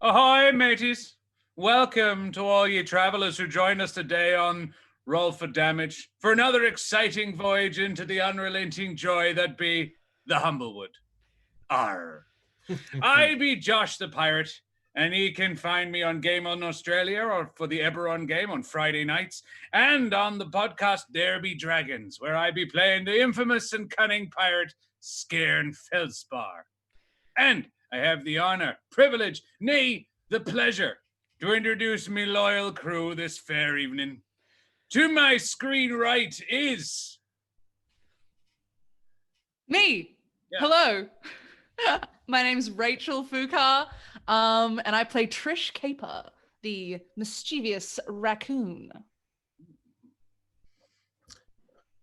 Ahoy, mateys! Welcome to all ye travelers who join us today on Roll for Damage for another exciting voyage into the unrelenting joy that be the Humblewood. Arr! I be Josh the Pirate, and ye can find me on Game on Australia or for the Eberron game on Friday nights, and on the podcast There Be Dragons, where I be playing the infamous and cunning pirate Scairn Felspar. And I have the honor, privilege, nay, the pleasure to introduce me loyal crew this fair evening. To my screen right is... Me! Yeah. Hello! My name's Rachel Fukar, and I play Trish Caper, the mischievous raccoon.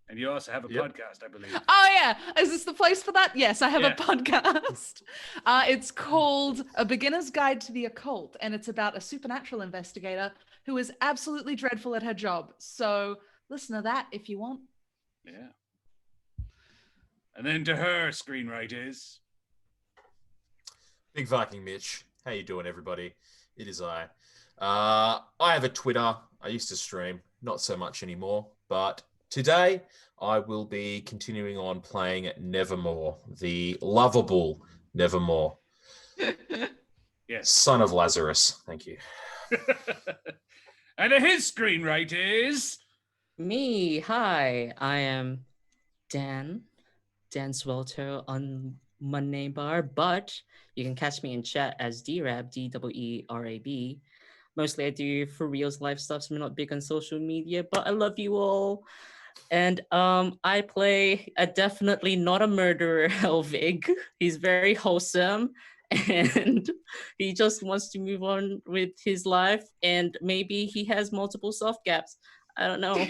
And you also have a podcast, I believe. Oh yeah, is this the place for that? Yes, I have a podcast. It's called A Beginner's Guide to the Occult, and it's about a supernatural investigator who is absolutely dreadful at her job. So listen to that if you want. Yeah. And then to her screen right is... Big Viking Mitch. How you doing, everybody? It is I. I have a Twitter. I used to stream, not so much anymore, but today I will be continuing on playing Nevermore, the lovable Nevermore. Yes. Son of Lazarus. Thank you. And to his screen right is... Me, hi, I am Dan Suelto on Monday Bar, but you can catch me in chat as D-Rab, D-E-E-R-A-B. Mostly I do for reals life stuff, so I'm not big on social media, but I love you all. And I play a definitely not a murderer, Helvig. He's very wholesome, and he just wants to move on with his life, and maybe he has multiple soft gaps. I don't know.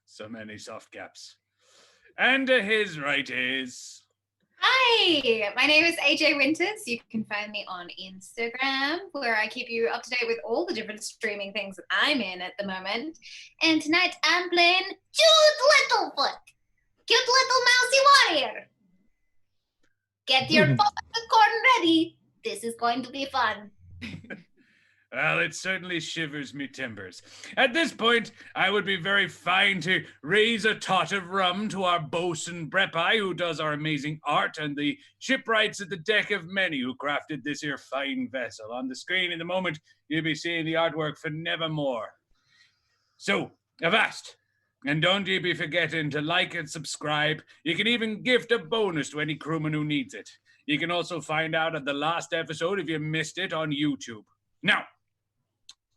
So many soft gaps. And to his right is... Hi, my name is AJ Winters. You can find me on Instagram, where I keep you up to date with all the different streaming things that I'm in at the moment. And tonight I'm playing Jude Littlefoot, cute little mousy warrior. Get your popcorn ready. This is going to be fun. Well, it certainly shivers me timbers. At this point, I would be very fine to raise a tot of rum to our bosun Brepai, who does our amazing art, and the shipwrights at the deck of many who crafted this here fine vessel. On the screen in the moment, you'll be seeing the artwork for Nevermore. So, avast! And don't ye be forgetting to like and subscribe. You can even gift a bonus to any crewman who needs it. You can also find out at the last episode if you missed it on YouTube. Now,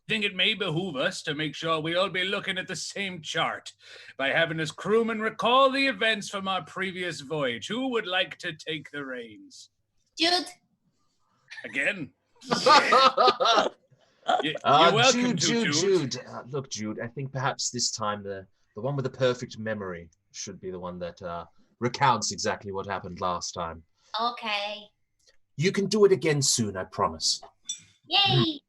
I think it may behoove us to make sure we all be looking at the same chart by having us crewmen recall the events from our previous voyage. Who would like to take the reins? Jude. Again? You're welcome Jude. Look, Jude, I think perhaps this time the one with the perfect memory should be the one that recounts exactly what happened last time. Okay. You can do it again soon, I promise. Yay!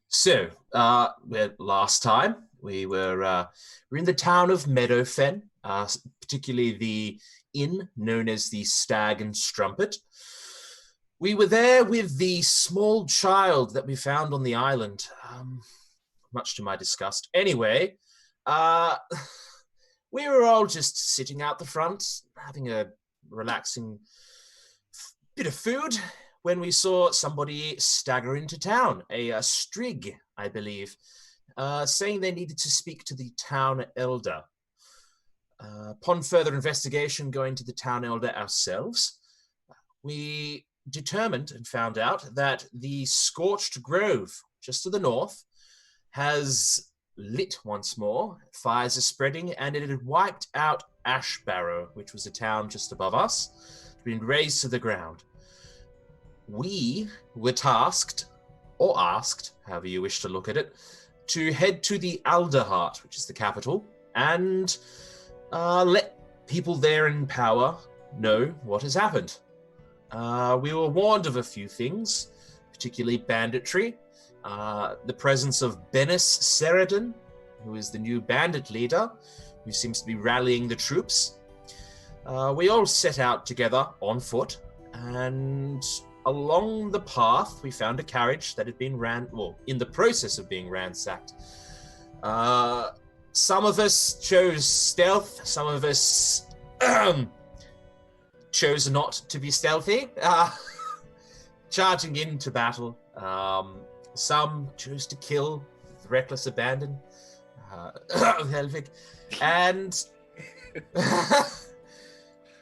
So, last time we were in the town of Meadowfen, particularly the inn known as the Stag and Strumpet. We were there with the small child that we found on the island, much to my disgust. Anyway, we were all just sitting out the front, having a relaxing bit of food, when we saw somebody stagger into town, a strig, I believe, saying they needed to speak to the town elder. Upon further investigation, going to the town elder ourselves, we determined and found out that the Scorched Grove, just to the north, has lit once more. Fires are spreading, and it had wiped out Ashbarrow, which was a town just above us. It's been razed to the ground. We were tasked, or asked, however you wish to look at it, to head to the Alderheart, which is the capital, and let people there in power know what has happened. We were warned of a few things, particularly banditry, the presence of Bennis Seredin, who is the new bandit leader, who seems to be rallying the troops. We all set out together on foot, and along the path, we found a carriage that had been in the process of being ransacked. Some of us chose stealth. Some of us chose not to be stealthy, charging into battle. Some chose to kill with reckless abandon, Helvig, and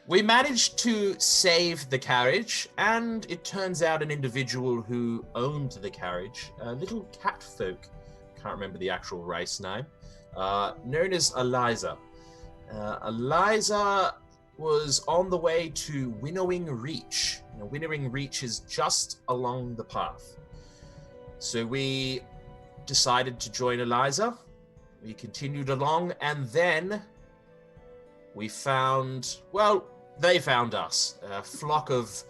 we managed to save the carriage, and it turns out an individual who owned the carriage, a little cat folk, can't remember the actual race name, known as Eliza. Eliza was on the way to Winnowing Reach. Winnowing Reach is just along the path. So we decided to join Eliza. We continued along, and then we found, they found us. A flock of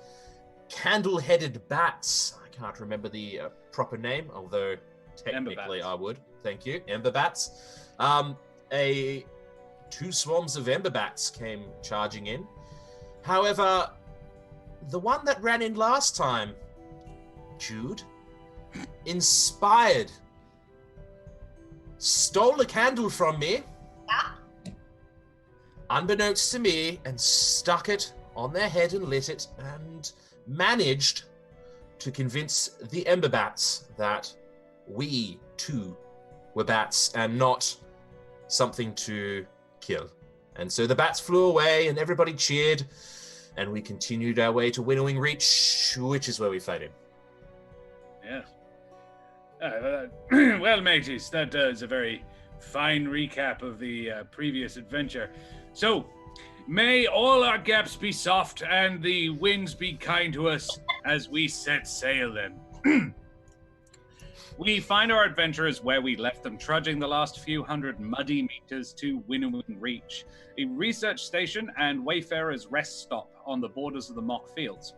candle-headed bats. I can't remember the proper name, although technically I would. Thank you. Ember bats. Two swarms of ember bats came charging in. However, the one that ran in last time, Jude, inspired, stole a candle from me, unbeknownst to me, and stuck it on their head and lit it, and managed to convince the ember bats that we too were bats and not something to kill. And so the bats flew away and everybody cheered, and we continued our way to Winnowing Reach, which is where we fed him. Yes. Well, mateys, that is a very fine recap of the previous adventure. So, may all our gaps be soft and the winds be kind to us as we set sail then. We find our adventurers where we left them, trudging the last few hundred muddy meters to Winnowing Reach, a research station and wayfarers' rest stop on the borders of the Mock Fields.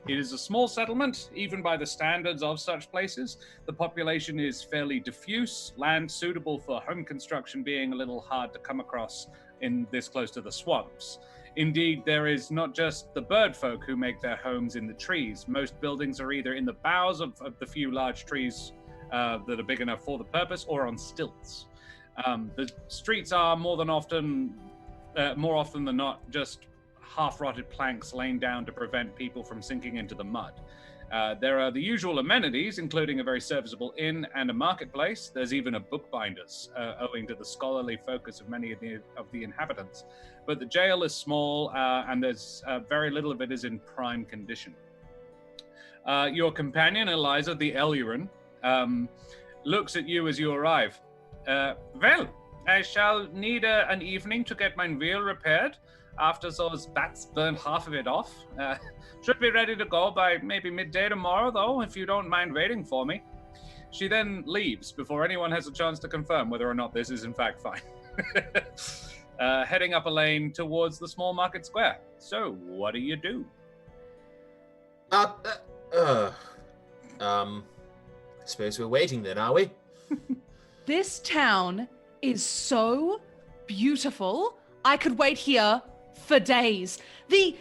It is a small settlement, even by the standards of such places. The population is fairly diffuse, land suitable for home construction being a little hard to come across in this close to the swamps. Indeed, there is not just the bird folk who make their homes in the trees. Most buildings are either in the boughs of the few large trees that are big enough for the purpose, or on stilts. The streets are more often than not just half-rotted planks laying down to prevent people from sinking into the mud. There are the usual amenities, including a very serviceable inn and a marketplace. There's even a bookbinder's, owing to the scholarly focus of many of the inhabitants. But the jail is small, and there's very little of it is in prime condition. Your companion, Eliza, the Elurin, looks at you as you arrive. Well, I shall need an evening to get my wheel repaired after those bats burn half of it off. Should be ready to go by maybe midday tomorrow, though, if you don't mind waiting for me. She then leaves before anyone has a chance to confirm whether or not this is in fact fine. Heading up a lane towards the small market square. So, what do you do? I suppose we're waiting then, are we? This town is so beautiful. I could wait here for days. The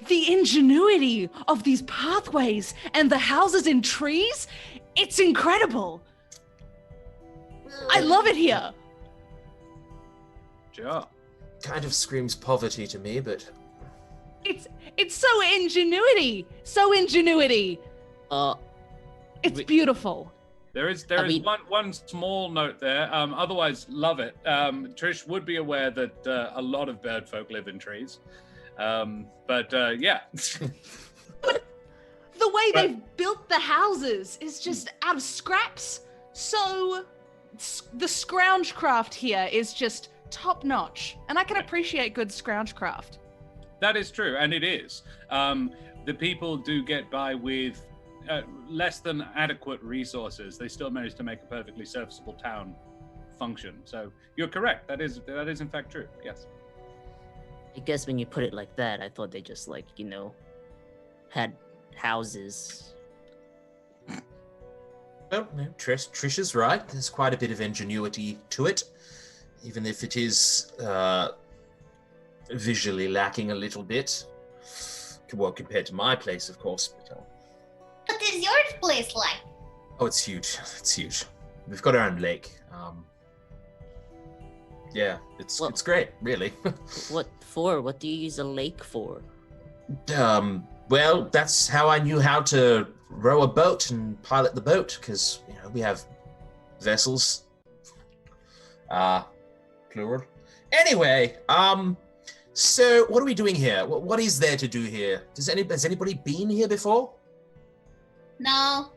ingenuity of these pathways and the houses in trees, it's incredible. I love it here. Sure. Kind of screams poverty to me, but It's so ingenuity. It's beautiful. There is one small note there. Otherwise, love it. Trish would be aware that a lot of bird folk live in trees. Yeah. The way they've built the houses is just out of scraps. So the scrounge craft here is just top notch. And I can appreciate good scrounge craft. That is true, and it is. The people do get by with less than adequate resources. They still manage to make a perfectly serviceable town function. So you're correct. That is in fact true. Yes. I guess when you put it like that, I thought they just had houses. well, no, Trish is right. There's quite a bit of ingenuity to it, even if it is visually lacking a little bit. Well, compared to my place, of course. But is your place like? Oh, it's huge. It's huge. We've got our own lake. Yeah, it's great, really. What for? What do you use a lake for? Well, that's how I knew how to row a boat and pilot the boat, because we have vessels. Plural. Anyway, so what are we doing here? What is there to do here? Has anybody been here before? No.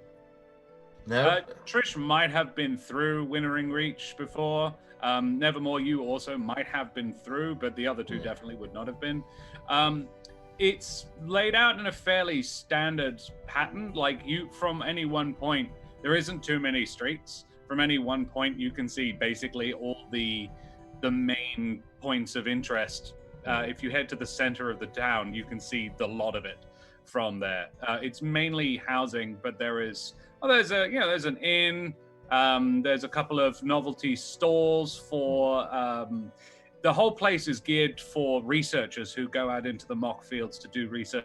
No. Trish might have been through Winnowing Reach before. Nevermore, you also might have been through, but the other two definitely would not have been. It's laid out in a fairly standard pattern. Like from any one point, there isn't too many streets. From any one point, you can see basically all the main points of interest. If you head to the center of the town, you can see the lot of it from there. It's mainly housing, but there's an inn. There's a couple of novelty stalls for. The whole place is geared for researchers who go out into the mock fields to do research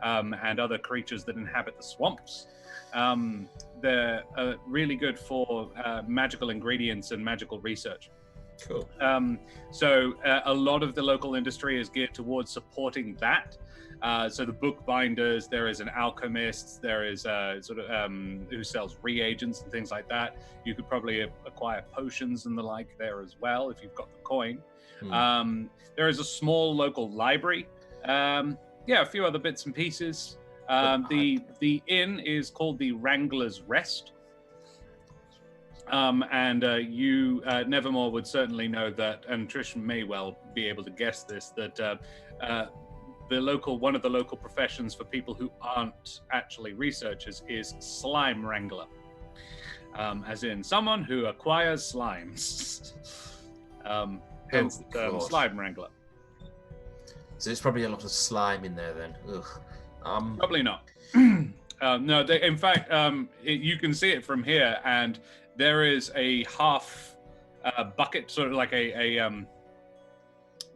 and other creatures that inhabit the swamps. They're really good for magical ingredients and magical research. Cool. So a lot of the local industry is geared towards supporting that. So the bookbinders, there is an alchemist, there is who sells reagents and things like that. You could probably acquire potions and the like there as well if you've got the coin. There is a small local library. A few other bits and pieces. The inn is called the Wrangler's Rest. You, Nevermore, would certainly know that, and Trish may well be able to guess this, that one of the local professions for people who aren't actually researchers is slime wrangler, as in someone who acquires slimes. Hence the term slime wrangler. So there's probably a lot of slime in there then. Ugh. Probably not. No, in fact, you can see it from here, and there is a half bucket, sort of like a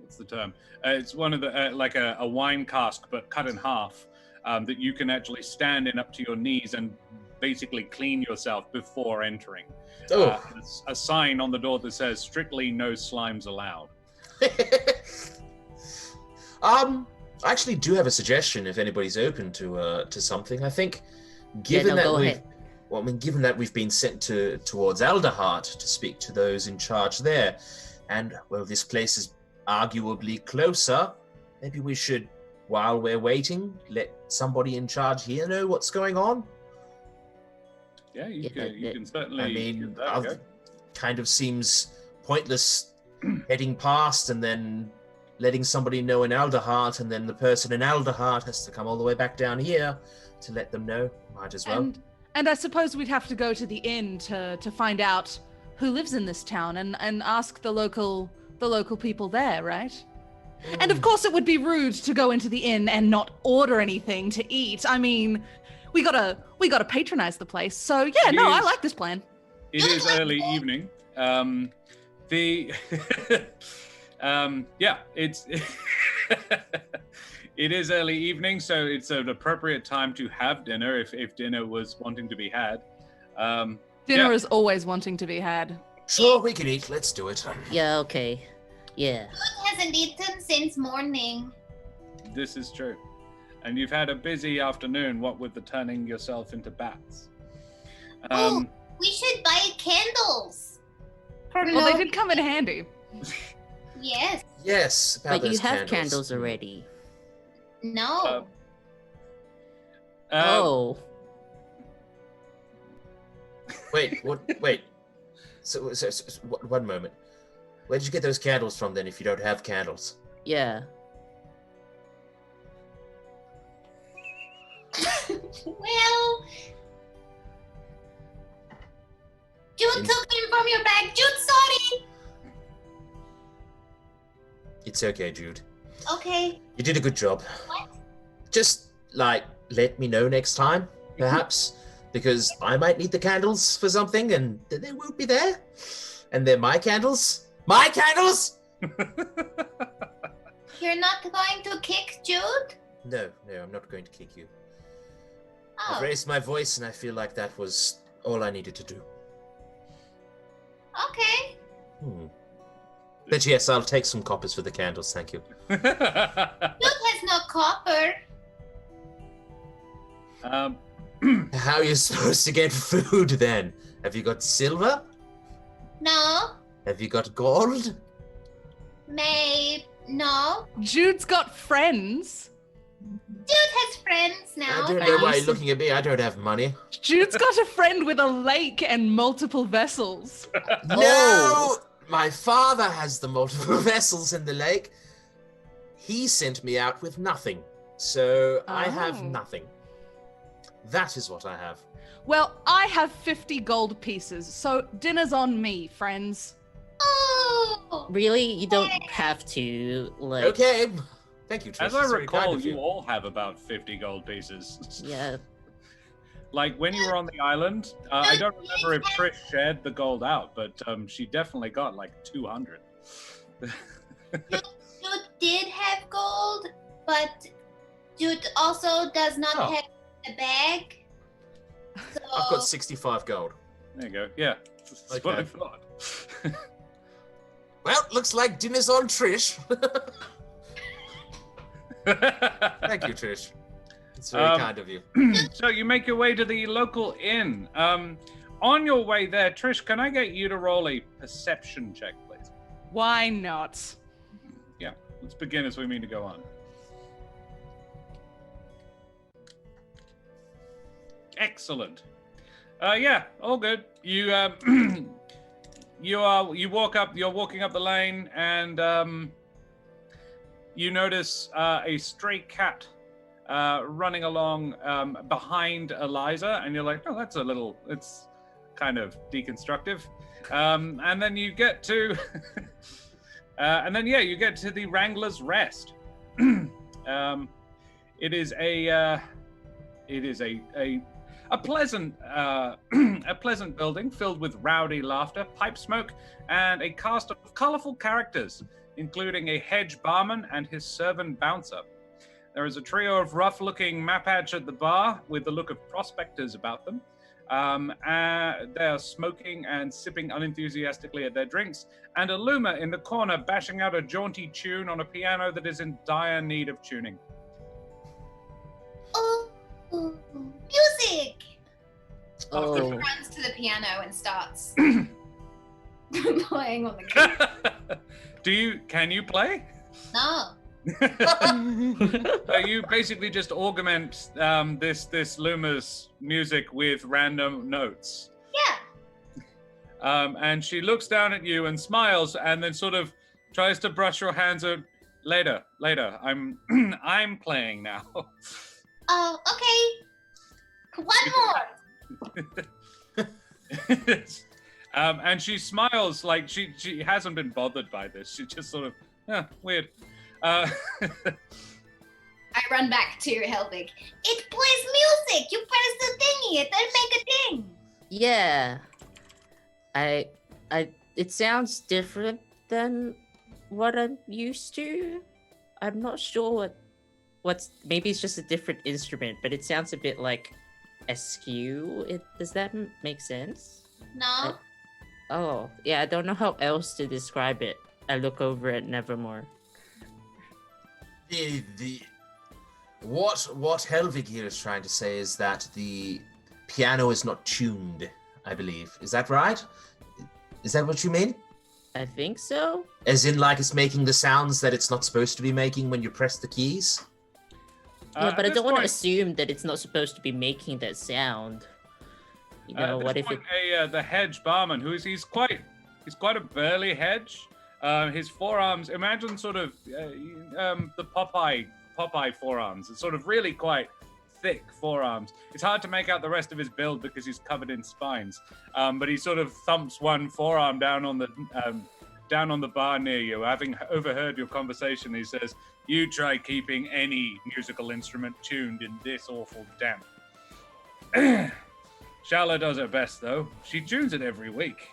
what's the term? It's one of the like a wine cask, but cut in half, that you can actually stand in up to your knees and basically clean yourself before entering. There's a sign on the door that says "Strictly no slimes allowed." I actually do have a suggestion if anybody's open to something. I think, given that we've been sent towards Alderheart to speak to those in charge there, and this place is arguably closer, maybe we should, while we're waiting, let somebody in charge here know what's going on. Yeah, you can certainly. I mean, kind of seems pointless heading past and then letting somebody know in Alderheart, and then the person in Alderheart has to come all the way back down here to let them know. Might as well. And I suppose we'd have to go to the inn to find out who lives in this town and ask the local people there, right? And of course it would be rude to go into the inn and not order anything to eat. I mean, we gotta patronize the place. So I like this plan. It is early evening. It's it is early evening, so it's an appropriate time to have dinner if dinner was wanting to be had. Dinner is always wanting to be had. Sure, we can eat. Let's do it. Yeah, okay. Yeah. Food hasn't eaten since morning. This is true. And you've had a busy afternoon, what with the turning yourself into bats. We should buy candles. Well, they did come in handy. Yes. Yes, but you have candles already. No. Wait, what? Wait. So, one moment. Where did you get those candles from then if you don't have candles? Yeah. Well, Jude took them from your bag. Jude, sorry. It's okay, Jude. Okay. You did a good job. What? Just, let me know next time, perhaps, because I might need the candles for something, and they won't be there. And they're my candles. My candles! You're not going to kick Jude? No, I'm not going to kick you. I've raised my voice, and I feel like that was all I needed to do. Okay. But yes, I'll take some coppers for the candles, thank you. Dude has no copper. How are you supposed to get food then? Have you got silver? No. Have you got gold? No. Jude's got friends. Dude has friends now. I don't know why you're looking at me. I don't have money. Jude's got a friend with a lake and multiple vessels. No! My father has the multiple vessels in the lake. He sent me out with nothing. So I have nothing. That is what I have. Well, I have 50 gold pieces, so dinner's on me, friends. Oh. Really, you don't have to. Like, Okay. Thank you, Trish. As I That's very kind recall, of you all have about 50 gold pieces. yeah. Like when you were on the island, I don't remember if Trish shared the gold out, but she definitely got like 200. Dude did have gold, but Dude also does not have a bag. So... I've got 65 gold. There you go. Yeah. That's what I thought. Well, looks like dinner's on Trish. Thank you, Trish. It's very kind of you. So you make your way to the local inn. On your way there, Trish, can I get you to roll a perception check, please? Why not? Yeah, let's begin as we mean to go on. Excellent. Yeah, all good. You you're walking up the lane, and you notice a stray cat running along behind Eliza, and you're like, oh, it's kind of deconstructive. And then you get to, you get to the Wrangler's Rest. It is a pleasant building filled with rowdy laughter, pipe smoke, and a cast of colorful characters, including a hedge barman and his servant bouncer. There is a trio of rough-looking Mapache at the bar with the look of prospectors about them. They are smoking and sipping unenthusiastically at their drinks, and a loomer in the corner bashing out a jaunty tune on a piano that is in dire need of tuning. Oh, music! Oh. Runs to the piano and starts playing on the key. Can you play? No. You basically just augment this loomer's music with random notes. Yeah. And she looks down at you and smiles, and then sort of tries to brush your hands out. Later. I'm I'm playing now. Oh, okay. One more. And she smiles like she hasn't been bothered by this. She just sort of, weird. I run back to Helvig. It plays music. You press the thingy. It then make a ding. Yeah. It sounds different than what I'm used to. I'm not sure what's maybe it's just a different instrument, but it sounds a bit like askew. Does that make sense? No. Oh, yeah, I don't know how else to describe it. I look over at Nevermore. What Helvig here is trying to say is that the piano is not tuned, I believe. Is that right? Is that what you mean? I think so. As in, like, it's making the sounds that it's not supposed to be making when you press the keys? Yeah, but I don't want to assume that it's not supposed to be making that sound. You know, what if it... the hedge barman, he's quite a burly hedge. His forearms, imagine sort of the Popeye forearms. It's sort of really quite thick forearms. It's hard to make out the rest of his build because he's covered in spines. But he sort of thumps one forearm down on the bar near you. Having overheard your conversation, he says, "You try keeping any musical instrument tuned in this awful damp." Charlotte does her best, though. She tunes it every week.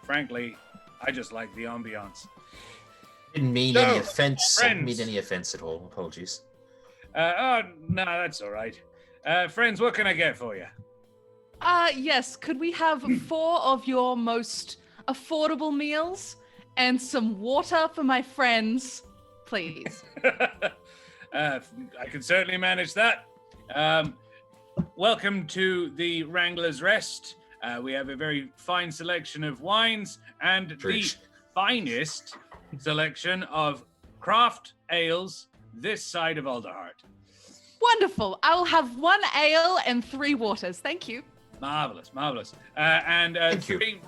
Frankly, I just like the ambiance. Didn't mean So, any offense. friends. Didn't mean any offense at all. Apologies. No, that's all right. Friends, what can I get for you? Yes, could we have 4 of your most affordable meals and some water for my friends, please? I can certainly manage that. Welcome to the Wrangler's Rest. We have a very fine selection of wines and Preach. the finest selection of craft ales this side of Alderheart. Wonderful. I'll have 1 ale and 3 waters. Thank you. Marvelous, marvelous. And Thank you.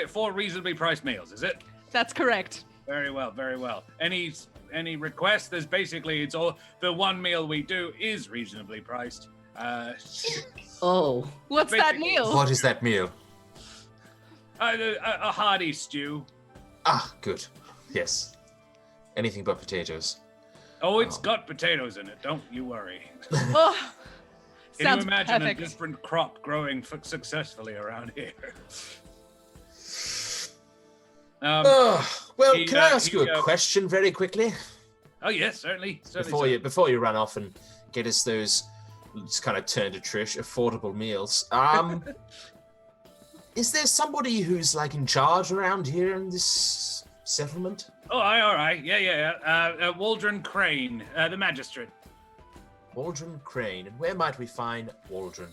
4 reasonably priced meals, is it? That's correct. Very well, very well. Any requests? There's basically, it's all, the one meal we do is reasonably priced. Oh, What's that Basically- meal? What is that meal? A hearty stew. Ah, good. Yes. Anything but potatoes. Oh, it's Oh. got potatoes in it. Don't you worry. Oh, Can sounds you imagine perfect. a different crop growing successfully around here? Well, he, can I uh, ask he, you a uh, question very quickly Oh yes, certainly. before you run off and get us those? Just kind of turn to Trish. Affordable meals. Is there somebody who's like in charge around here in this settlement? Oh, all right. Yeah. Waldron Crane, the magistrate. Waldron Crane. And where might we find Waldron?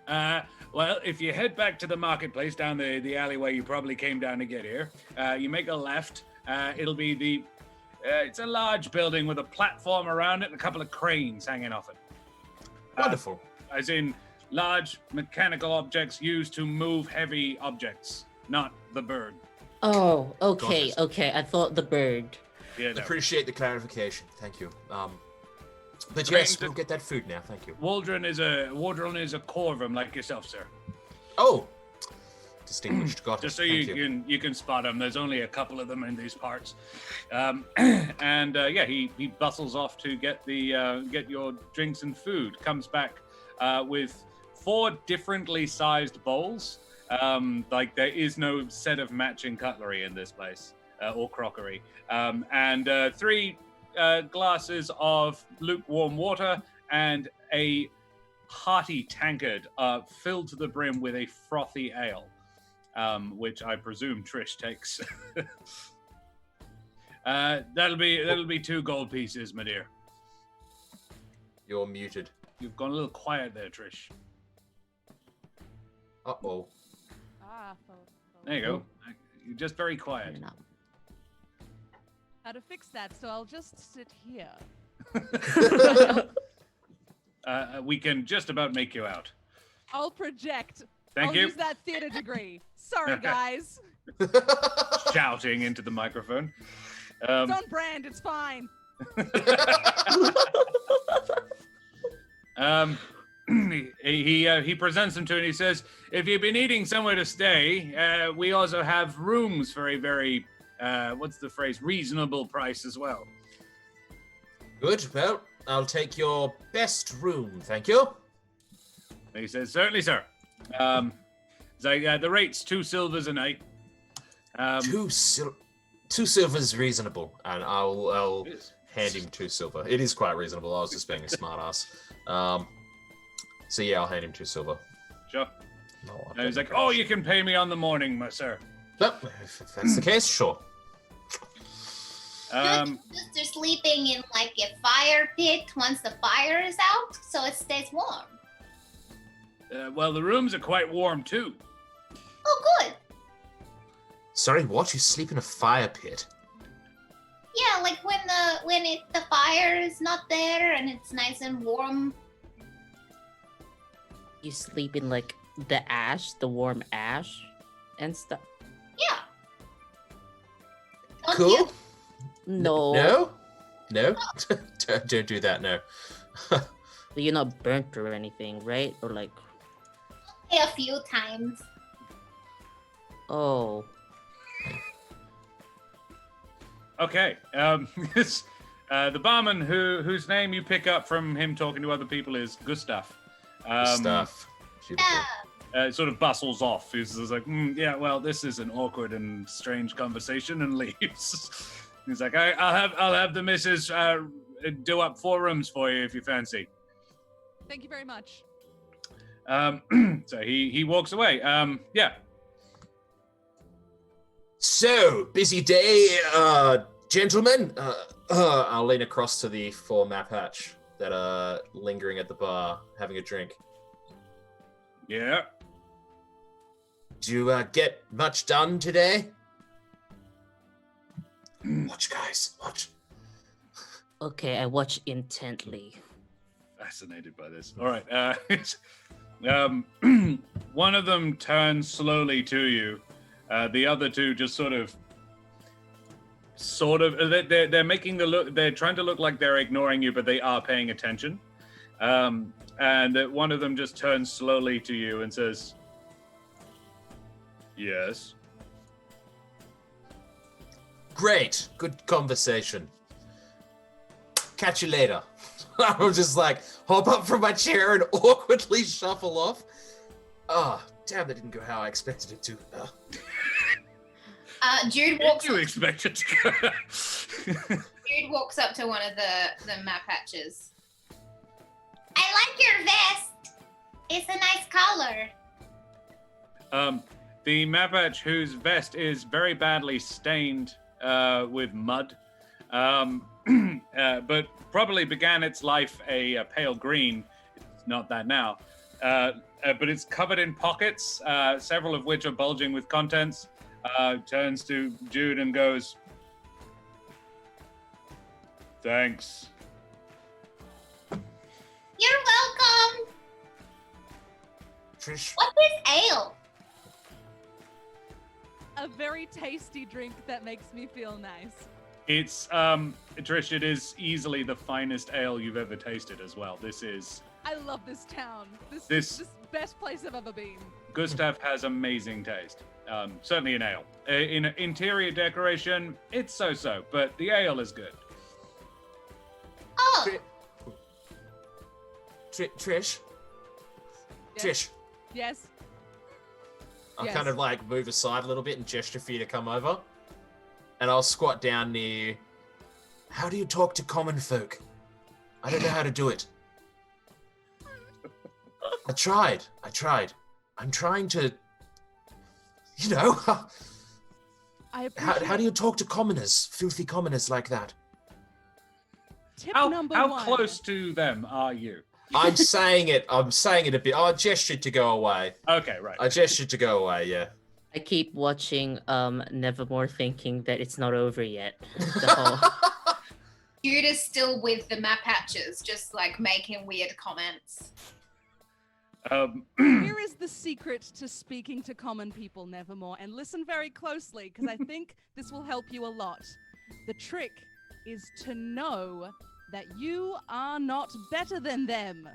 Well, if you head back to the marketplace down the alleyway you probably came down to get here, you make a left. It'll be it's a large building with a platform around it and a couple of cranes hanging off it. Wonderful. As in large mechanical objects used to move heavy objects, not the bird. oh, okay, Gorgeous. okay. I thought the bird. Yeah, no. Appreciate the clarification. Thank you. But Crane yes, to- we'll get that food now. Thank you. Waldron is a corvum like yourself, sir. Oh, distinguished. Got it. Just so Thank you can spot them. There's only a couple of them in these parts, and he bustles off to get get your drinks and food. Comes back with 4 differently sized bowls. Like there is no set of matching cutlery in this place or crockery, and 3 glasses of lukewarm water and a hearty tankard filled to the brim with a frothy ale. Which I presume Trish takes. That'll be 2 gold pieces, my dear. You're muted. You've gone a little quiet there, Trish. Uh-oh. There you go. You're just very quiet. Fair enough. How to fix that? So I'll just sit here. We can just about make you out. I'll project. Thank I'll you. use that theater degree. Sorry, guys. Shouting into the microphone. It's on brand. It's fine. He presents them to you and he says, if you've been needing somewhere to stay, we also have rooms for a very, what's the phrase, reasonable price as well. Good. Well, I'll take your best room. Thank you. He says, certainly, sir. The rate's 2 silvers a night. 2 silver's reasonable, and I'll It is. hand him 2 silver. It is quite reasonable. I was just being a smart ass. So yeah, I'll hand him 2 silver. Sure. No, I And he's don't like, think I oh, should. you can pay me on the morning, my sir. Well, if that's the case, sure. They're sleeping in like a fire pit once the fire is out, so it stays warm. Well, the rooms are quite warm too. Oh, good. Sorry, what? You sleep in a fire pit? Yeah, like when the fire is not there and it's nice and warm. You sleep in like the ash, the warm ash, and stuff. Yeah. Don't Cool. you? No, No? Don't do that, no. you're not burnt or anything, right? Or like, A few times. oh, Okay. The barman whose name you pick up from him talking to other people is Gustav. Stuff. Beautiful. Yeah. Sort of bustles off. He's like, yeah, well, this is an awkward and strange conversation, and leaves. He's like, I'll have the missus do up 4 rooms for you if you fancy. Thank you very much. So he walks away. Yeah. So, busy day, gentlemen. I'll lean across to the 4 map hatch that are lingering at the bar, having a drink. Yeah. Do you get much done today? Watch, guys, watch. Okay, I watch intently. Fascinated by this. All right. One of them turns slowly to you. The other two just sort of. They're making the look. They're trying to look like they're ignoring you, but they are paying attention. And one of them just turns slowly to you and says, "Yes." Great, good conversation. Catch you later. I'll just like hop up from my chair and awkwardly shuffle off. Oh, damn, that didn't go how I expected it to. Jude walks. Did you expect it to go? Jude walks up to one of the map hatches. I like your vest. It's a nice color. The Mapatch, whose vest is very badly stained with mud, but probably began its life a pale green. It's not that now. But it's covered in pockets, several of which are bulging with contents. Turns to Jude and goes, "Thanks." You're welcome. Trish, What's this ale? A very tasty drink that makes me feel nice. It's Trish, it is easily the finest ale you've ever tasted as well. This is I love this town. This This- best place I've ever been. Gustav has amazing taste. Certainly an ale. In interior decoration, it's so-so, but the ale is good. Oh, Trish, Yes. Trish. Yes. I'll Yes. kind of like move aside a little bit and gesture for you to come over. And I'll squat down near you. How do you talk to common folk? I don't know how to do it. I tried. I'm trying to, you know, I appreciate how do you talk to commoners, filthy commoners like that? tip How number how one. close to them are you? I'm saying it a bit. I gestured to go away. Okay, right. I gestured to go away, yeah. I keep watching Nevermore thinking that it's not over yet. The whole Jude is still with the map hatches, just like making weird comments. Here is the secret to speaking to common people, Nevermore, and listen very closely because I think this will help you a lot. The trick is to know that you are not better than them.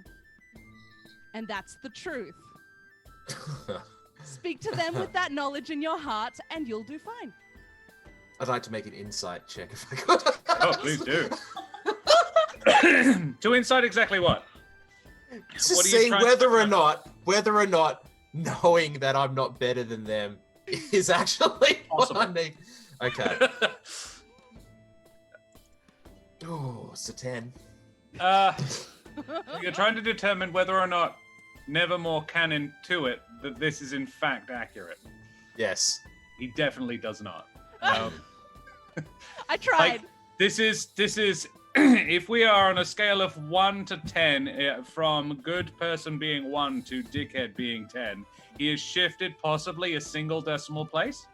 And that's the truth. Speak to them with that knowledge in your heart and you'll do fine. I'd like to make an insight check if I could. Oh, please do. To insight exactly what? To What are you see trying to whether or not knowing that I'm not better than them is actually Possible. what I need. Okay. Oh, it's a 10. You're trying to determine whether or not Nevermore can intuit that this is in fact accurate. Yes. He definitely does not. I tried. This is if we are on a scale of 1 to 10, from good person being 1 to dickhead being 10, he has shifted possibly a single decimal place.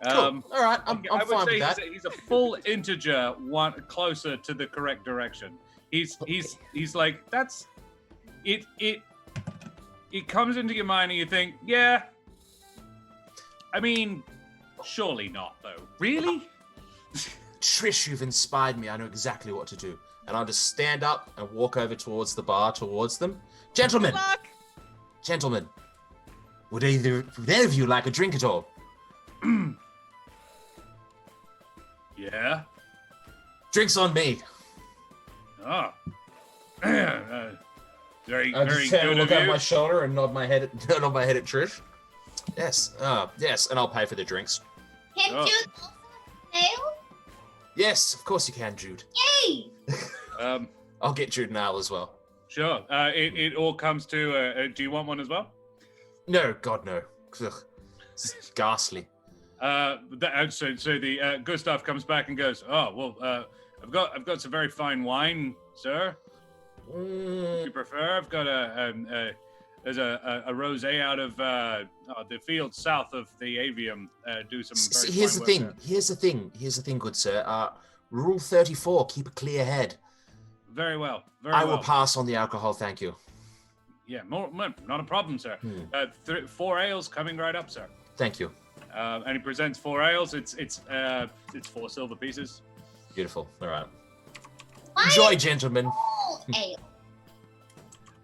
Cool. All right, I'm I would fine say with that. he's a full integer, one closer to the correct direction. He's like, that's it. It comes into your mind and you think, yeah. I mean, surely not though. Really? Trish, you've inspired me. I know exactly what to do. And I'll just stand up and walk over towards the bar, towards them. Gentlemen, would any of you like a drink at all? Yeah. Drinks on me. Oh. Very, I'll very just good look of over you. my shoulder and nod my head at Trish. Yes, yes, and I'll pay for the drinks. Can Oh. Jude also have an ale? Yes, of course you can, Jude. Yay! Um, I'll get Jude an ale as well. Sure. It all comes to. Do you want one as well? No, God, no. Ugh. It's ghastly. So the Gustav comes back and goes, "Oh well, I've got some very fine wine, sir. If you prefer, I've got there's a rosé out of the field south of the Avium. Do some. Very Here's fine the work thing. there. Here's the thing, good sir. Rule 34: keep a clear head. Very well. Very I well. will pass on the alcohol, thank you. Yeah, not a problem, sir. 4 ales coming right up, sir. Thank you. And he presents 4 ales. It's 4 silver pieces. Beautiful. All right. Why Enjoy, is it gentlemen. called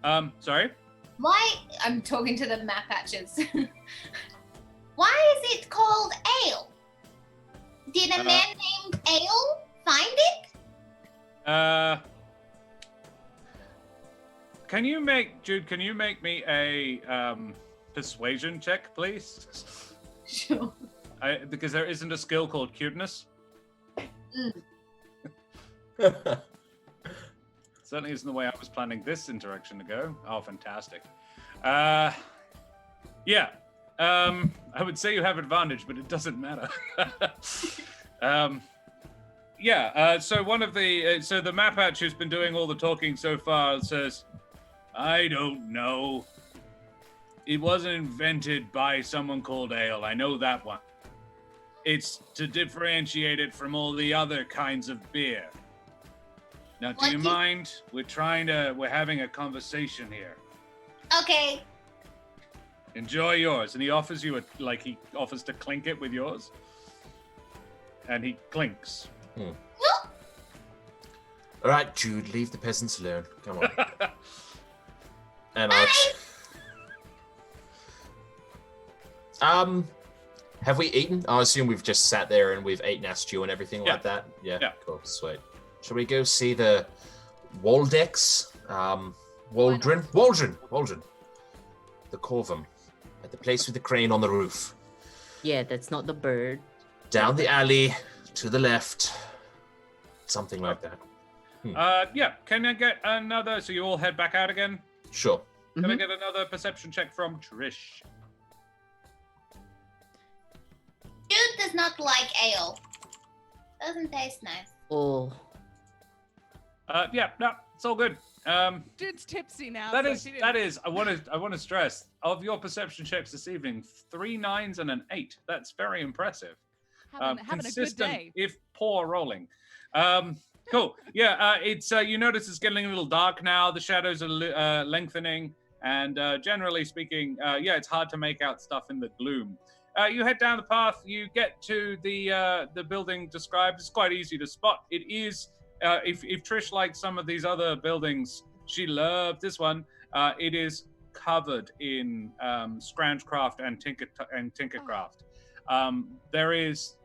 ale? Sorry. Why? I'm talking to the map patches. Why is it called ale? Did a man named Ale find it? Can you make me a persuasion check, please? Sure. Because there isn't a skill called cuteness. Certainly isn't the way I was planning this interaction to go. Oh, fantastic. Yeah. I would say you have advantage, but it doesn't matter. So one of the so the map patch who's been doing all the talking so far says, I don't know. It wasn't invented by someone called Ale. I know that one. It's to differentiate it from all the other kinds of beer. Now, do you mind? We're having a conversation here. Okay. Enjoy yours. And he offers you he offers to clink it with yours. And he clinks. All right, Jude, leave the peasants alone. Come on. And have we eaten? I assume we've just sat there and we've eaten our stew and everything like that. Yeah. Cool. Sweet. Shall we go see the Waldex? Waldron. The Corvum. At the place with the crane on the roof. Yeah, that's not the bird. Down the alley, to the left. Something like that. Can I get another? So you all head back out again? Sure. Can I get another perception check from Trish? Dude does not like ale. Doesn't taste nice. Oh. No, it's all good. Dude's tipsy now. That so is. I want to stress of your perception checks this evening, 3 9s and an 8. That's very impressive. having a good Consistent, day. if poor rolling. Cool. Yeah. It's you notice it's getting a little dark now. The shadows are lengthening, and generally speaking, it's hard to make out stuff in the gloom. You head down the path. You get to the building described. It's quite easy to spot. It is. If Trish likes some of these other buildings, she loved this one. It is covered in Scroungecraft and Tinkercraft. There is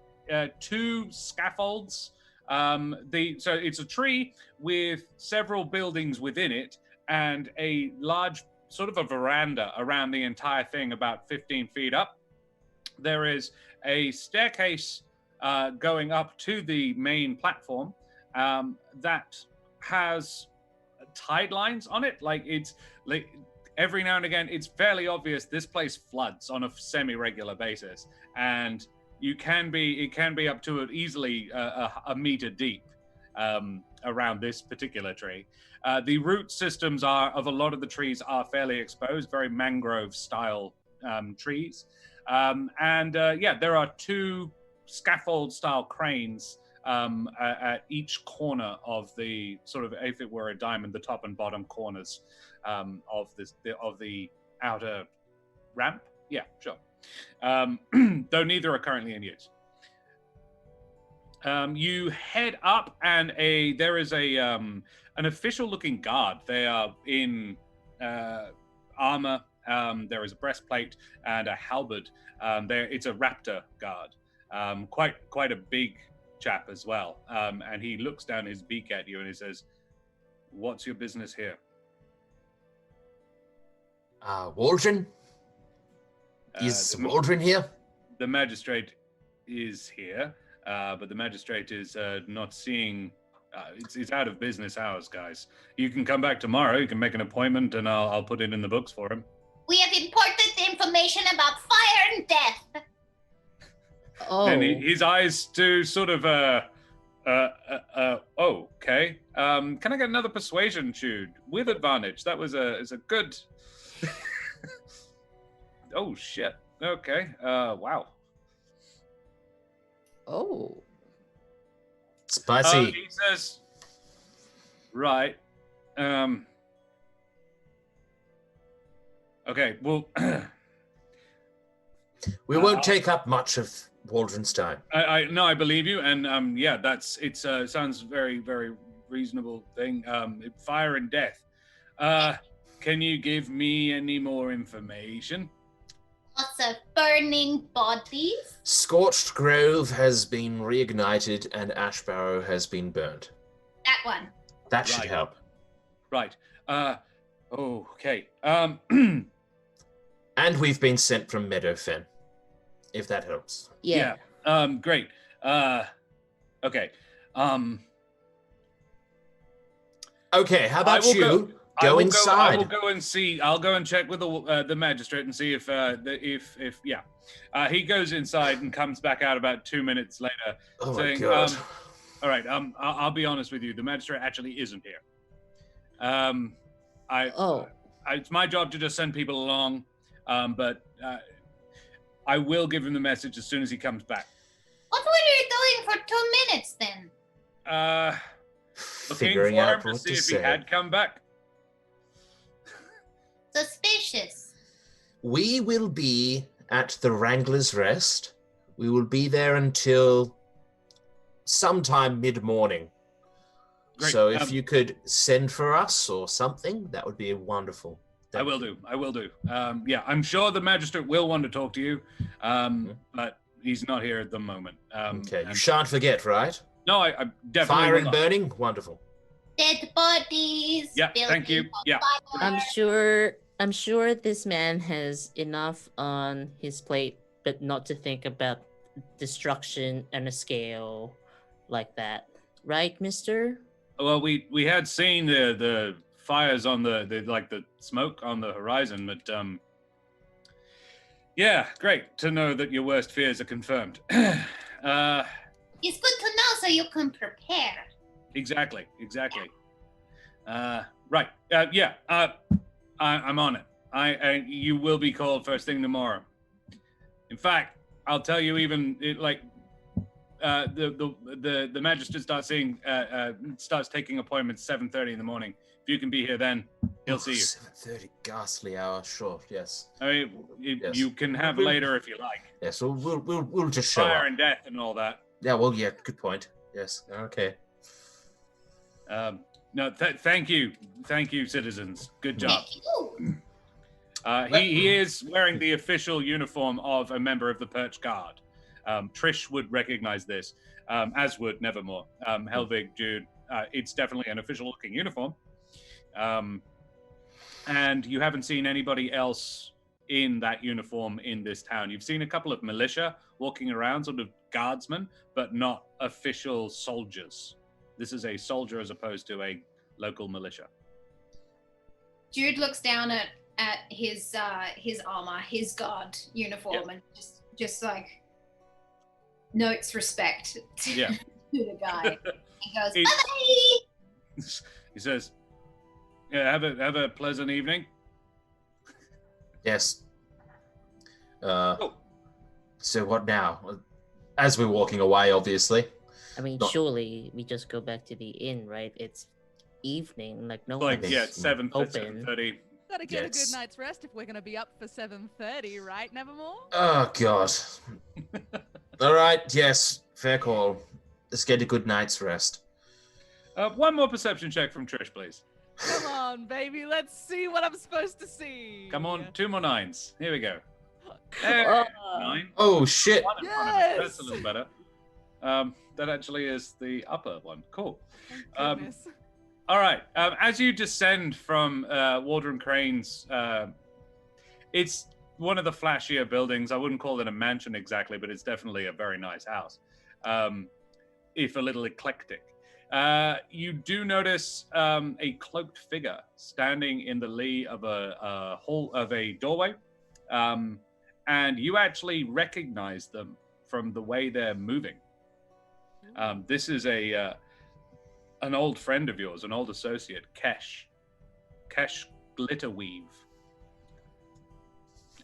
2 scaffolds. So it's a tree with several buildings within it and a large sort of a veranda around the entire thing, about 15 feet up. There is a staircase going up to the main platform that has tide lines on it. Like it's like every now and again, it's fairly obvious this place floods on a semi-regular basis, and it can be up to easily a meter deep around this particular tree. The root systems of a lot of the trees are fairly exposed, very mangrove style trees. There are 2 scaffold style cranes at each corner of the sort of, if it were a diamond, the top and bottom corners of the outer ramp. Yeah, sure. Though neither are currently in use. You head up, and there is an official-looking guard. They are in armor. There is a breastplate and a halberd. It's a raptor guard. Quite a big chap as well. And he looks down his beak at you and he says, "What's your business here?" Waldron? Is Waldron here? The magistrate is here, but the magistrate is not seeing It's out of business hours, guys. You can come back tomorrow. You can make an appointment, and I'll put it in the books for him. We have important information about fire and death. Oh, And his eyes do sort of okay. Can I get another persuasion, Jude, with advantage? That was is a good. Oh shit. Okay. Wow. oh. Spicy. He says, right. Okay. Well, We won't take up much of Waldron's time. I believe you, and yeah, sounds very, very reasonable thing. Fire and death. Can you give me any more information? Lots of burning bodies. Scorched Grove has been reignited and Ash Barrow has been burned. That one. That should Right. help. Right. Okay. And we've been sent from Meadowfen, if that helps. Yeah. Great. Okay. Okay, how I about will you I go will inside? I will go and see. I'll go and check with the magistrate and see if yeah. He goes inside and comes back out about 2 minutes later, Oh my saying, god. "All right. I'll be honest with you. The magistrate actually isn't here. It's my job to just send people along, but I will give him the message as soon as he comes back. What were you doing for 2 minutes then? Looking Figuring for out him to what see to if say. he had come back. Suspicious. We will be at the Wrangler's Rest. We will be there until sometime mid-morning. Great. So if you could send for us or something, that would be wonderful. I will do. Yeah, I'm sure the magistrate will want to talk to you, but he's not here at the moment. Okay, you and- shan't forget, right? No, I definitely Fire will and not. burning, wonderful. Dead bodies. Yeah, thank you. buildings on Yeah. fire. I'm sure this man has enough on his plate, but not to think about destruction on a scale like that. Right, mister? Well, we had seen the fires on the smoke on the horizon, but yeah, great to know that your worst fears are confirmed. It's good to know so you can prepare. Exactly. Right. Yeah. I'm on it. You will be called first thing tomorrow. In fact, I'll tell you even the magistrate starts taking appointments 7:30 in the morning. If you can be here then, he'll see you. 7:30, ghastly hour, sure, yes. I mean, Yes. you can have later if you like. Yes, we'll just show Fire up. and death and all that. Yeah, well, yeah, good point. Yes, okay. No, thank you, citizens. Good job. Thank you. He is wearing the official uniform of a member of the Perch Guard. Trish would recognize this, as would Nevermore. Helvig, Jude, it's definitely an official-looking uniform. And you haven't seen anybody else in that uniform in this town. You've seen a couple of militia walking around, sort of guardsmen, but not official soldiers. This is a soldier as opposed to a local militia. Jude looks down at his armor, his guard uniform, and just like notes respect to, Yeah. to the guy. He goes, It- bye. He says, "Yeah, have a pleasant evening." Yes. Oh. So what now? As we're walking away, obviously. I mean, No. surely we just go back to the inn, right? It's evening, like no Like one's yeah, 7:30. open. Gotta get a Yes. good night's rest if we're gonna be up for 7:30, right, Nevermore? Oh, God. All right, yes, fair call. Let's get a good night's rest. One more perception check from Trish, please. Come on, baby, let's see what I'm supposed to see. Come on, 2 more 9s. Here we go. Oh. 9. Oh, shit. One in front of it. That's a Yes! little better. That actually is the upper one. Cool. Thank goodness. All right. As you descend from Waldron Crane's, it's one of the flashier buildings. I wouldn't call it a mansion exactly, but it's definitely a very nice house, if a little eclectic. You do notice a cloaked figure standing in the lee of a hall of a doorway, and you actually recognize them from the way they're moving. This is an old friend of yours, an old associate, Kesh Glitterweave.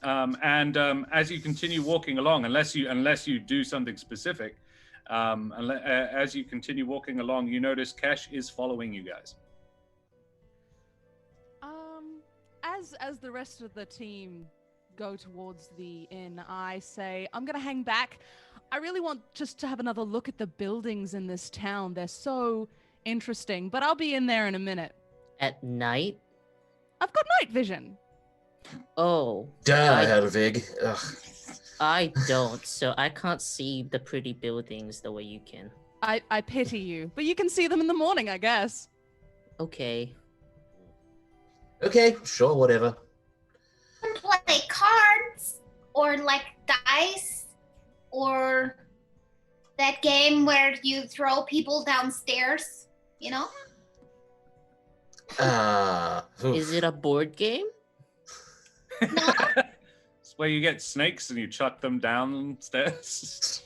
And as you continue walking along, unless you do something specific, as you continue walking along, you notice Kesh is following you guys. As the rest of the team go towards the inn, I say, I'm gonna hang back. I really want just to have another look at the buildings in this town. They're so interesting, but I'll be in there in a minute. At night? I've got night vision. Oh. Duh, Helvig. Ugh. I don't, so I can't see the pretty buildings the way you can. I pity you, but you can see them in the morning, I guess. Okay. Okay, sure, whatever. Play cards or like dice or that game where you throw people downstairs, you know? Is it a board game? No. It's where you get snakes and you chuck them downstairs.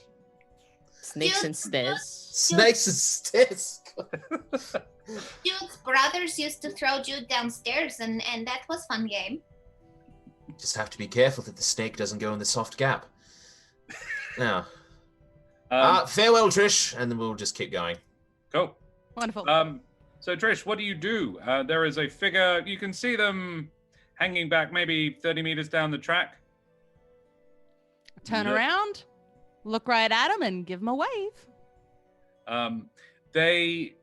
Snakes and stairs. Snakes and stairs. Jude's brothers used to throw Jude downstairs, and that was fun game. Just have to be careful that the snake doesn't go in the soft gap. Now, farewell, Trish, and then we'll just keep going. Cool. Wonderful. So Trish, what do? There is a figure. You can see them hanging back maybe 30 meters down the track. Turn around, look right at him, and give him a wave. They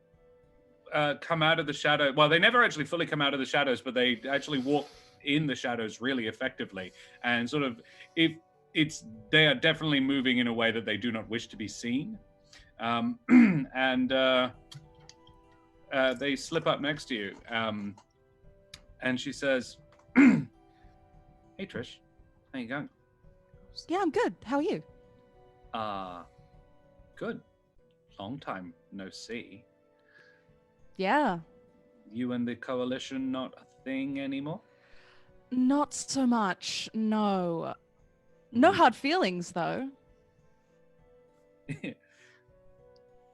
come out of the shadow. Well, they never actually fully come out of the shadows, but they actually walk in the shadows really effectively. And sort of, they are definitely moving in a way that they do not wish to be seen. And they slip up next to you. And she says, "Hey, Trish, how you going?" Yeah, I'm good. How are you? Good. Long time no see. Yeah. You and the coalition not a thing anymore? Not so much, no. No hard feelings, though.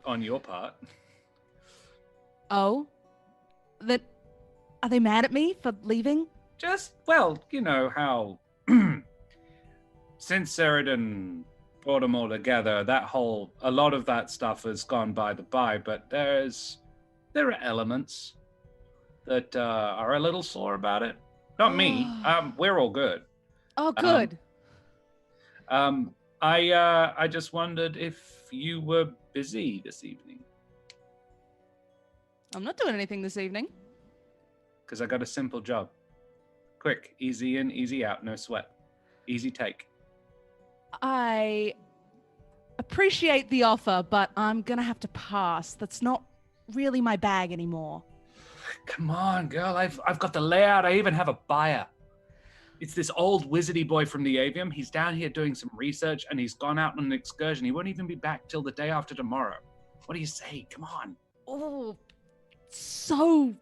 On your part. Oh? Are they mad at me for leaving? Just, well, you know how since Sheridan brought them all together, a lot of that stuff has gone by the by, but there are elements that are a little sore about it. Not me. We're all good. Oh, good. I just wondered if you were busy this evening. I'm not doing anything this evening. Because I got a simple job. Quick, easy in, easy out, no sweat. Easy take. I appreciate the offer, but I'm gonna have to pass. That's not really my bag anymore. Come on, girl. I've got the layout. I even have a buyer. It's this old wizardy boy from the Avium. He's down here doing some research, and he's gone out on an excursion. He won't even be back till the day after tomorrow. What do you say? Come on. Oh, so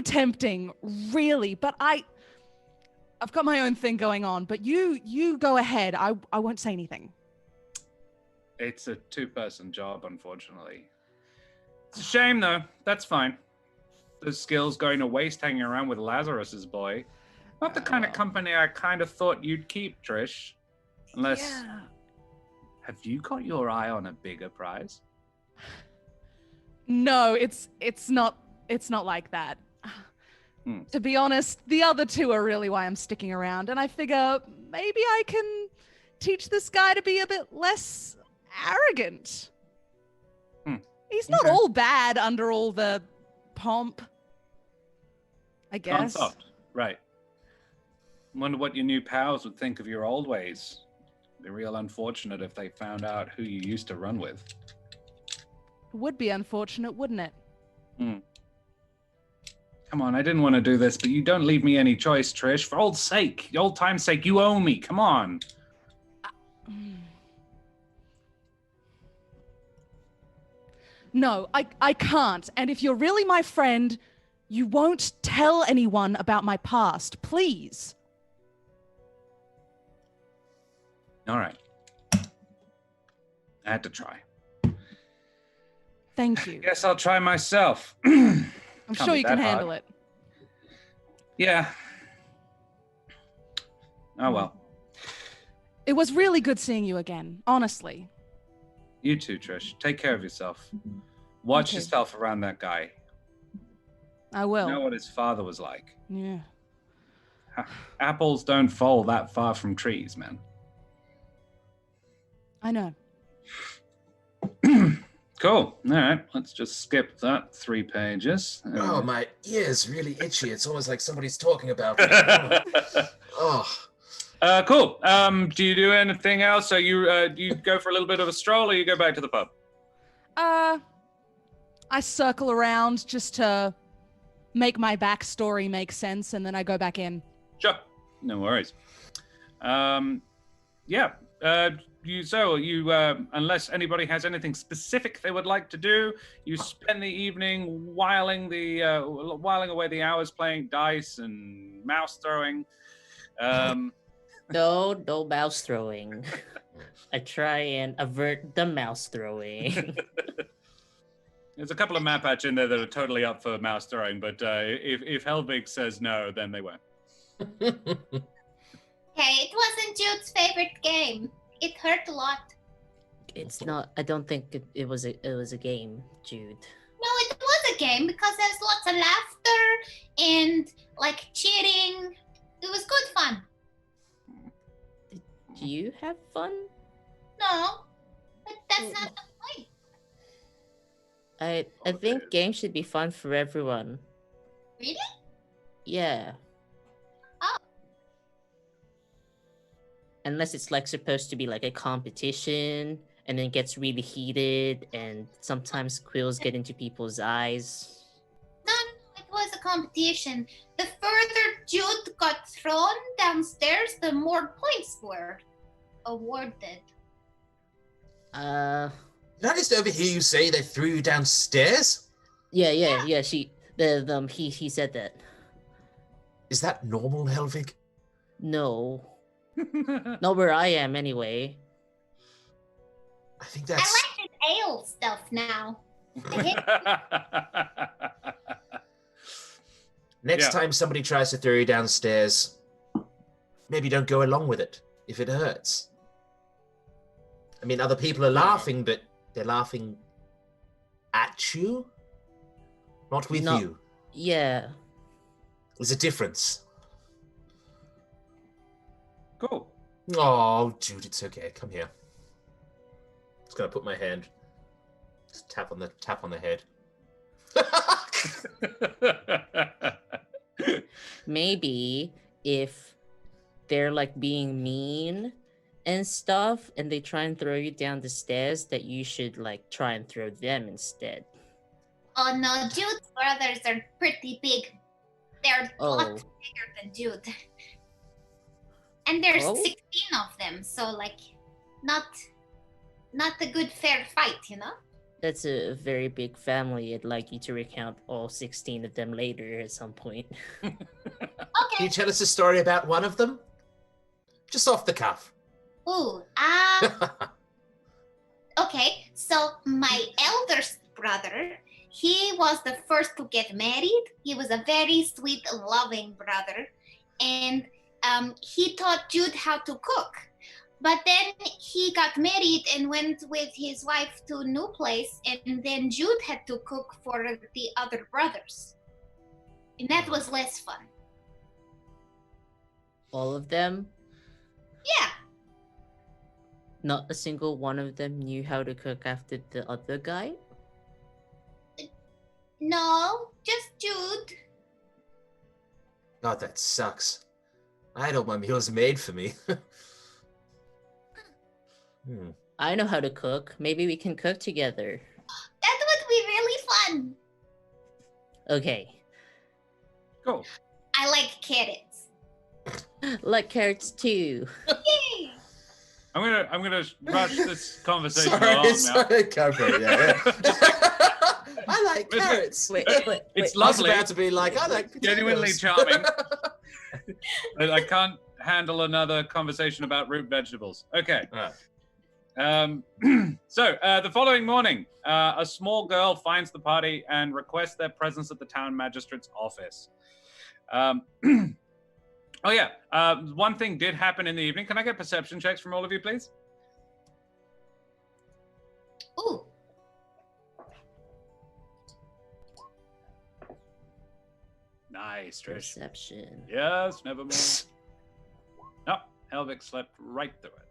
tempting, really. But I've got my own thing going on. But you go ahead. I won't say anything. It's a two-person job, unfortunately. It's a shame, though. That's fine. Those skills going to waste hanging around with Lazarus's boy. Not the kind of company I kind of thought you'd keep, Trish. Unless... Yeah. Have you got your eye on a bigger prize? No, it's not like that. To be honest, the other two are really why I'm sticking around, and I figure maybe I can teach this guy to be a bit less arrogant. He's not all bad under all the pomp, I guess. Concept. Right. Wonder what your new pals would think of your old ways. It'd be real unfortunate if they found out who you used to run with. Would be unfortunate, wouldn't it? Come on, I didn't want to do this, but you don't leave me any choice, Trish. For old time's sake, you owe me. Come on. No, I can't. And if you're really my friend, you won't tell anyone about my past, please. All right. I had to try. Thank you. Guess I'll try myself. I'm Can't sure be you can that handle hard. it. Yeah. Oh well. It was really good seeing you again, honestly. You too, Trish. Take care of yourself. Watch Okay. yourself around that guy. I will. You know what his father was like. Yeah. Apples don't fall that far from trees, man. I know. Cool. All right. Let's just skip that 3 pages. Oh, my ear's really itchy. It's almost like somebody's talking about me. Oh. Cool. Do you do anything else? So you go for a little bit of a stroll, or you go back to the pub? I circle around just to make my backstory make sense, and then I go back in. Sure. No worries. Yeah. You unless anybody has anything specific they would like to do, you spend the evening whiling away the hours playing dice and mouse throwing. No mouse throwing. I try and avert the mouse throwing. There's a couple of map patch in there that are totally up for mouse throwing, but if Helvig says no, then they won't. Hey, it wasn't Jude's favorite game. It hurt a lot. It's not. I don't think it was a game, Jude. No, it was a game because there's lots of laughter and like cheating. It was good fun. Do you have fun? No, but that's not the point. I think games should be fun for everyone. Really? Yeah. Oh. Unless it's like supposed to be like a competition and then it gets really heated and sometimes quills get into people's eyes. No, it was a competition. The further Jude got thrown downstairs, the more points were awarded. Did I just overhear you say they threw you downstairs? Yeah. He said that. Is that normal, Helvig? No. Not where I am anyway. I think I that's... like this ale stuff now. Next Yeah. time somebody tries to throw you downstairs, maybe don't go along with it if it hurts. I mean, other people are laughing, but they're laughing at you, not with No. you. Yeah. There's a difference. Cool. Oh, Jude, it's okay. Come here. Just gonna put my hand. Just tap on the head. Maybe if they're like being mean and stuff and they try and throw you down the stairs, that you should like try and throw them instead. Oh no, Jude's brothers are pretty big. They're a lot Oh. bigger than Jude. And there's Oh? 16 of them, so like not a good fair fight, you know? That's a very big family. I'd like you to recount all 16 of them later at some point. Can Okay. you tell us a story about one of them? Just off the cuff. Ooh, okay. So my eldest brother, he was the first to get married. He was a very sweet, loving brother, and he taught Jude how to cook. But then he got married and went with his wife to a new place, and then Jude had to cook for the other brothers, and that was less fun. All of them? Yeah. Not a single one of them knew how to cook after the other guy? No, just Jude. God, that sucks. I had all my meals made for me. I know how to cook. Maybe we can cook together. That would be really fun. Okay. Cool. I like carrots. Like carrots too. Yay! I'm gonna rush this conversation Sorry, along now. sorry, go for it, yeah. I like carrots. Wait. It's I was lovely. about to be like, I like potatoes. Genuinely charming. But I can't handle another conversation about root vegetables. Okay. So the following morning, a small girl finds the party and requests their presence at the town magistrate's office. Oh yeah, one thing did happen in the evening. Can I get perception checks from all of you, please? Ooh. Nice, Trish. Perception. Yes, nevermore. No, Helvig slept right through it.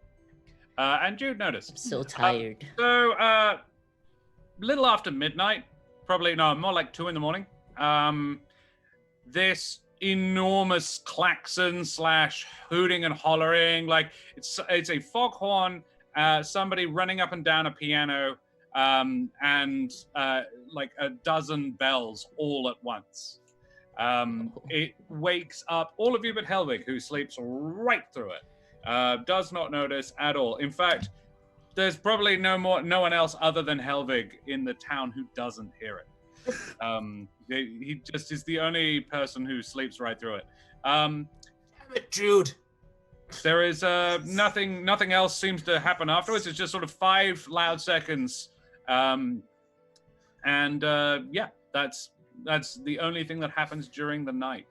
And you'd notice. I'm so tired. So, little after midnight, probably, no, more like 2 a.m, this enormous klaxon / hooting and hollering, like it's a foghorn, somebody running up and down a piano, and like a dozen bells all at once. It wakes up all of you but Helvig, who sleeps right through it. Does not notice at all. In fact, there's probably no one else other than Helvig in the town who doesn't hear it. He just is the only person who sleeps right through it. Damn it, Jude. There is nothing else seems to happen afterwards. It's just sort of 5 loud seconds, and yeah, that's the only thing that happens during the night.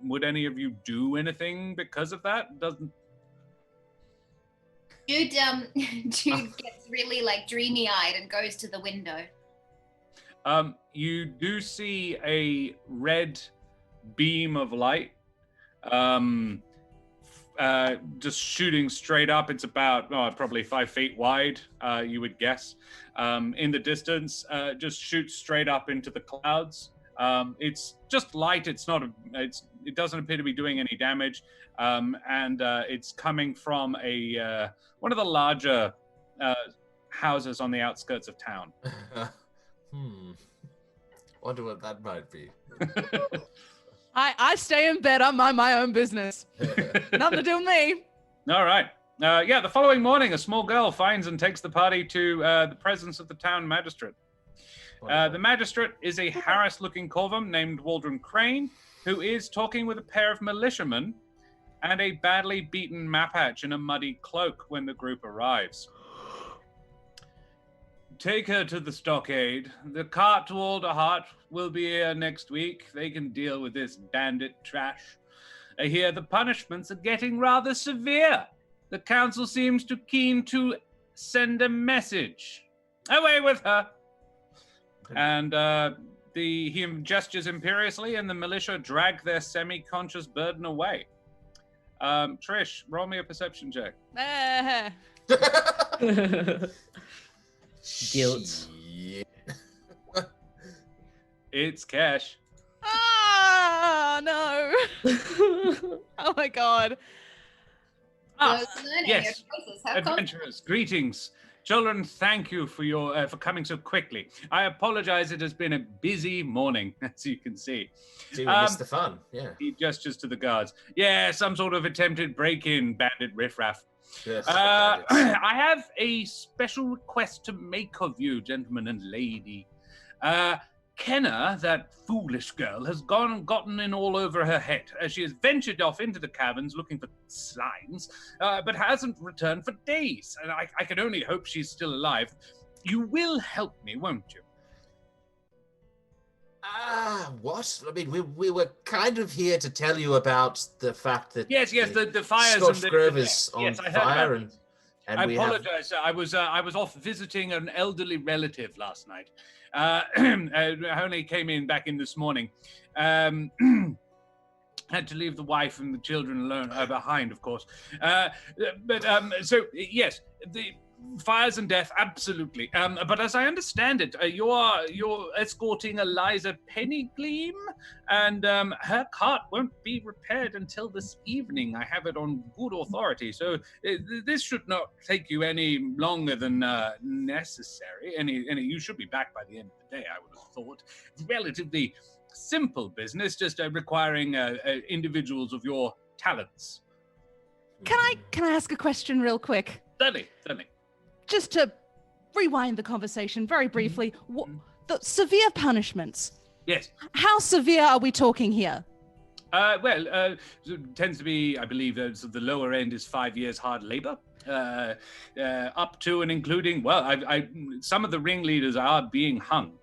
Would any of you do anything because of that? Doesn't Jude gets really like dreamy-eyed and goes to the window. You do see a red beam of light, just shooting straight up. It's about probably 5 feet wide, you would guess. In the distance, just shoots straight up into the clouds. It's just light. It doesn't appear to be doing any damage, and it's coming from one of the larger houses on the outskirts of town. Wonder what that might be. I stay in bed. I mind my own business. Nothing to do with me. All right. Yeah, the following morning, a small girl finds and takes the party to the presence of the town magistrate. The magistrate is a harassed-looking corvum named Waldron Crane, who is talking with a pair of militiamen and a badly beaten mapatch in a muddy cloak when the group arrives. Take her to the stockade. The cart to Alderheart will be here next week. They can deal with this bandit trash. I hear the punishments are getting rather severe. The council seems too keen to send a message. Away with her. And he gestures imperiously, and the militia drag their semi-conscious burden away. Trish, roll me a perception check. Guilt. Yeah. It's cash. Ah, no. Oh my god. Yes. Adventurers, greetings. Children, thank you for coming so quickly. I apologize. It has been a busy morning, as you can see. See, we missed the fun. Yeah. He gestures to the guards. Yeah, some sort of attempted break-in, bandit riffraff. Yes, I have a special request to make of you, gentlemen and lady. Kenna, that foolish girl, has gone and gotten in all over her head as she has ventured off into the caverns looking for slimes, but hasn't returned for days. And I can only hope she's still alive. You will help me, won't you? What? I mean, we were kind of here to tell you about the fact that yes, the fires Scotch and Grove is on yes, I heard fire, about and I we apologize. I was off visiting an elderly relative last night. I only came in back in this morning. Had to leave the wife and the children alone behind, of course. So yes, the fires and death, absolutely. But as I understand it, you're escorting Eliza Pennygleam, and her cart won't be repaired until this evening. I have it on good authority, so this should not take you any longer than necessary. You should be back by the end of the day, I would have thought. Relatively simple business, just requiring individuals of your talents. Can I ask a question real quick? Certainly. Just to rewind the conversation very briefly, the severe punishments. Yes. How severe are we talking here? It tends to be, I believe, so the lower end is 5 years hard labor. Up to and including, some of the ringleaders are being hung.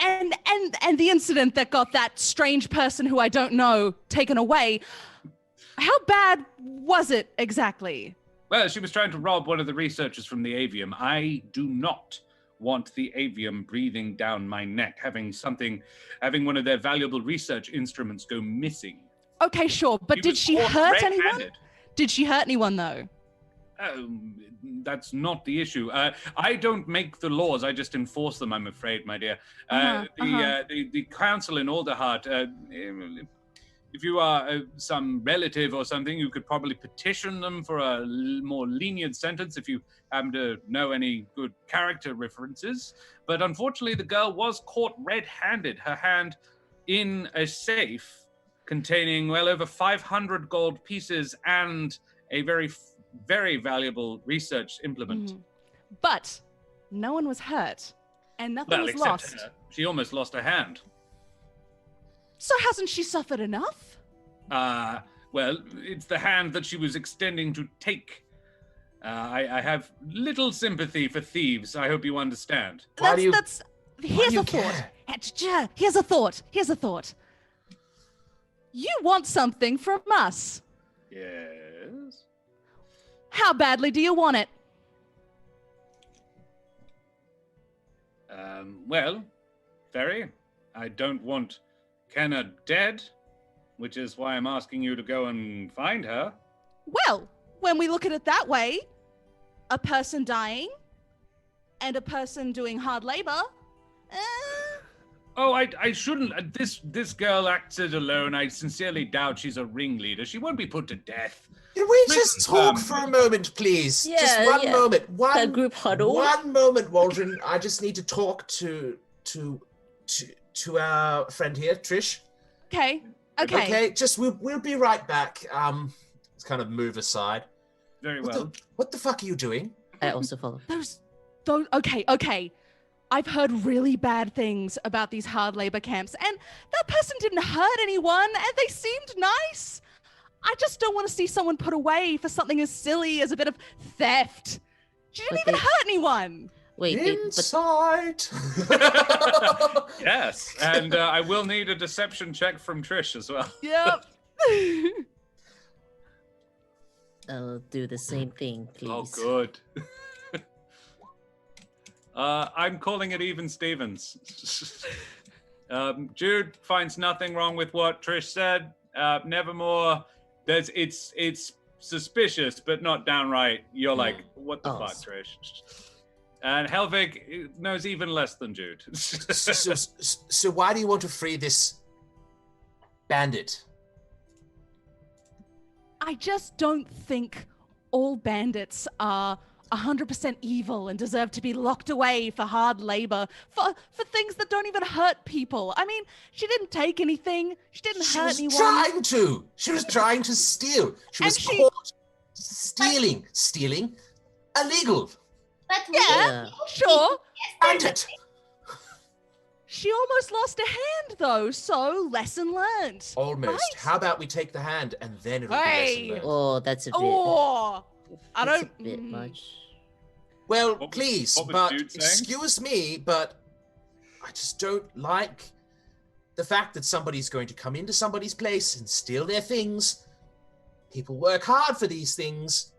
And the incident that got that strange person who I don't know taken away, how bad was it exactly? Well, she was trying to rob one of the researchers from the avium. I do not want the avium breathing down my neck, having one of their valuable research instruments go missing. Okay, sure, but did she hurt anyone? Did she hurt anyone though? That's not the issue. I don't make the laws; I just enforce them. I'm afraid, my dear. The council in Alderheart. If you are some relative or something, you could probably petition them for a more lenient sentence if you happen to know any good character references. But unfortunately, the girl was caught red-handed, her hand in a safe containing well over 500 gold pieces and a very, very valuable research implement. But no one was hurt, and nothing was lost. Her. She almost lost her hand. So hasn't she suffered enough? Well, it's the hand that she was extending to take. I have little sympathy for thieves. I hope you understand. Here's a thought. Here's a thought. You want something from us. Yes. How badly do you want it? Well, very. I don't want Kenna dead, which is why I'm asking you to go and find her. Well, when we look at it that way, a person dying and a person doing hard labor. Oh, I shouldn't. This girl acted alone. I sincerely doubt she's a ringleader. She won't be put to death. Can we just talk for a moment, please? Yeah, just one moment. A group huddle. One moment, Waldron. I just need to talk to our friend here, Trish. Okay. Just we'll be right back. Let's kind of move aside. Very well. What the fuck are you doing? I also follow. Those. Okay. I've heard really bad things about these hard labor camps, and that person didn't hurt anyone, and they seemed nice. I just don't want to see someone put away for something as silly as a bit of theft. She didn't even hurt anyone. Wait, Inside. Yes, and I will need a deception check from Trish as well. Yep. I'll do the same thing, please. Oh, good. I'm calling it even Stevens. Jude finds nothing wrong with what Trish said. Nevermore, it's suspicious, but not downright. You're like, what the fuck, Trish? And Helvig knows even less than Jude. So why do you want to free this bandit? I just don't think all bandits are 100% evil and deserve to be locked away for hard labor, for things that don't even hurt people. I mean, she didn't take anything. She didn't hurt anyone. She was trying to steal. She was caught stealing. Stealing? Illegal. But Yeah, sure. Bandit. She almost lost a hand, though, so lesson learned. Almost. Right? How about we take the hand and then it'll Hey. be lesson learned? Oh, that's a bit. Oh, I That's don't. a bit much. Well, What was- please, what was but Jude saying? excuse me, but I just don't like the fact that somebody's going to come into somebody's place and steal their things. People work hard for these things,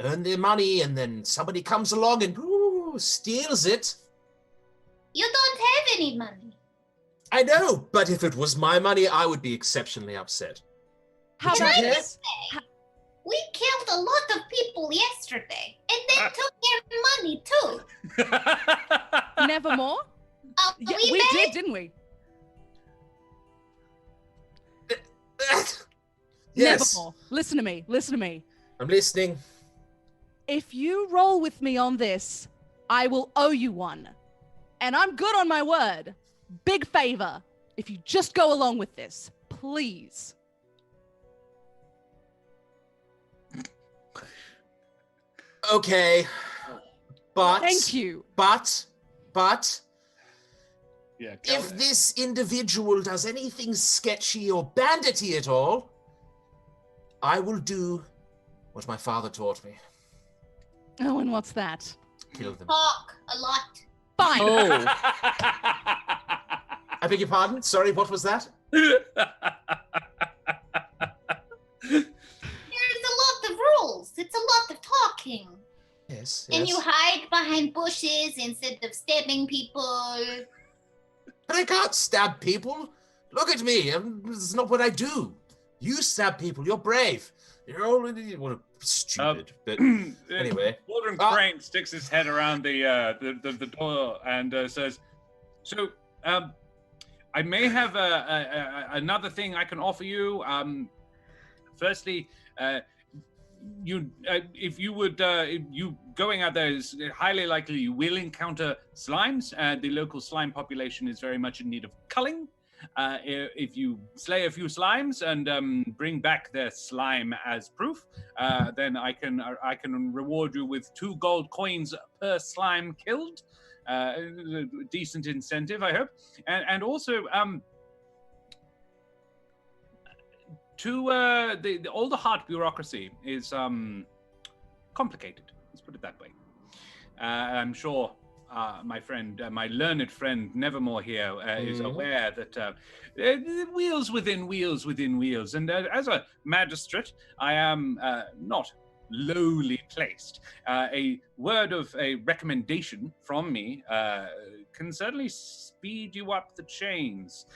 earn their money, and then somebody comes along and steals it. you don't have any money. I know, but if it was my money, I would be exceptionally upset. How Would you about care? this? We killed a lot of people yesterday, and then took their money too. Nevermore? Yeah, we may- did, didn't we? Yes, Nevermore. Listen to me. I'm listening. If you roll with me on this, I will owe you one. And I'm good on my word. Big favor. If you just go along with this, please. Okay, but Thank you. But but Yeah. if this individual does anything sketchy or bandity at all, I will do what my father taught me. Oh, and what's that? Kill them. Talk a lot. Fine. Oh, I beg your pardon? Sorry, what was that? There's a lot of rules. It's a lot of talking. Yes, And yes. you hide behind bushes instead of stabbing people. But I can't stab people. Look at me. This is not what I do. You stab people. You're brave. You're already stupid. But anyway. Waldron Crane sticks his head around the door and says, "So, I may have another thing I can offer you. Firstly, if you going out there is highly likely you will encounter slimes. The local slime population is very much in need of culling. If you slay a few slimes and bring back their slime as proof, then I can reward you with 2 gold coins per slime killed. Decent incentive, I hope. And also, all the heart bureaucracy is complicated. Let's put it that way. I'm sure my learned friend Nevermore here is aware that wheels within wheels within wheels. And as a magistrate, I am not lowly placed. A word of a recommendation from me can certainly speed you up the chains.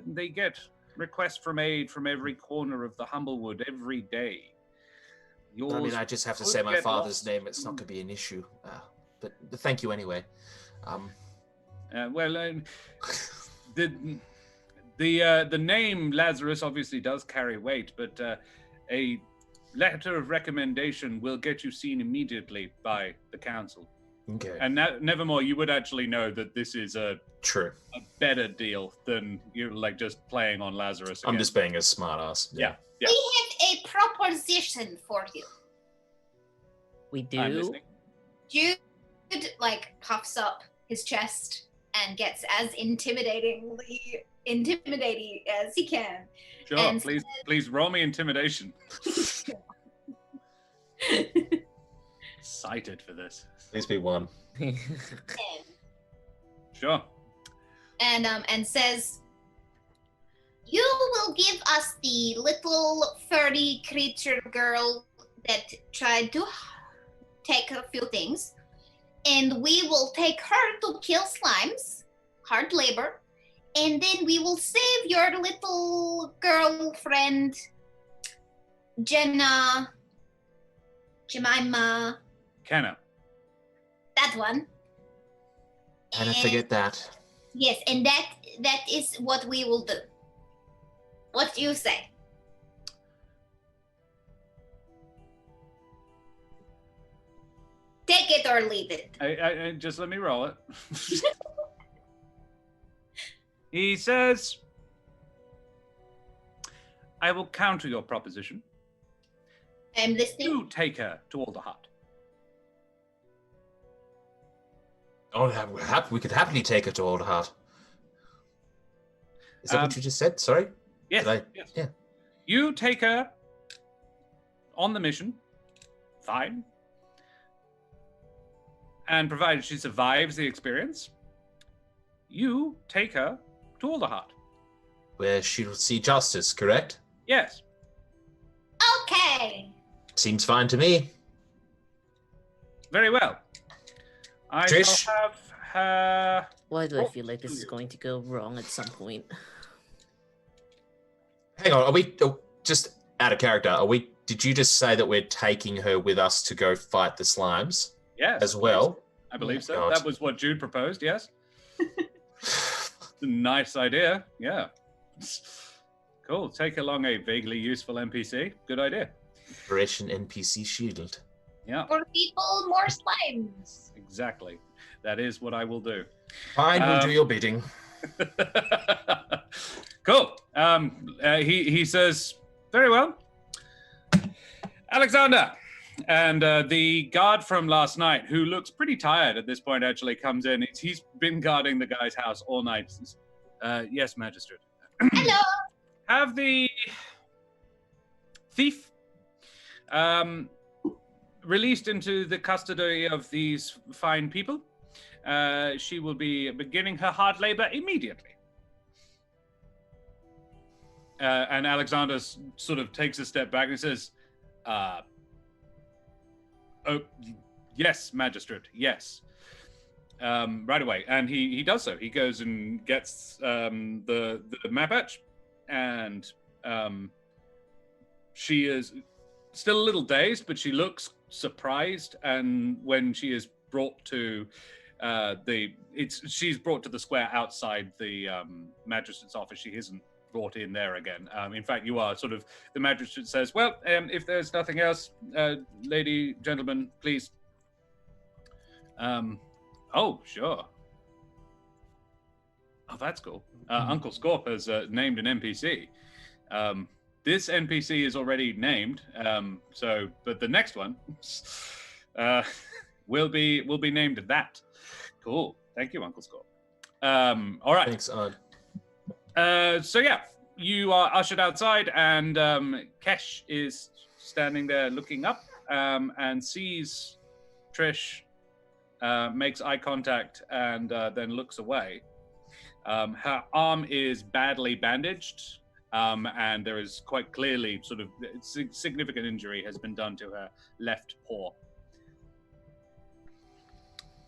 They get requests from aid from every corner of the Humblewood every day. I mean, I just have to say my father's name. It's not going to be an issue. But thank you anyway. The name Lazarus obviously does carry weight, but a letter of recommendation will get you seen immediately by the council. Okay. And Nevermore, you would actually know that this is a better deal than you're like just playing on Lazarus again. I'm just being a smartass. Yeah. We have a proposition for you. we I'm do. listening. Jude puffs up his chest and gets as intimidating as he can. Sure, And please roll me intimidation. Excited for this. Please be 1. Sure. And says, "You will give us the little furry creature girl that tried to take a few things, and we will take her to kill slimes, hard labor, and then we will save your little girlfriend, Jemima, Kenna. that one." And I forget that. Yes, and that is what we will do. What do you say? Take it or leave it. I just let me roll it. He says, "I will counter your proposition. I'm listening. You take her to all the heart." Oh, we could happily take her to Old Heart. Is that what you just said? Sorry? Yes. Yes. Yeah. You take her on the mission. Fine. And provided she survives the experience, you take her to Alderheart. Where she'll see justice, correct? Yes. Okay. Seems fine to me. Very well. I Trish? shall have her... Why do I feel like this is going to go wrong at some point? Hang on, are we just out of character? Did you just say that we're taking her with us to go fight the slimes? Yes. As well? I believe so. God. That was what Jude proposed, yes? Nice idea, yeah. Cool. Take along a vaguely useful NPC. Good idea. Operation NPC Shield. Yeah, More people, more slimes. exactly. That is what I will do. Fine, we'll do your bidding. Cool. He says, very well. Alexander, And the guard from last night, who looks pretty tired at this point, actually comes in. He's been guarding the guy's house all night. Yes, magistrate. Hello. Have the thief released into the custody of these fine people. She will be beginning her hard labor immediately. And Alexander sort of takes a step back and says, oh, yes, magistrate, yes. Right away. And he does so. He goes and gets the map etch, and she is still a little dazed, but she looks surprised. And when she is brought to she's brought to the square outside the magistrate's office. She isn't brought in there again. In fact, you are sort of, the magistrate says, well, if there's nothing else, lady, gentlemen, please. Oh, sure. Oh, that's cool. Uncle Scorp has named an NPC. This NPC is already named, but the next one will be named that. Cool. Thank you, Uncle Scorp. All right. Thanks, Odd. So yeah, you are ushered outside, and Kesh is standing there looking up and sees Trish, makes eye contact, and then looks away. Her arm is badly bandaged, and there is quite clearly sort of significant injury has been done to her left paw.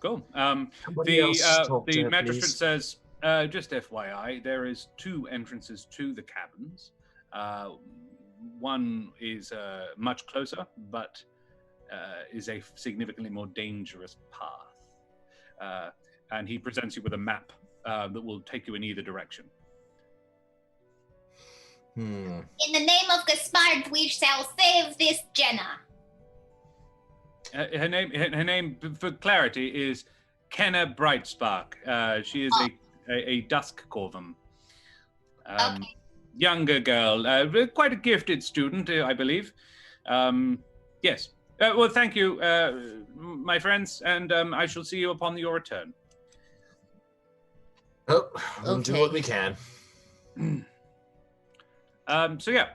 Cool. The magistrate says, just FYI, there is 2 entrances to the cabins. One is much closer, but is a significantly more dangerous path. And he presents you with a map that will take you in either direction. In the name of Gaspard, we shall save this Jenna. Her name, for clarity, is Kenna Brightspark. She is a dusk corvum. Okay. Younger girl, quite a gifted student, I believe. Yes. Well, thank you, my friends, and I shall see you upon your return. Oh, we'll do what we can. So yeah,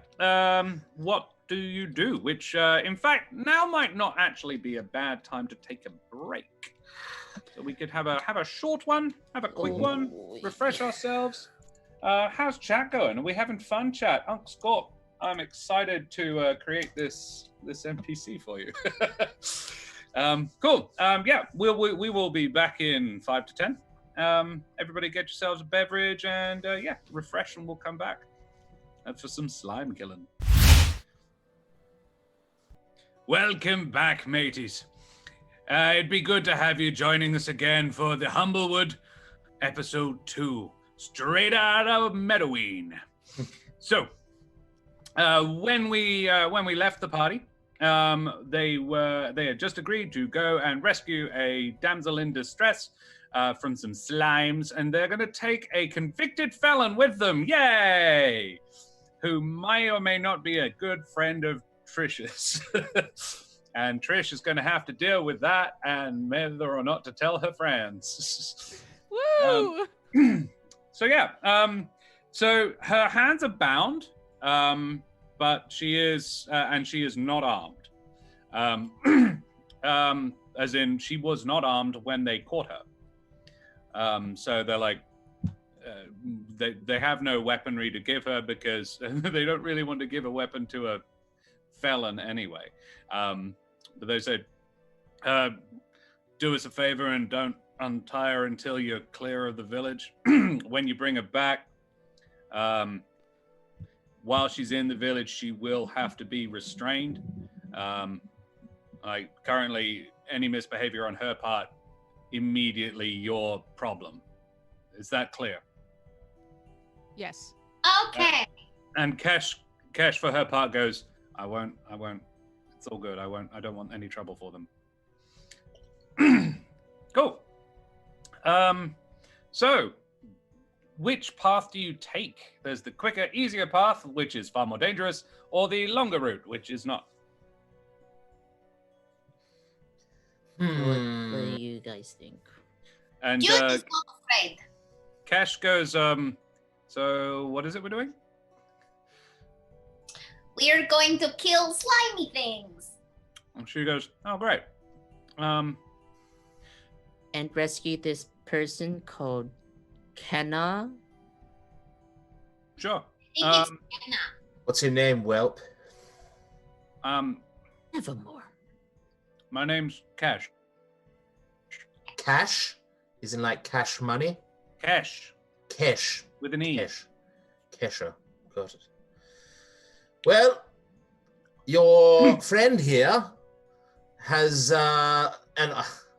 what do you do? Which, in fact, now might not actually be a bad time to take a break. So we could have a short one, have a quick one, refresh ourselves. How's chat going? Are we having fun, chat? Uncle Scott, I'm excited to create this NPC for you. Cool. Yeah, we will be back in 5 to 10. Everybody get yourselves a beverage and yeah, refresh, and we'll come back for some slime killing. Welcome back, mateys. It'd be good to have you joining us again for the Humblewood episode 2, straight out of Meadoween. So, when we left the party, they had just agreed to go and rescue a damsel in distress from some slimes, and they're going to take a convicted felon with them. Yay! Who may or may not be a good friend of Trish's. And Trish is going to have to deal with that and whether or not to tell her friends. Woo! So yeah, so her hands are bound, but she is not armed. As in, she was not armed when they caught her. So they're like, they have no weaponry to give her because they don't really want to give a weapon to a felon anyway. But they said, do us a favor and don't untie her until you're clear of the village. When you bring her back, while she's in the village, she will have to be restrained. Currently, any misbehavior on her part, immediately your problem. Is that clear? Yes. Okay. And Kesh for her part goes, I won't. It's all good. I don't want any trouble for them. Cool. So, which path do you take? There's the quicker, easier path, which is far more dangerous, or the longer route, which is not. What Hmm. do you guys think? And You're just not afraid. Cash goes, so what is it we're doing? We're going to kill slimy things. And she goes, oh, great. And rescue this person called Kenna. Sure. I think it's Anna. What's your name, whelp? Nevermore. My name's Cash. Cash? Isn't like cash money? Cash. Cash. With an E. Cash. Kesha. Got it. Well, your friend here has, and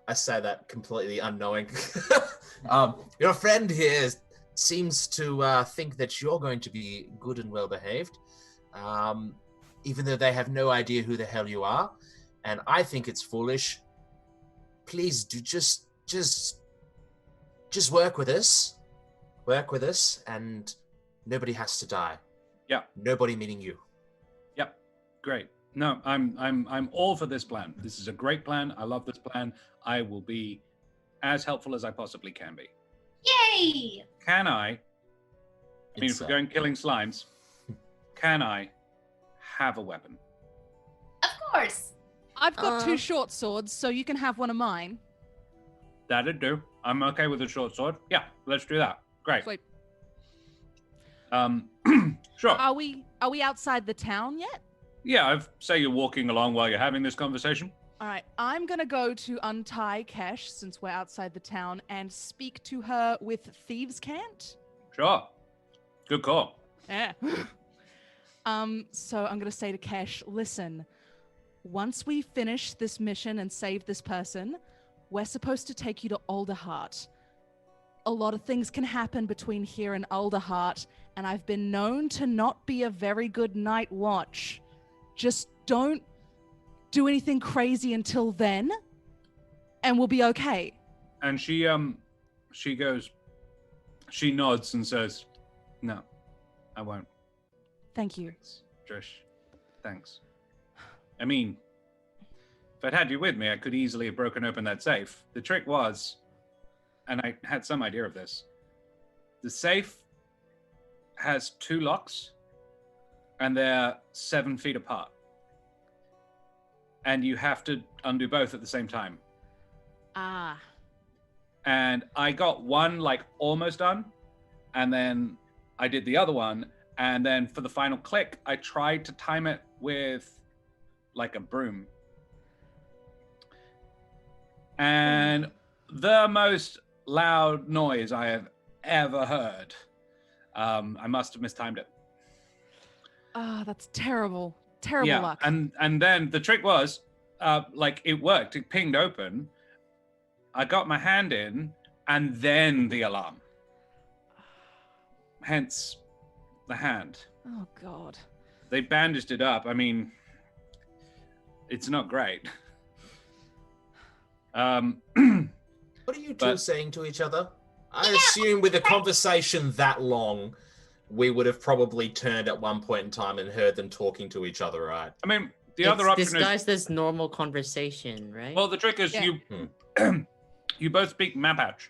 I say that completely unknowing. Your friend here seems to think that you're going to be good and well behaved, even though they have no idea who the hell you are. And I think it's foolish. Please do just work with us. Work with us, and nobody has to die. Yeah. Nobody meaning you. Yep. Great. No, I'm all for this plan. This is a great plan. I love this plan. I will be as helpful as I possibly can be. Yay! Can I mean, if we're going killing slimes, can I have a weapon? Of course. I've got 2 short swords, so you can have one of mine. That'd do. I'm okay with a short sword. Yeah, let's do that. Great. Sweet. Sure. Are we outside the town yet? Yeah, I'd say you're walking along while you're having this conversation. All right, I'm gonna go to untie Kesh since we're outside the town and speak to her with thieves' cant. Sure. Good call. Yeah. So I'm gonna say to Kesh, listen, once we finish this mission and save this person, we're supposed to take you to Alderheart. A lot of things can happen between here and Alderheart, and I've been known to not be a very good night watch. Just don't do anything crazy until then, and we'll be okay. And she nods and says, no, I won't. Thank you. Thanks, Trish. Thanks. I mean, if I'd had you with me, I could easily have broken open that safe. The trick was, and I had some idea of this, the safe has 2 locks, and they're 7 feet apart. And you have to undo both at the same time. Ah. And I got one like almost done, and then I did the other one, and then for the final click, I tried to time it with like a broom. And the most loud noise I have ever heard. I must have mistimed it. Ah, that's terrible. Terrible luck. And then the trick was, like it worked. It pinged open. I got my hand in, and then the alarm. Hence, the hand. Oh God. They bandaged it up. I mean, it's not great. What are you two saying to each other? I assume with a conversation that long, we would have probably turned at one point in time and heard them talking to each other, right? I mean, the other option disguised as normal conversation, right? Well, the trick is you both speak Mapatch,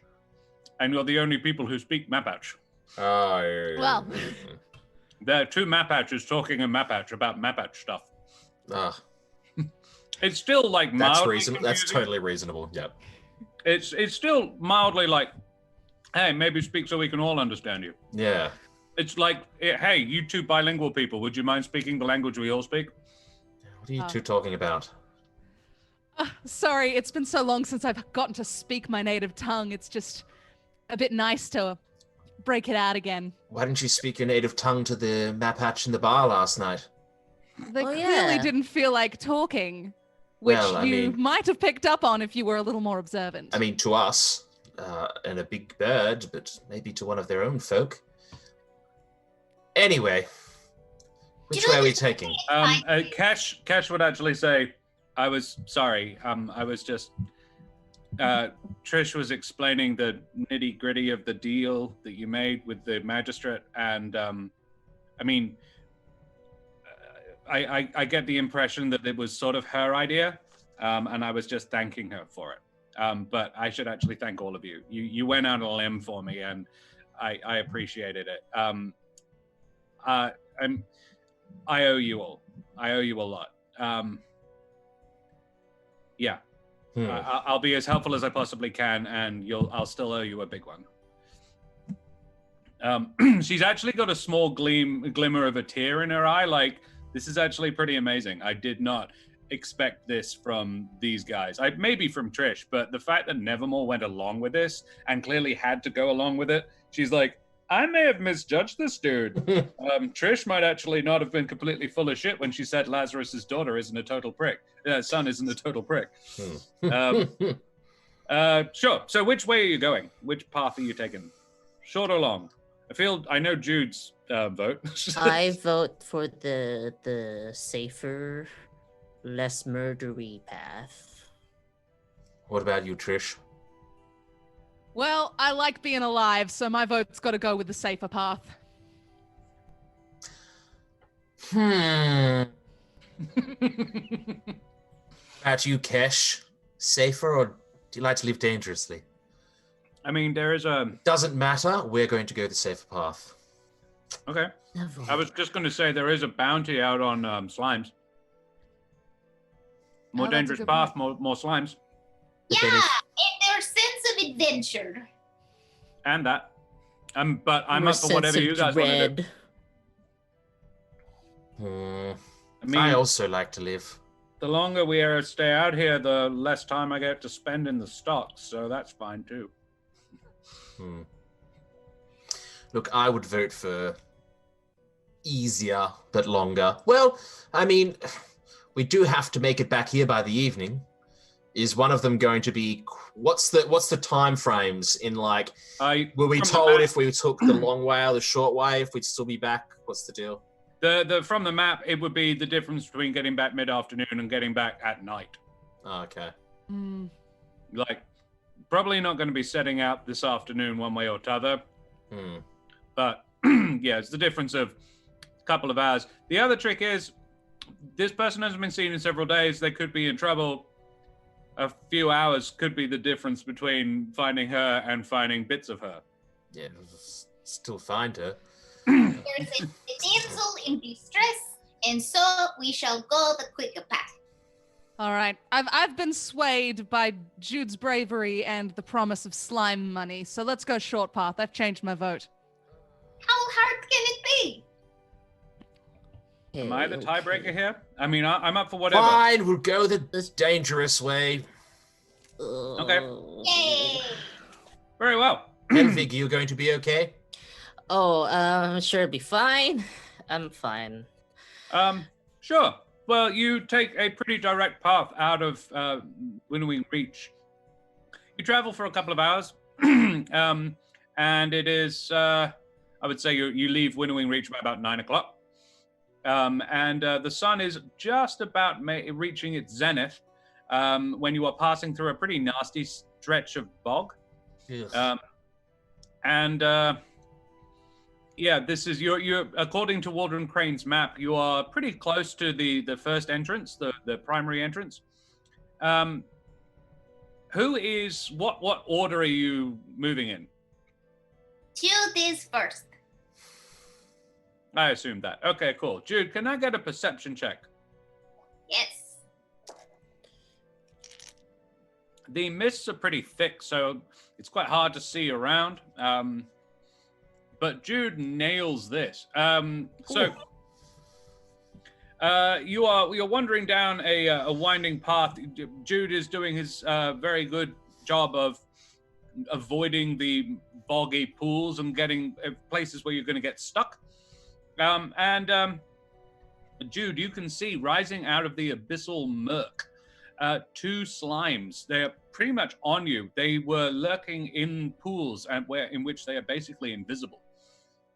and you're the only people who speak Mapatch. Oh, yeah. Well. There are 2 Mapatches talking in Mapatch about Mapatch stuff. It's still like That's mildly reasonable. That's confusing. totally reasonable. Yep. It's still mildly like, hey, maybe speak so we can all understand you. Yeah. It's like, hey, you 2 bilingual people, would you mind speaking the language we all speak? What are you two talking about? Sorry, it's been so long since I've gotten to speak my native tongue. It's just a bit nice to break it out again. Why didn't you speak your native tongue to the Mapatch in the bar last night? They clearly didn't feel like talking, which Well, you might have picked up on if you were a little more observant. I mean, to us, and a big bird, but maybe to one of their own folk. Anyway, which way are we taking? Cash would actually say, I was sorry. I was just, Trish was explaining the nitty gritty of the deal that you made with the magistrate. And I mean, I get the impression that it was sort of her idea. and I was just thanking her for it. But I should actually thank all of you. You went out on a limb for me, and I appreciated it. I owe you all. I owe you a lot. Yeah. I'll be as helpful as I possibly can, and I'll still owe you a big one. She's actually got a small glimmer of a tear in her eye. Like, this is actually pretty amazing. I did not expect this from these guys. Maybe from Trish, but the fact that Nevermore went along with this and clearly had to go along with it, she's like, I may have misjudged this dude. Trish might actually not have been completely full of shit when she said Lazarus's daughter isn't a total prick. Son isn't a total prick. Sure. So which way are you going? Which path are you taking? Short or long? I know Jude's vote. I vote for the safer, less murdery path. What about you, Trish? Well, I like being alive, so my vote's got to go with the safer path. About you, Kesh? Safer, or do you like to live dangerously? I mean, there is a... Doesn't matter. We're going to go the safer path. Okay. I was just going to say there is a bounty out on slimes. More dangerous path, more slimes. Yeah, and their sense of adventure. And that. But I'm More up for whatever sense you of guys want to do. dread. I mean, I also like to live. the longer we stay out here, the less time I get to spend in the stocks, so that's fine too. Look, I would vote for easier but longer. Well, I mean, we do have to make it back here by the evening. Is one of them going to be? What's the time frames in, like? Were we told if we took the long way or the short way, if we'd still be back? What's the deal? From the map, it would be the difference between getting back mid-afternoon and getting back at night. Oh, okay. Like, probably not going to be setting out this afternoon one way or t'other. But yeah, it's the difference of a couple of hours. The other trick is, this person hasn't been seen in several days. They could be in trouble. A few hours could be the difference between finding her and finding bits of her. Yeah, still find her. There's a damsel in distress, and so we shall go the quicker path. All right. I've been swayed by Jude's bravery and the promise of slime money, so let's go short path. I've changed my vote. How hard can it be? Am I the tiebreaker here? I mean, I'm up for whatever. Fine, we'll go the dangerous way. Okay. Yay! Very well. Helvig, you going to be okay? Oh, I'm sure it'll be fine. I'm fine. Sure. Well, you take a pretty direct path out of Winnowing Reach. You travel for a couple of hours, and it is, I would say you leave Winnowing Reach by about 9 o'clock. And the sun is just about reaching its zenith when you are passing through a pretty nasty stretch of bog. Yeah, this is you're according to Waldron Crane's map, you are pretty close to the first entrance, the primary entrance. What order are you moving in? Jude is first. I assumed that. Okay, cool. Jude, can I get a perception check? Yes. The mists are pretty thick, so it's quite hard to see around. But Jude nails this. You're wandering down a winding path. Jude is doing his very good job of avoiding the boggy pools and getting places where you're going to get stuck. Jude, you can see rising out of the abyssal murk two slimes. They are pretty much on you. They were lurking in pools in which they are basically invisible.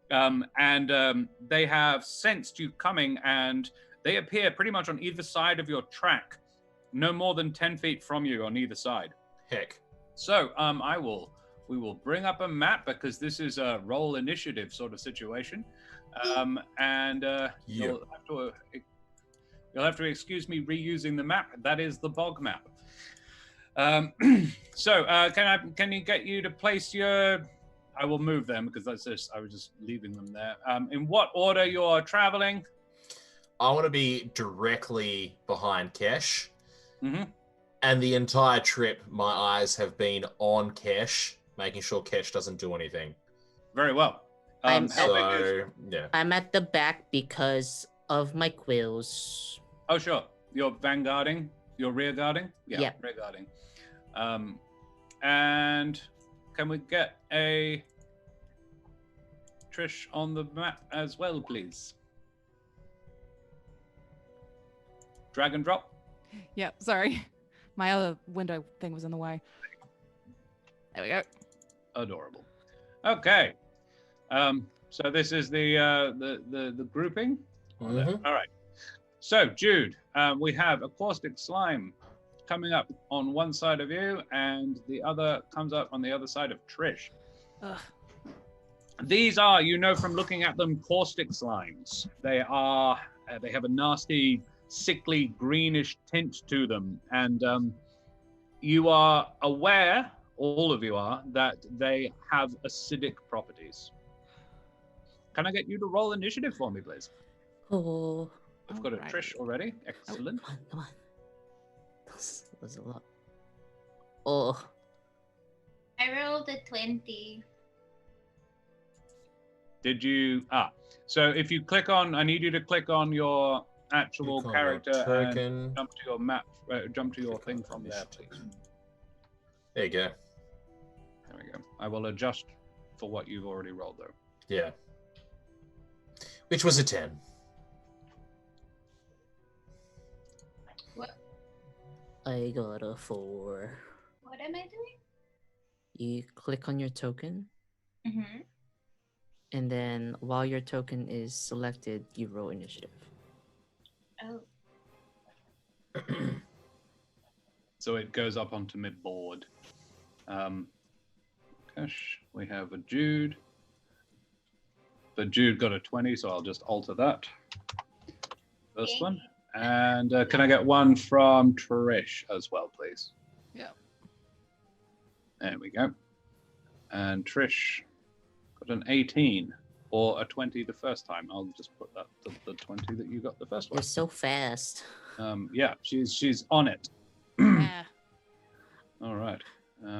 They have sensed you coming, and they appear pretty much on either side of your track, no more than 10 feet from you on either side. Heck. So we will bring up a map because this is a roll initiative sort of situation. You'll have to You'll have to excuse me reusing the map. That is the bog map. Can you get you to place your... I will move them because I was just leaving them there. In what order you're traveling? I want to be directly behind Kesh. Mm-hmm. And the entire trip, my eyes have been on Kesh, making sure Kesh doesn't do anything. Very well. I'm I'm at the back because of my quills. Oh, sure. You're vanguarding? You're rear guarding? Yeah. Rear guarding. And can we get a Trish on the map as well, please? Drag and drop. Yeah, sorry. My other window thing was in the way. There we go. Adorable. Okay. So this is the grouping. Mhm. All right. So Jude, we have a caustic slime coming up on one side of you, and the other comes up on the other side of Trish. Ugh. These are, from looking at them, caustic slimes. They have a nasty, sickly, greenish tint to them, and you are aware, all of you are, that they have acidic properties. Can I get you to roll initiative for me, please? Oh. I've got a Alright. Trish already. Excellent. Come on. That was a lot. Oh. I rolled a 20. Did you? So if you click on, I need you to click on your actual Click on your character and token. jump to your map, jump to your thing from there, please. There you go. There we go. I will adjust for what you've already rolled, though. Yeah. Which was a 10. I got a 4. What am I doing? You click on your token, Mm-hmm. and then while your token is selected, you roll initiative. Oh. So it goes up onto mid-board. Gosh, we have a Jude. But Jude got a 20, so I'll just alter that. First one. And can I get one from Trish as well, please? Yeah. There we go. And Trish got an 18 or a 20 the first time. I'll just put that the 20 that you got the first You're one. so fast. Yeah, she's on it. Yeah. All right.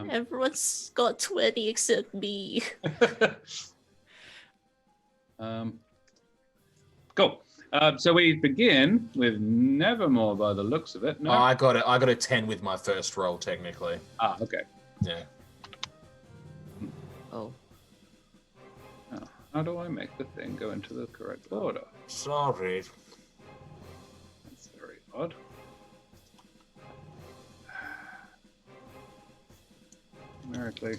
Everyone's got 20 except me. Cool. So we begin with Nevermore by the looks of it. No. I got a 10 with my first roll, technically. Okay. Yeah. Oh. How do I make the thing go into the correct order? Sorry. That's very odd. Numerically.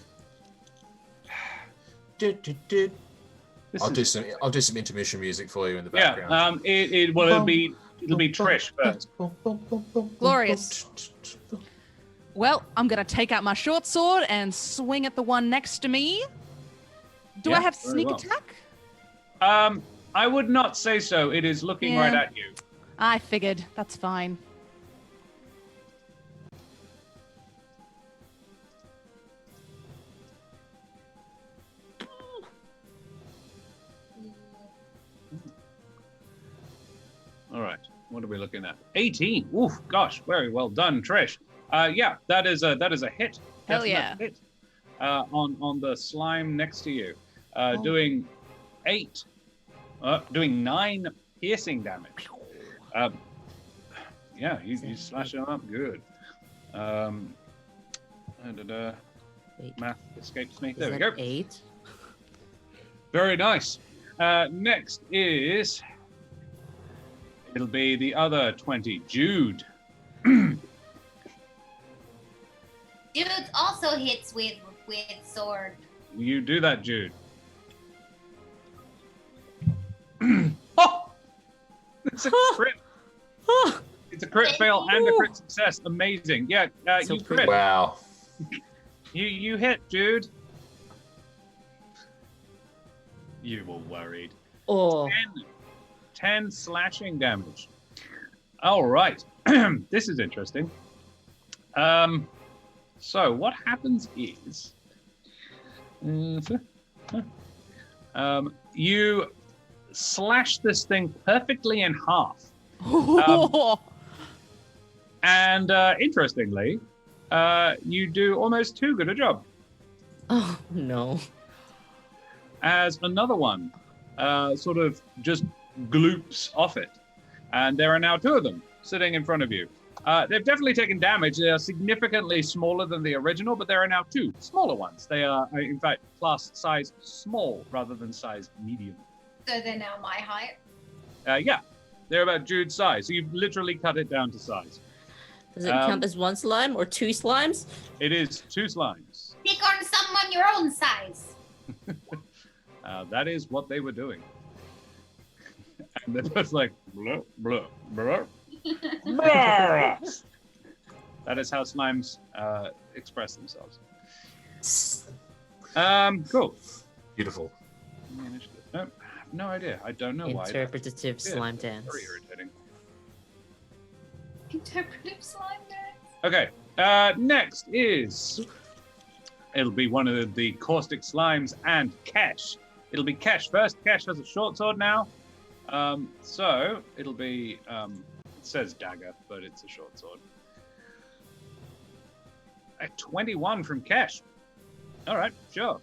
This I'll is- do some intermission music for you in the Yeah. background. It'll be Trish first. Glorious. Well, I'm going to take out my short sword and swing at the one next to me. Do I Yeah, have very sneak well. attack? I would not say so. It is looking Yeah. right at you. I figured. That's fine. All right. What are we looking at? 18. Oof, gosh, very well done, Trish. Yeah, that is a hit. Hell Definite yeah. hit. On the slime next to you, Oh. doing 9 piercing damage. Yeah, you slash it up good. Wait. Math escapes me. Is There we that go. 8? Very nice. Next is... It'll be the other 20. Jude. Dude also hits with sword. You do that, Jude. Oh! It's a crit. It's a crit fail and a crit success. Amazing. Yeah, So you pretty. crit. Wow. You hit, Jude. You were worried. Oh. 10 slashing damage. All right. This is interesting. So what happens is you slash this thing perfectly in half. And interestingly, you do almost too good a job. Oh, no. As another one sort of just gloops off it. And there are now two of them sitting in front of you. They've definitely taken damage. They are significantly smaller than the original, but there are now two smaller ones. They are, in fact, class size small rather than size medium. So they're now my height. Yeah, they're about Jude's size. So you've literally cut it down to size. Does it count as one slime or two slimes? It is two slimes. Pick on someone your own size. That is what they were doing. And they're just like, blah, blah, blah, blah. That is how slimes express themselves. Cool. Beautiful. No, I have no idea. I don't know why. Interpretative slime dance. Very irritating. Interpretive slime dance. Okay. Next is... It'll be one of the caustic slimes and Kesh. It'll be Kesh first. Kesh has a short sword now. So it'll be... it says dagger, but it's a short sword. A 21 from Kesh. All right, sure.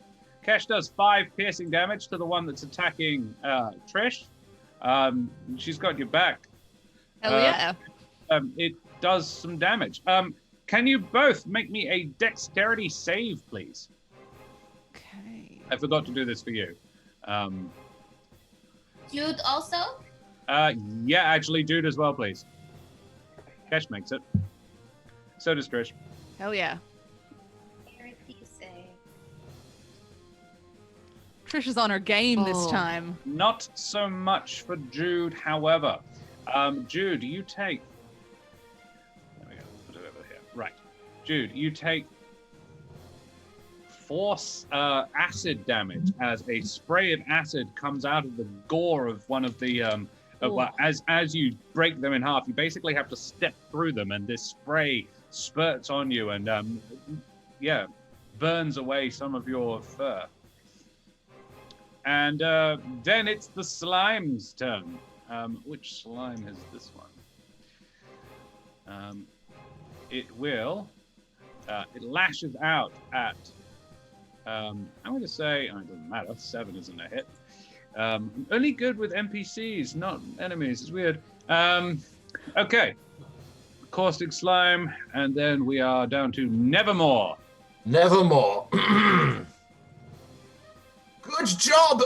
Kesh does 5 piercing damage to the one that's attacking Trish. She's got your back. Hell yeah. It does some damage. Can you both make me a dexterity save, please? Okay. I forgot to do this for you. Jude also? Yeah, actually, Jude as well, please. Kesh makes it. So does Trish. Hell yeah. Dexterity save. Trish is on her game this Oh. time. Not so much for Jude, however. Jude, you take... There we go. Put it over here. Right. Jude, you take 4 acid damage as a spray of acid comes out of the gore of one of the... as you break them in half, you basically have to step through them, and this spray spurts on you and, burns away some of your fur. And then it's the slime's turn. Which slime is this one? It will... it lashes out at... I'm going to say... Oh, it doesn't matter. 7 isn't a hit. Only good with NPCs, not enemies. It's weird. Okay. Caustic Slime, and then we are down to Nevermore. Nevermore. Good job.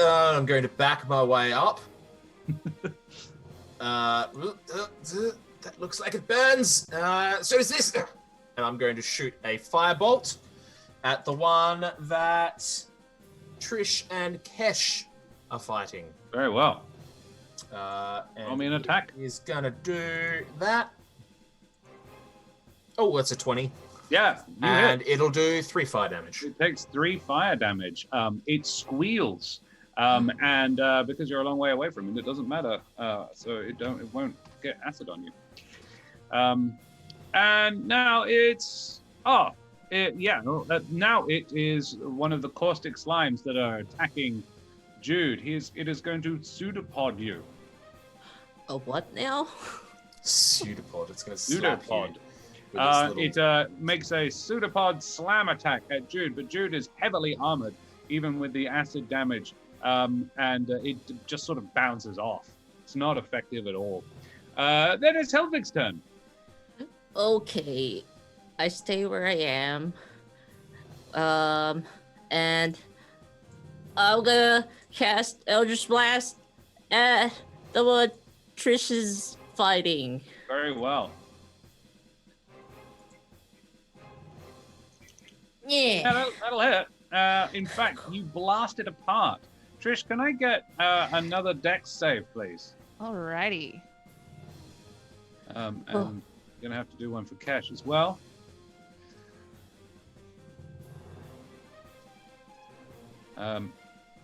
I'm going to back my way up. That looks like it burns. So does this. And I'm going to shoot a firebolt at the one that Trish and Kesh are fighting. Very well. And Roll me an attack. He's gonna do that. Oh, that's a 20. Yeah, you And hit. it'll do 3 fire damage. It takes 3 fire damage. It squeals. And because you're a long way away from it, it doesn't matter. So it won't get acid on you. And now it's now it is one of the caustic slimes that are attacking Jude. It is going to pseudopod you. A what now? Pseudopod. It's gonna slap Pseudopod. you. With its little... It makes a pseudopod slam attack at Jude, but Jude is heavily armored, even with the acid damage, and it just sort of bounces off. It's not effective at all. Then it's Helvig's turn. Okay, I stay where I am. And I'm gonna cast Eldritch Blast at the one Trish is fighting. Very well. Yeah. That'll hit. In fact, you blast it apart. Trish, can I get another dex save, please? Alrighty. And I'm gonna have to do one for Cash as well.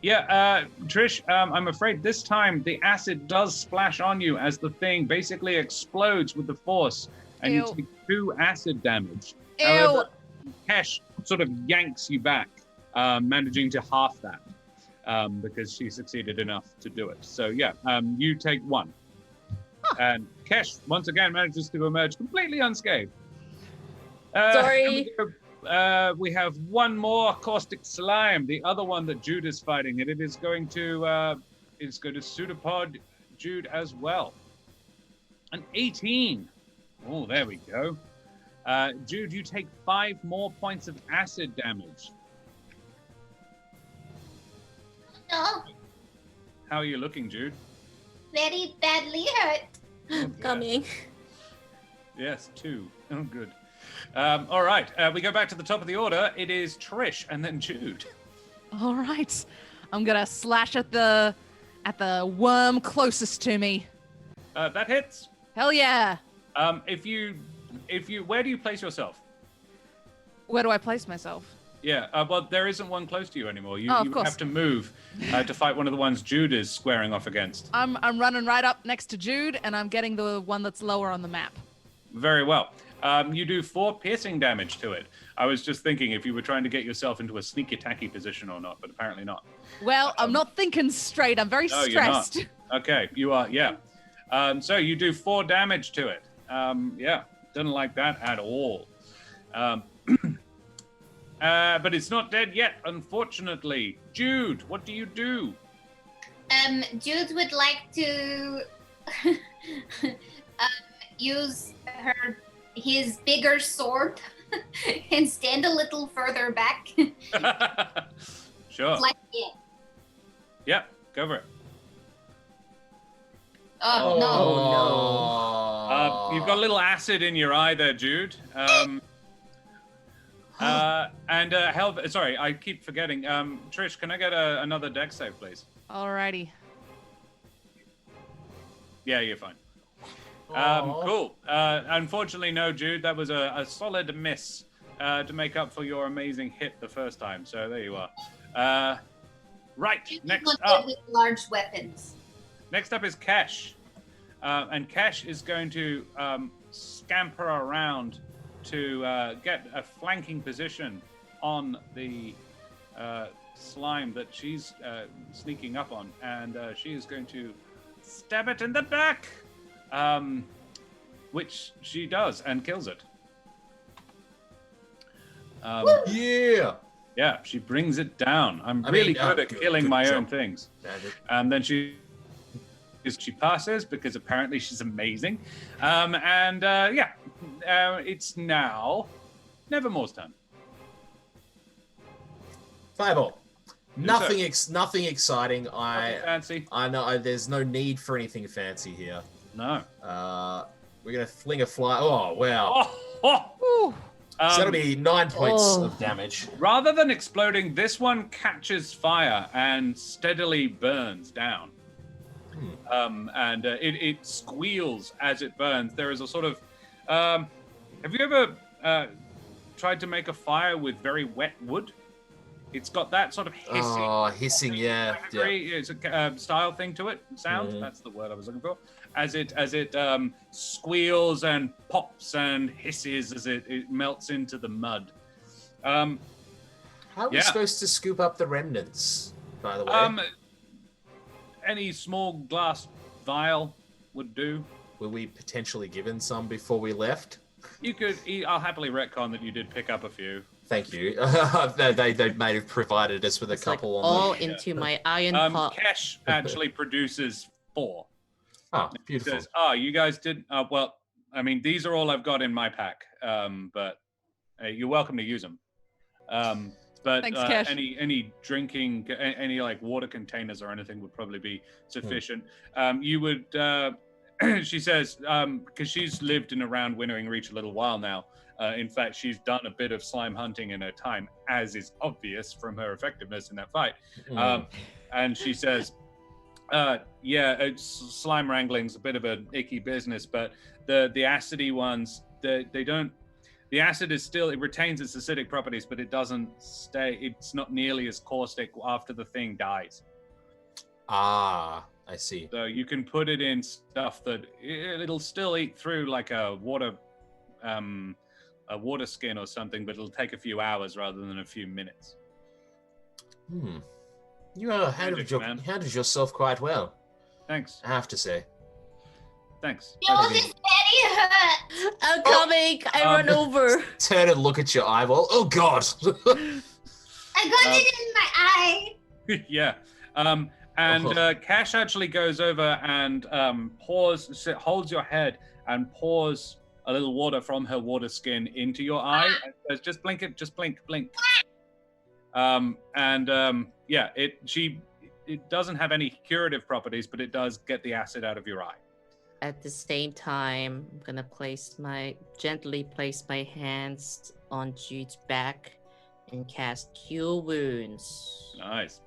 Yeah, Trish, I'm afraid this time the acid does splash on you as the thing basically explodes with the force, and you Ew. take 2 acid damage. Ew. However, Kesh sort of yanks you back, managing to half that, because she succeeded enough to do it. So yeah, you take 1. And Kesh, once again, manages to emerge completely unscathed. Sorry. We have 1 more Caustic Slime, the other one that Jude is fighting, and it is going to pseudopod Jude as well. An 18. Oh, there we go. Jude, you take 5 more points of acid damage. No, How are you looking, Jude? very badly hurt. Coming. Yes, 2. Oh, good. All right, we go back to the top of the order. It is Trish and then Jude. All right. I'm gonna slash at the worm closest to me. That hits. Hell yeah. If you, where do you place yourself? Where do I place myself? Yeah, well, there isn't one close to you anymore. You, Oh, of you course. have to move to fight one of the ones Jude is squaring off against. I'm running right up next to Jude, and I'm getting the one that's lower on the map. Very well. You do 4 piercing damage to it. I was just thinking if you were trying to get yourself into a sneaky attacky position or not, but apparently not. Well, I'm not thinking straight. I'm very No, you're not. stressed. Okay, you are, yeah. So you do 4 damage to it. Yeah, doesn't like that at all. But it's not dead yet, unfortunately. Jude, what do you do? Jude would like to use his bigger sword and stand a little further back. Sure. Like it. Yeah, go for it. Oh, no. Oh, You've got a little acid in your eye there, Jude. Sorry, I keep forgetting. Trish, can I get another dex save, please? Alrighty. Yeah, you're fine. Aw. Cool. Unfortunately, no, Jude. That was a solid miss to make up for your amazing hit the first time. So there you are. Right, Jude is next not up. good with large weapons. Next up is Kesh. And Kesh is going to scamper around to get a flanking position on the slime that she's sneaking up on. And she is going to stab it in the back, which she does and kills it. Yeah. Yeah, she brings it down. I'm I really mean, good at killing good my own job. things. Magic. And then she passes because apparently she's amazing. It's now Nevermore's turn. Fireball. Nothing, Who's nothing exciting. Nothing fancy. I know there's no need for anything fancy here. No. We're gonna fling a fly. Oh wow! Ooh. So that'll be 9 points Oh. of damage. Rather than exploding, this one catches fire and steadily burns down. It squeals as it burns. There is a sort of... have you ever tried to make a fire with very wet wood? It's got that sort of hissing... Oh, hissing, yeah. It's a style thing to it. Sound. Mhm. That's the word I was looking for. As it squeals and pops and hisses as it melts into the mud. How are we Yeah. supposed to scoop up the remnants, by the way? Any small glass vial would do. Were we potentially given some before we left? You could. I'll happily retcon that you did pick up a few. Thank you. they may have provided us with a It's like couple on all the... into my iron pot. Kesh actually produces 4. Oh, beautiful. Says, you guys did. Well, I mean, these are all I've got in my pack. But you're welcome to use them. But Thanks, Kesh. any drinking, any like water containers or anything would probably be sufficient. You would, she says, because she's lived in around Winnowing Reach a little while now. In fact, she's done a bit of slime hunting in her time, as is obvious from her effectiveness in that fight. And she says, slime wrangling's a bit of an icky business, but the acidy ones, they don't. the acid is still, it retains its acidic properties, but it doesn't stay, it's not nearly as caustic after the thing dies. Ah, I see. So you can put it in stuff that it'll still eat through like a water skin or something, but it'll take a few hours rather than a few minutes. You handled yourself quite well, Thanks. I have to say. Thanks. Oh, this belly hurts. I'm coming. I run over. Turn and look at your eyeball. Oh God! I got it in my eye. Yeah. Cash actually goes over and holds your head and pours a little water from her water skin into your eye. And says, just blink it, just blink. It doesn't have any curative properties, but it does get the acid out of your eye. At the same time, I'm gonna gently place my hands on Jude's back and cast Cure Wounds. Nice.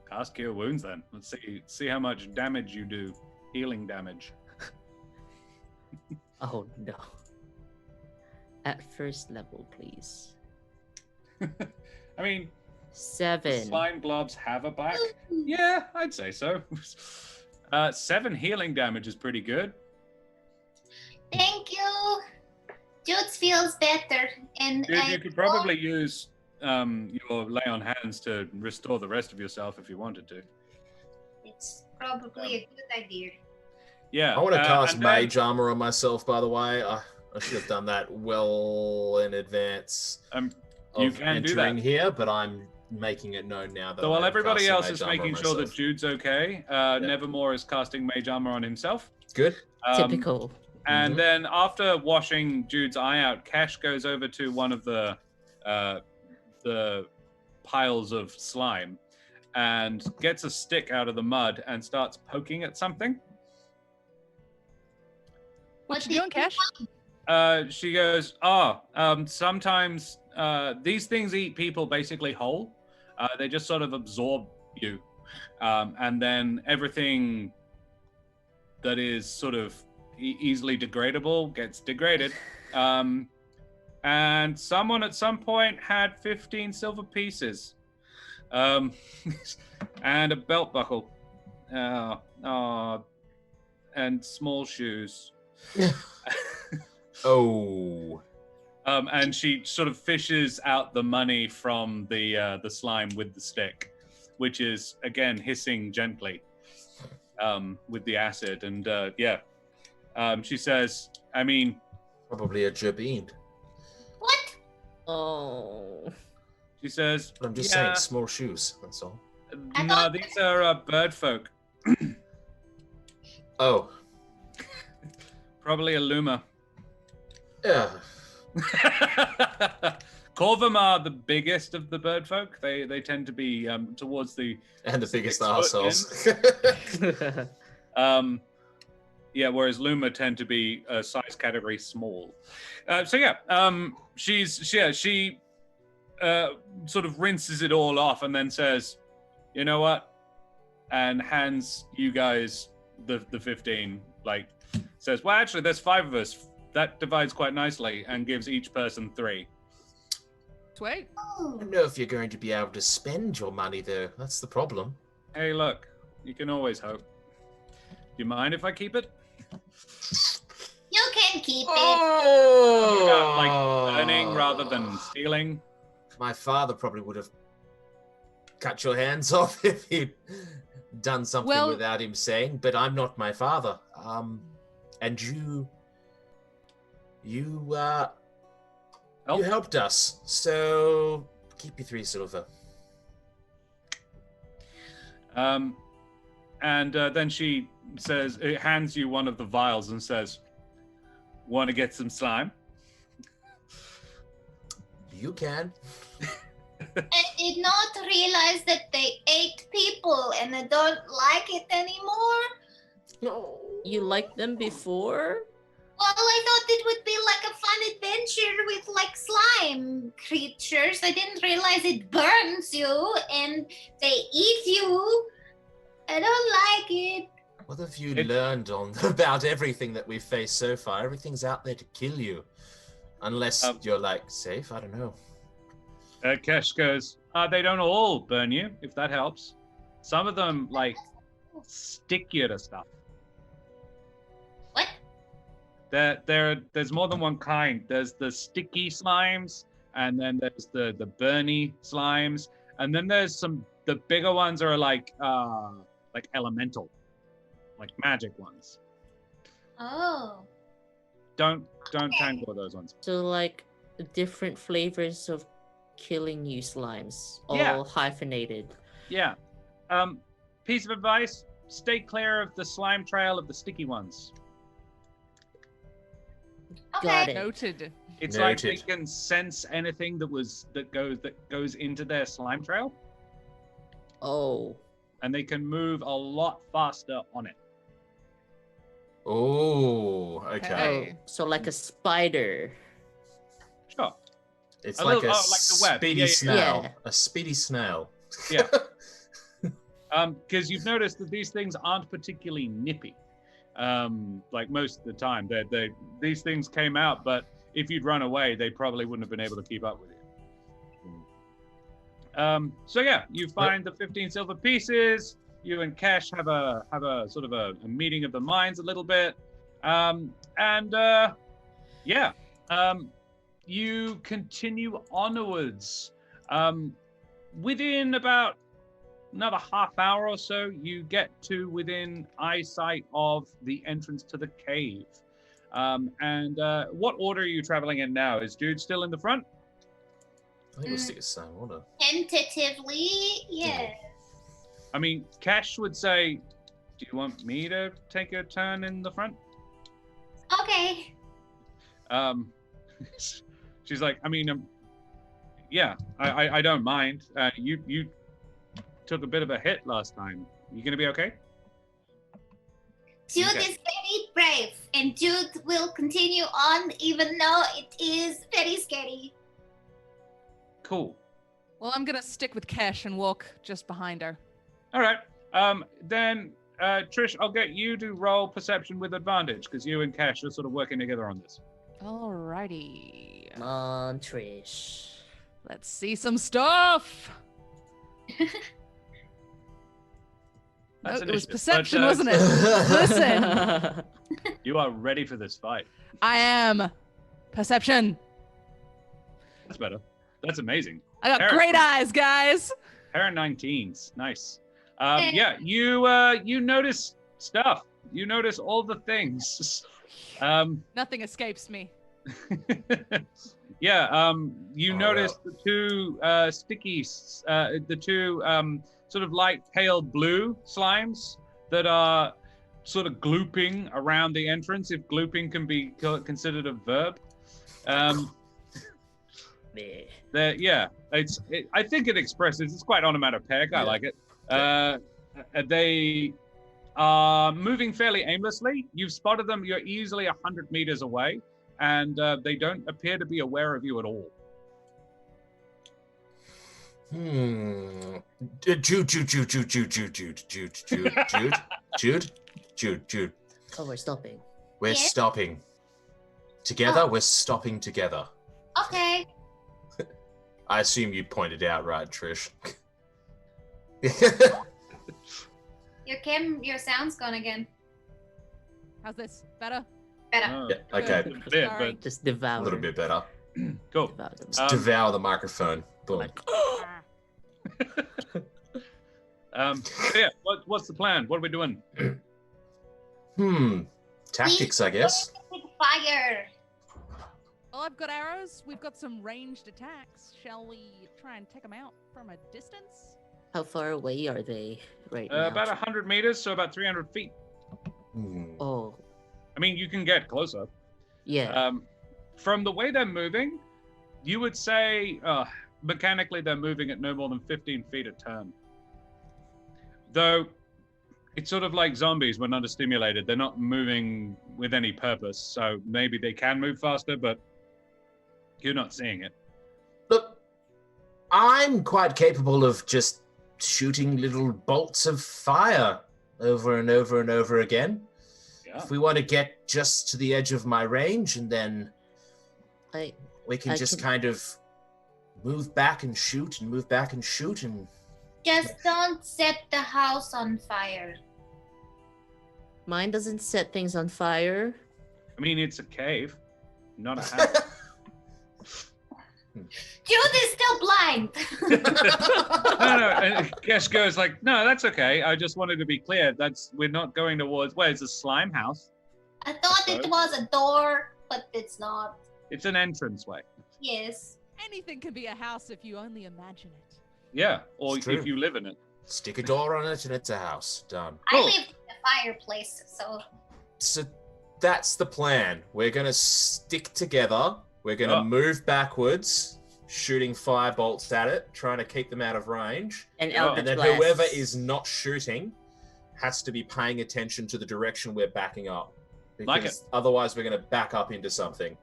Cast Cure Wounds then. Let's see how much damage you do. Healing damage. Oh no. At first level, please. I mean, 7. slime blobs have a back? Yeah, I'd say so. 7 healing damage is pretty good. Thank you. Jude's feels better. And Dude, you could probably use your lay on hands to restore the rest of yourself if you wanted to. It's probably a good idea. Yeah. I want to cast and then- mage armor on myself, by the way. I should have done that well in advance you of can do entering that. here, but I'm making it known now that So while I'm everybody casting else mage is armor on making sure that myself. Jude's okay, Nevermore is casting mage armor on himself. Good. Typical. And Mhm. then after washing Jude's eye out, Cash goes over to one of the piles of slime and gets a stick out of the mud and starts poking at something. What you doing, Cash? She goes, sometimes these things eat people basically whole. They just sort of absorb you. And then everything that is sort of easily degradable gets degraded. And someone at some point had 15 silver pieces. And a belt buckle. And small shoes. Oh. And she sort of fishes out the money from the slime with the stick, which is again hissing gently with the acid. And she says, "I mean, Probably a jabeen. What? Oh. she says, I'm just saying, small shoes. That's all. no, these are bird folk. Oh. Probably a luma." Yeah. Corvum are the biggest of the bird folk. They tend to be towards the And the biggest 6 foot arseholes. whereas luma tend to be size category small. She sort of rinses it all off and then says, "You know what?" and hands you guys the 15. Like, says, "Well, actually, there's 5 of us. That divides quite nicely," and gives each person 3. Sweet. I don't know if you're going to be able to spend your money, though. That's the problem. Hey, look, you can always hope. Do you mind if I keep it? You can keep it. Oh! About, like, earning rather than stealing. My father probably would have cut your hands off if he'd done something Well- without him saying, but I'm not my father. And you helped us, so keep your 3 silver. Then she says, it hands you one of the vials and says, "Want to get some slime?" You can. I did not realize that they ate people and I don't like it anymore. No. You liked them before? Well, I thought it would be like a fun adventure with like slime creatures. I didn't realize it burns you and they eat you. I don't like it. What have you learned about everything that we've faced so far? Everything's out there to kill you. Unless you're like safe, I don't know. Kesh goes, they don't all burn you, if that helps. Some of them, like, stick you to stuff. What? There's more than one kind. There's the sticky slimes, and then there's the burny slimes, and then there's the bigger ones are like elemental, like magic ones. Oh. Don't tangle with those ones. So like different flavors of killing you slimes, all Yeah. hyphenated. Yeah. Piece of advice: stay clear of the slime trail of the sticky ones. Got Okay. it. Noted. It's like they Noted. can sense anything that goes into their slime trail, Oh, and they can move a lot faster on it. Oh, okay. Hey. so like a spider. Sure. It's A like little- a like the web. speedy Yeah, yeah, snail. yeah. A speedy snail. Yeah. Because you've noticed that these things aren't particularly nippy. Like most of the time, these things came out, but if you'd run away, they probably wouldn't have been able to keep up with you. So yeah, you find the 15 silver pieces. You and Kesh have a sort of a meeting of the minds a little bit, you continue onwards. Within about another half hour or so, you get to within eyesight of the entrance to the cave. What order are you traveling in now? Is Jude still in the front? I think we'll stick the same order. Tentatively, yes. I mean, Cash would say, do you want me to take a turn in the front? Okay. She's like, I mean, yeah, I don't mind. You took a bit of a hit last time. You gonna be okay? Jude Okay. is very brave, and Jude will continue on even though it is very scary. Cool. Well, I'm gonna stick with Kesh and walk just behind her. All right. Then Trish, I'll get you to roll perception with advantage because you and Cash are sort of working together on this. Alrighty. Come on, Trish. Let's see some stuff. That's No, it was initiative, perception, but, wasn't it? Listen, You are ready for this fight. I am perception. That's better. That's amazing. I got Eric. great eyes, guys. Pair of 19s. Nice. Yeah, you notice stuff. You notice all the things. Nothing escapes me. Yeah, you Oh, notice the two stickies, the two sort of light pale blue slimes that are sort of glooping around the entrance, if glooping can be considered a verb. Yeah, I think it expresses, it's quite onomatopoeic, I Yeah. like it. They are moving fairly aimlessly. You've spotted them, you're easily 100 meters away, and they don't appear to be aware of you at all. Jude. Oh, we're stopping. We're Yes? stopping. Together, Oh. we're stopping together. Okay. I assume you pointed out, right, Trish? Your sound's gone again. How's this? Better? Better. Oh, Yeah, okay. a bit, Sorry. but Just A devour. little bit better. cool. Devour them. Just devour the microphone. Boom. So yeah, what's the plan? What are we doing? Tactics, I guess. With fire. Well, I've got arrows. We've got some ranged attacks. Shall we try and take them out from a distance? How far away are they right now? About 100 meters, so about 300 feet. Oh, I mean, you can get closer. yeah. From the way they're moving, you would say mechanically they're moving at no more than 15 feet a turn. Though it's sort of like zombies when understimulated. They're not moving with any purpose, so maybe they can move faster, but you're not seeing it. Look, I'm quite capable of just shooting little bolts of fire over and over and over again. Yeah. If we want to get just to the edge of my range and then We can I just can- kind of move back and shoot and move back and shoot and Just don't set the house on fire. Mine doesn't set things on fire. I mean, it's a cave, not a house. Jude is still blind. No. And Kesh goes like, no, that's okay. I just wanted to be clear. We're not going towards. Well, it's a slime house. I thought it was a door, but it's not. It's an entranceway. Yes. Anything can be a house if you only imagine it. Yeah, or It's true. if you live in it. stick a door on it and it's a house. Done. I Cool. lived in a fireplace, so So that's the plan. We're gonna stick together. We're gonna Oh. move backwards, shooting fire bolts at it, trying to keep them out of range. And Oh. Eldritch And then Blast. whoever is not shooting has to be paying attention to the direction we're backing up. Because Like it. otherwise we're gonna back up into something.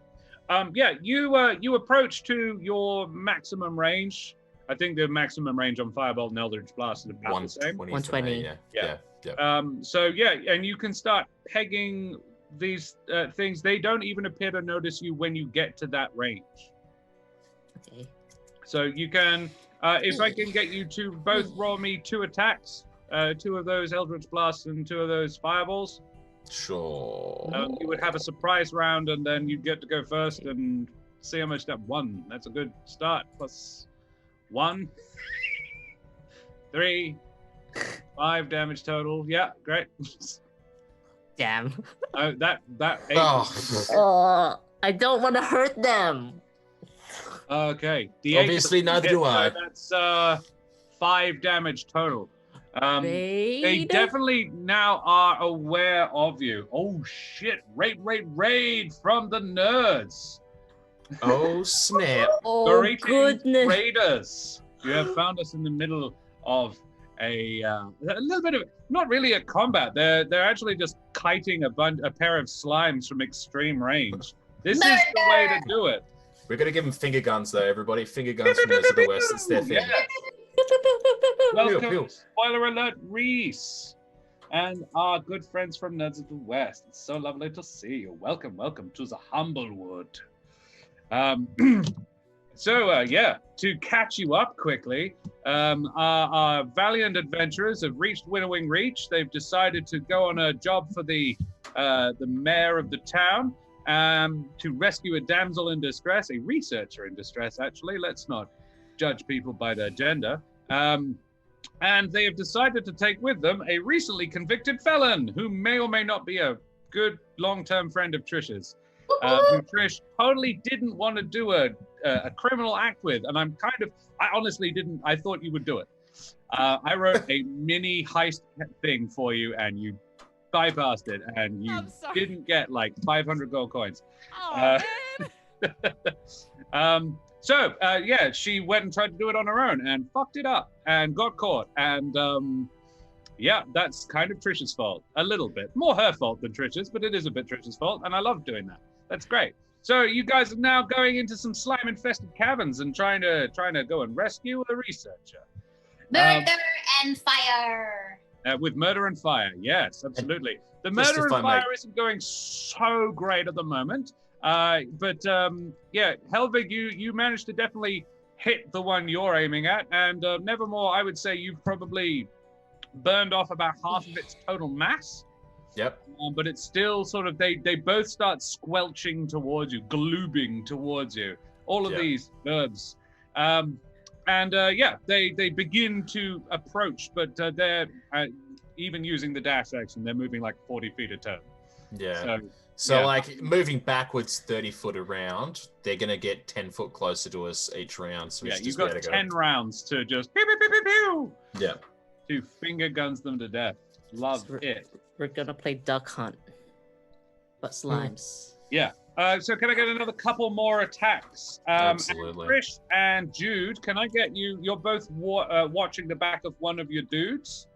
Yeah, you approach to your maximum range. I think the maximum range on Firebolt and Eldritch Blast is about the same. 120. 120. Yeah. So yeah, and you can start pegging these things. They don't even appear to notice you when you get to that range. Okay. So you can, if I can get you to both roll me 2 attacks, 2 of those Eldritch Blasts and 2 of those Fireballs, Sure. you would have a surprise round, and then you'd get to go first and see how much that 1. That's a good start. Plus 1, 3, 5 damage total. Yeah, great. Damn. That 8. Oh, I don't want to hurt them. Okay. The 8 Obviously, neither do I. That's 5 damage total. They Raid? definitely now are aware of you. Oh shit! Raid from the nerds. oh snap. Oh, Greetings, goodness. raiders. You have found us in the middle of a little bit of, not really a combat. They're actually just kiting a pair of slimes from extreme range. This is the way to do it. We're gonna give them finger guns though, everybody. Finger guns from Nerds of the West. It's their thing. Yeah. Pew, Welcome, pew. spoiler alert, Reese, and our good friends from Nerds of the West. It's so lovely to see you. Welcome to the Humblewood. To catch you up quickly, our valiant adventurers have reached Winnowing Reach. They've decided to go on a job for the mayor of the town to rescue a damsel in distress, a researcher in distress, actually. Let's not judge people by their gender. And they have decided to take with them a recently convicted felon who may or may not be a good long-term friend of Trish's. Who Trish totally didn't want to do a criminal act with, and I honestly didn't. I thought you would do it. I wrote a mini heist thing for you, and you bypassed it, and you I'm sorry. didn't get like 500 gold coins. Oh, man. She went and tried to do it on her own and fucked it up and got caught. And that's kind of Trish's fault. A little bit. More her fault than Trish's, but it is a bit Trish's fault, and I love doing that. That's great. So you guys are now going into some slime-infested caverns and trying to go and rescue a researcher. murder and fire. With murder and fire, yes, absolutely. The Just murder if I and may- fire isn't going so great at the moment. Helvig, you managed to definitely hit the one you're aiming at, and Nevermore, I would say you've probably burned off about half of its total mass. Yep. But it's still sort of, they both start squelching towards you, gloobing towards you. All of Yeah. these verbs. They begin to approach, but they're even using the dash action, they're moving like 40 feet a turn. Yeah. So, So, yeah. like, moving backwards 30 foot around, they're going to get 10 foot closer to us each round. So yeah, it's you've just got 10 rounds to just pew, pew, pew, pew, pew, Yeah. to finger guns them to death. Love Sweet. it. We're gonna play Duck Hunt, but slimes. Yeah. So can I get another couple more attacks? Absolutely. Trish and Jude, can I get you? You're both watching the back of one of your dudes.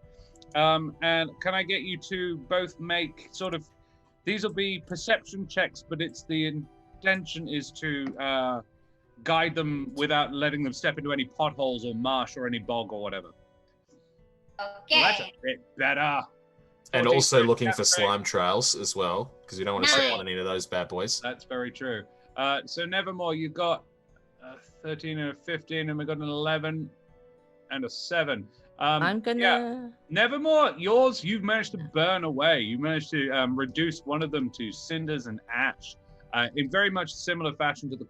And can I get you to both make sort of, these will be perception checks, but it's the intention is to guide them without letting them step into any potholes or marsh or any bog or whatever. Well, that's Okay. a bit better. And 14 also looking for That's slime trails as well, because you don't want to step Nice. on any of those bad boys. That's very true. So Nevermore, you got a 13 and a 15, and we got an 11 and a 7. I'm gonna. Yeah. Nevermore, yours, you've managed to burn away. You managed to reduce one of them to cinders and ash. In very much similar fashion to the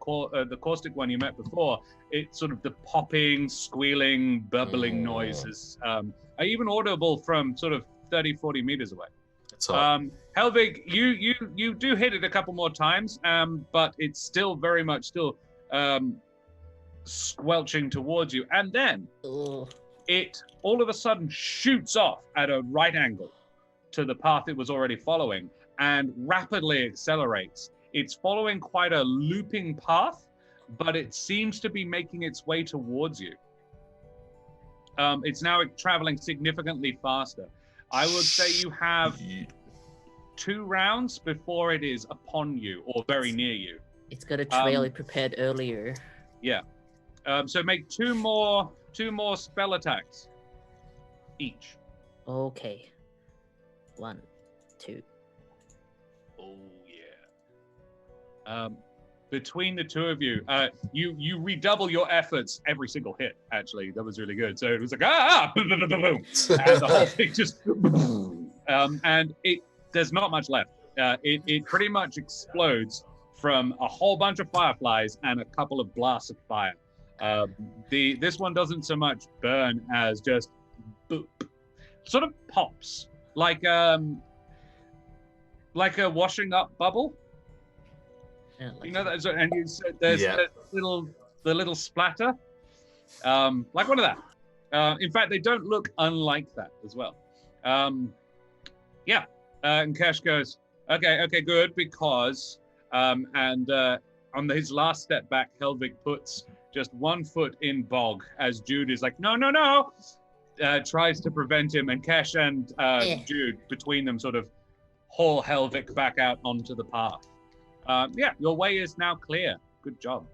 caustic one you met before. It's sort of the popping, squealing, bubbling noises are even audible from sort of 30, 40 meters away. That's all. Helvig, you do hit it a couple more times, but it's still very much squelching towards you. And then it all of a sudden shoots off at a right angle to the path it was already following and rapidly accelerates. It's following quite a looping path, but it seems to be making its way towards you. It's now traveling significantly faster. I would say you have 2 rounds before it is upon you or very near you. It's got a trail it prepared earlier. Yeah. So make 2 more spell attacks each. Okay. 1, 2. Oh yeah. Between the 2 of you, you redouble your efforts every single hit. Actually, that was really good. So it was like boom, boom, boom, boom, boom, and the whole thing just and there's not much left. It pretty much explodes from a whole bunch of fireflies and a couple of blasts of fire. This one doesn't so much burn as just boop, sort of pops like a washing up bubble. Yeah, You know that, and there's the little splatter, like one of that. In fact, they don't look unlike that as well. And Kesh goes, okay, good, because on his last step back, Helvig puts just 1 foot in bog as Jude is like, no, tries to prevent him, and Kesh and Jude between them sort of haul Helvig back out onto the path. Your way is now clear. Good job.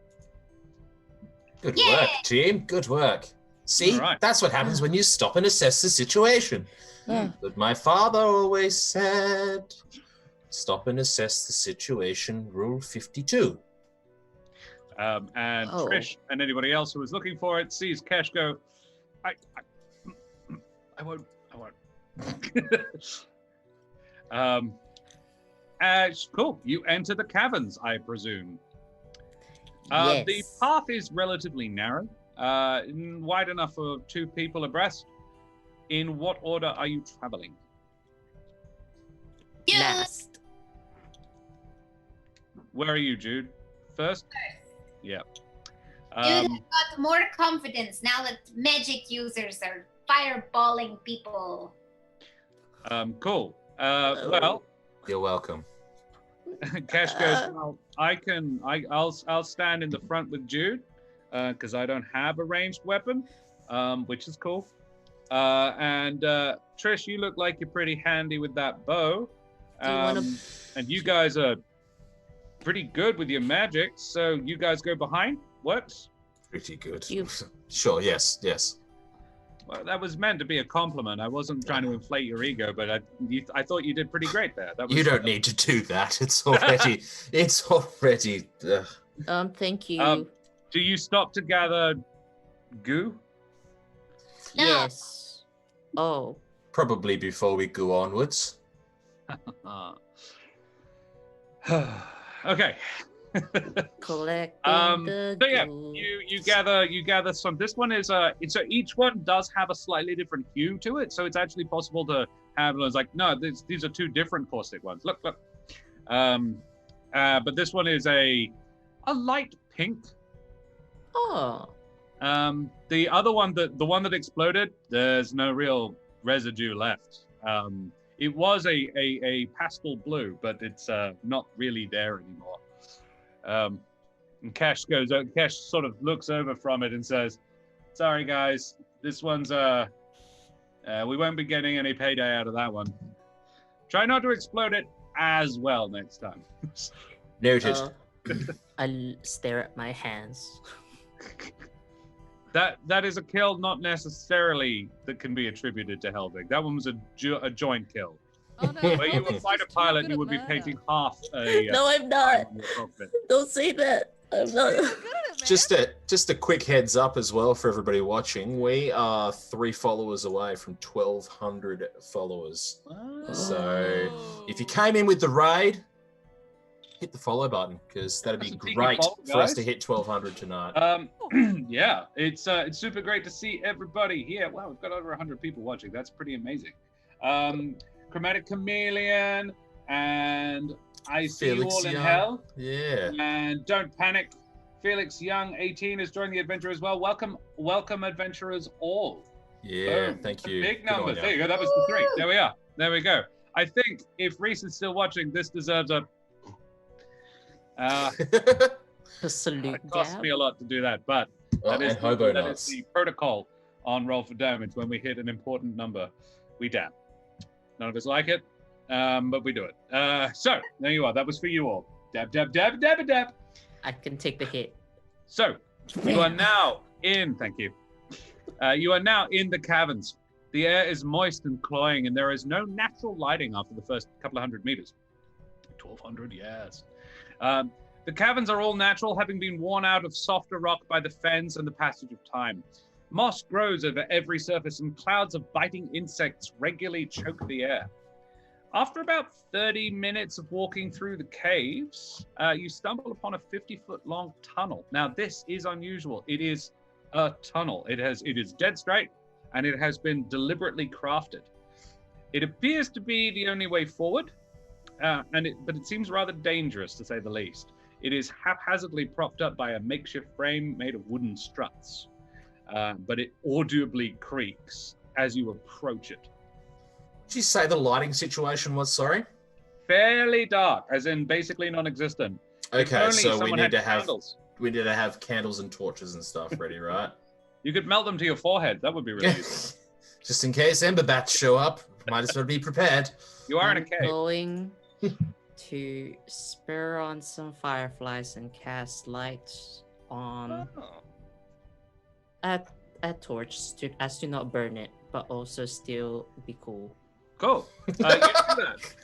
Good work, team. Good work. See, that's what happens when you stop and assess the situation. But my father always said, stop and assess the situation, rule 52. And Trish and anybody else who was looking for it sees Kesh go, I won't. Cool. You enter the caverns, I presume. Yes. The path is relatively narrow, wide enough for 2 people abreast. In what order are you traveling? Last. Where are you, Jude? First? Yeah. Dude has got more confidence now that magic users are fireballing people. Cool. Well, you're welcome. Kesh goes, well, I'll stand in the front with Jude, because I don't have a ranged weapon, which is cool. And Trish, you look like you're pretty handy with that bow. And you guys are pretty good with your magic, so you guys go behind. Works? Pretty good. Sure, yes. Well, that was meant to be a compliment. I wasn't trying to inflate your ego, but I thought you did pretty great there. You don't need to do that. It's already. Thank you. Do you stop to gather goo? No. Yes. Oh. Probably before we go onwards. Okay. Collecting the So yeah, gold. you gather some. This one is so each one does have a slightly different hue to it, so it's actually possible to have those like these are 2 different caustic ones. Look. But this one is a light pink. Oh. The other one, the one that exploded, there's no real residue left. It was a pastel blue, but it's not really there anymore. And Kesh sort of looks over from it and says, sorry guys, this one's we won't be getting any payday out of that one. Try not to explode it as well next time. Noted. I'll stare at my hands. That is a kill not necessarily that can be attributed to Helvig. That one was a joint kill. Oh no! Were you a Helvig's fighter just too pilot, good you at would be murder. painting half a. No, I'm not. cockpit. Don't say that. I'm not. You're good at it, man. Just a quick heads up as well for everybody watching. We are 3 followers away from 1,200 followers. So if you came in with the raid, hit the follow button because that'd be That's a cheeky great follow, for us guys. to hit 1,200 tonight. Yeah, it's super great to see everybody here. Wow, we've got over 100 people watching. That's pretty amazing. Chromatic Chameleon, and I see you Felix all in Young. hell. Yeah. And don't panic. Felix Young, 18, has joined the adventure as well. Welcome, adventurers all. Yeah, Boom. thank It's a you. Big Good on numbers. ya. There you go. That was the 3. There we are. There we go. I think if Reese is still watching, this deserves a. The salute, It costs Gab. me a lot to do that, but Oh, and hobo that is nuts. the protocol on Roll for Damage. When we hit an important number, we dab. None of us like it, but we do it. So there you are. That was for you all. Dab, dab, dab, dab, dab. I can take the hit. So you are now in. Thank you. You are now in the caverns. The air is moist and cloying, and there is no natural lighting after the first couple of 100 meters. 1,200, yes. The caverns are all natural, having been worn out of softer rock by the fens and the passage of time. Moss grows over every surface, and clouds of biting insects regularly choke the air. After about 30 minutes of walking through the caves, you stumble upon a 50-foot-long tunnel. Now, this is unusual. It is a tunnel. It is dead straight, and it has been deliberately crafted. It appears to be the only way forward, but it seems rather dangerous, to say the least. It is haphazardly propped up by a makeshift frame made of wooden struts, but it audibly creaks as you approach it. Did you say the lighting situation was, sorry? Fairly dark, as in basically non-existent. If Okay, only so we someone need had to have candles. candles and torches and stuff ready, right? You could melt them to your forehead. That would be really useful. Just in case ember bats show up, might as well be prepared. You are in a I'm cave. going to spur on some fireflies and cast light on Oh. a torch as to not burn it, but also still be cool. Cool. You do that.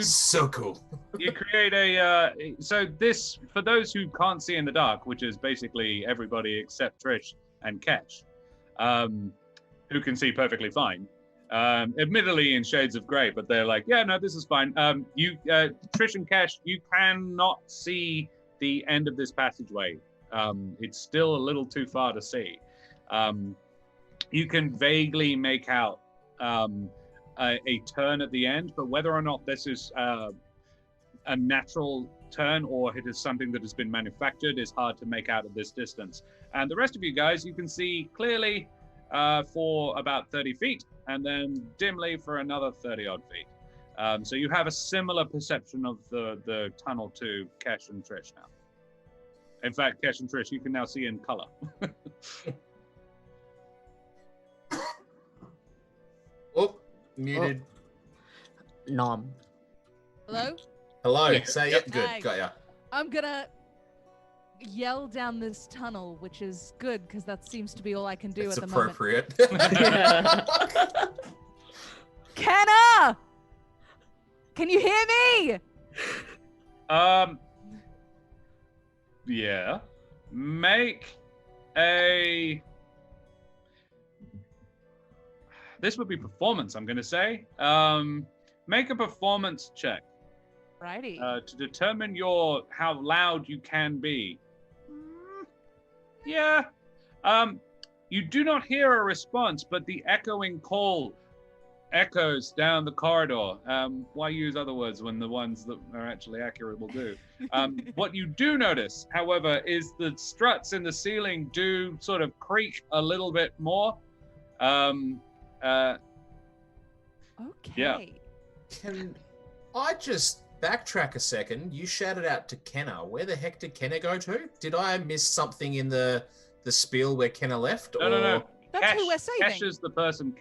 So cool. You create a so this, for those who can't see in the dark, which is basically everybody except Trish and Kesh, who can see perfectly fine, admittedly in shades of gray, but they're like, yeah, no, this is fine. Trish and Kesh, you cannot see the end of this passageway. It's still a little too far to see. You can vaguely make out a turn at the end, but whether or not this is a natural turn or it is something that has been manufactured is hard to make out at this distance. And the rest of you guys, you can see clearly for about 30 feet, and then dimly for another 30 odd feet. So you have a similar perception of the tunnel to Kesh and Trish now. In fact, Kesh and Trish, you can now see in color. Oh, muted. Nom. Hello? Hello, Yeah. say Yep. it. Good, Hi. got ya. I'm gonna yell down this tunnel, which is good because that seems to be all I can do It's at the moment. appropriate. Kenna! Can you hear me? Yeah. Make a. This would be performance, I'm going to say. Make a performance check Righty. to determine how loud you can be. Yeah. You do not hear a response, but the echoing call echoes down the corridor. Why use other words when the ones that are actually accurate will do? What you do notice, however, is the struts in the ceiling do sort of creak a little bit more. Okay. yeah. Can I just backtrack a second? You shouted out to Kenna. Where the heck did Kenna go to? Did I miss something in the spiel where Kenna left? No. That's who we're saving. Kesh is the person.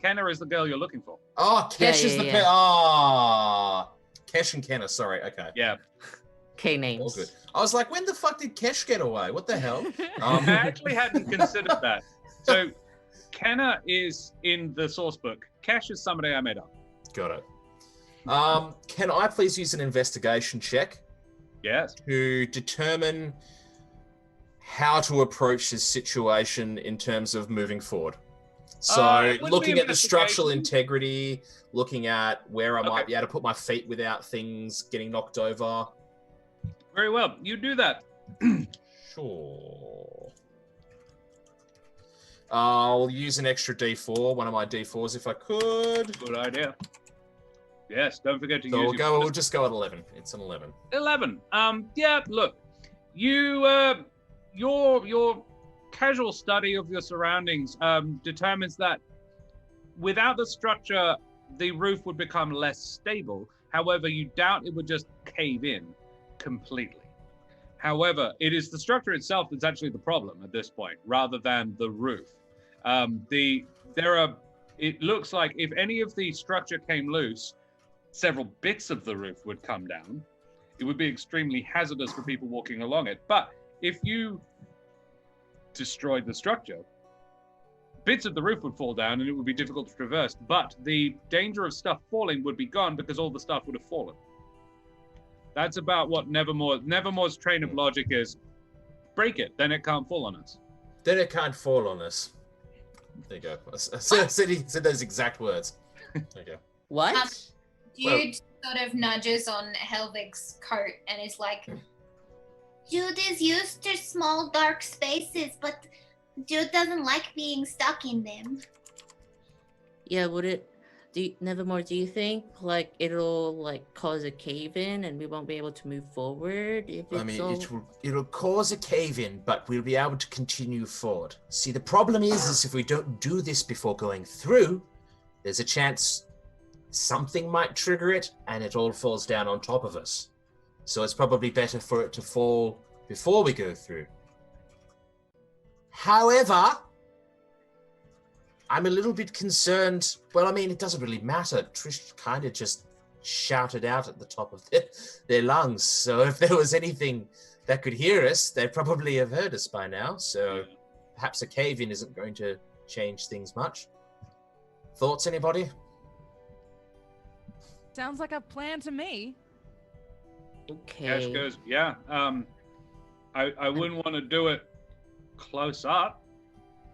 Kenna is the girl you're looking for. Oh, Kesh is the yeah. Kesh and Kenna, sorry, okay. Yeah. K All names. good. I was like, when the fuck did Kesh get away? What the hell? I actually hadn't considered that. So, Kenna is in the source book. Kesh is somebody I made up. Got it. Can I please use an investigation check Yes. to determine how to approach this situation in terms of moving forward? So, it wouldn't looking be at the structural investigation. integrity, looking at where I might Okay. be able to put my feet without things getting knocked over. Very well. You do that. Sure. I'll use an extra D4, one of my D4s if I could. Good idea. Yes, don't forget to So use we'll just go at 11. It's an 11. 11. Yeah, look. You your casual study of your surroundings determines that without the structure, the roof would become less stable. However, you doubt it would just cave in completely. However, it is the structure itself that's actually the problem at this point, rather than the roof. It looks like if any of the structure came loose, several bits of the roof would come down. It would be extremely hazardous for people walking along it. But if you destroyed the structure, bits of the roof would fall down and it would be difficult to traverse. But the danger of stuff falling would be gone because all the stuff would have fallen. That's about what Nevermore's train of logic is. Break it, then it can't fall on us. Then it can't fall on us. There you go. I said those exact words. There you go. What? Dude sort of nudges on Helvig's coat and is like, Jude is used to small dark spaces, but Jude doesn't like being stuck in them. Yeah, Nevermore, do you think like it'll like cause a cave in and we won't be able to move forward if it'll cause a cave in, but we'll be able to continue forward. See, the problem is if we don't do this before going through, there's a chance something might trigger it and it all falls down on top of us. So it's probably better for it to fall before we go through. However, I'm a little bit concerned. Well, I mean, it doesn't really matter. Trish kind of just shouted out at the top of their lungs. So if there was anything that could hear us, they'd probably have heard us by now. So perhaps a cave-in isn't going to change things much. Thoughts, anybody? Sounds like a plan to me. Okay. Cash goes, yeah. I wouldn't want to do it close up.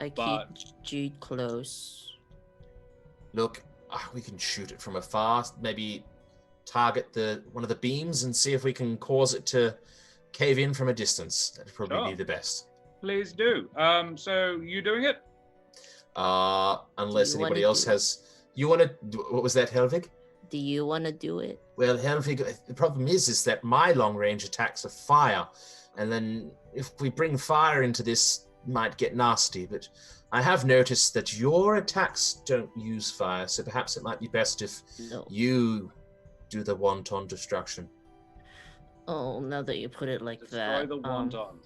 I but- keep Jude close. Look, we can shoot it from afar. Maybe target one of the beams and see if we can cause it to cave in from a distance. That'd probably Sure. be the best. Please do. So you doing it? Unless Do you anybody wanna else has. You want to? What was that, Helvig? Do you want to do it? Well, Helvig, the problem is that my long-range attacks are fire, and then if we bring fire into this, it might get nasty. But I have noticed that your attacks don't use fire, so perhaps it might be best if No. you do the wanton destruction. Oh, now that you put it like Destroy that. the wontons.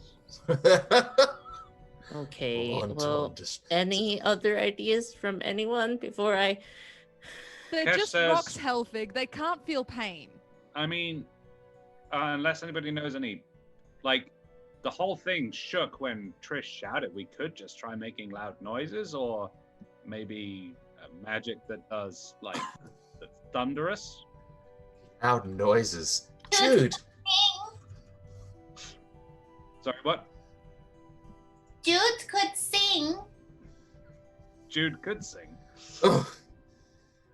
Okay. Wanton Well, dest- any other ideas from anyone before I? They're Cash just says- rocks, Helvig. They can't feel pain. I mean, unless anybody knows any, like, the whole thing shook when Trish shouted. We could just try making loud noises, or maybe magic that does, like, that's thunderous. Loud noises. Dude, Sorry, what? Jude could sing. Jude could sing. ugh.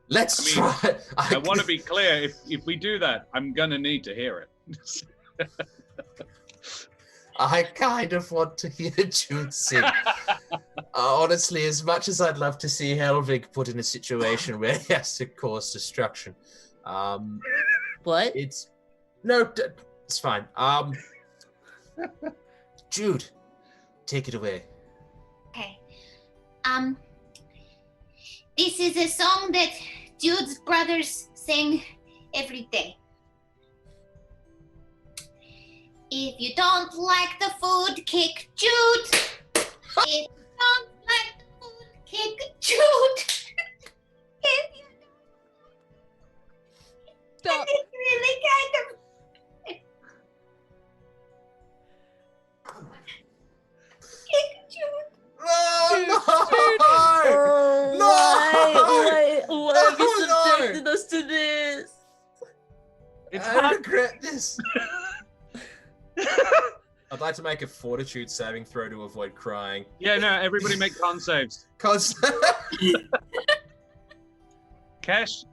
Let's I mean, try. I want to be clear. If we do that, I'm gonna need to hear it. I kind of want to hear Jude sing. Honestly, as much as I'd love to see Helvig put in a situation where he has to cause destruction, What? it's fine. Jude, take it away. Okay. This is a song that Jude's brothers sing every day. If you don't like the food, kick Jude. If you don't like the food, kick Jude. If you Stop. it's really kind of kick Jude. Oh, Oh, No! why have you Oh, no! subjected us to this? It's I hard. regret this. I'd like to make a fortitude saving throw to avoid crying. Yeah, no, everybody make con saves. Cause Cash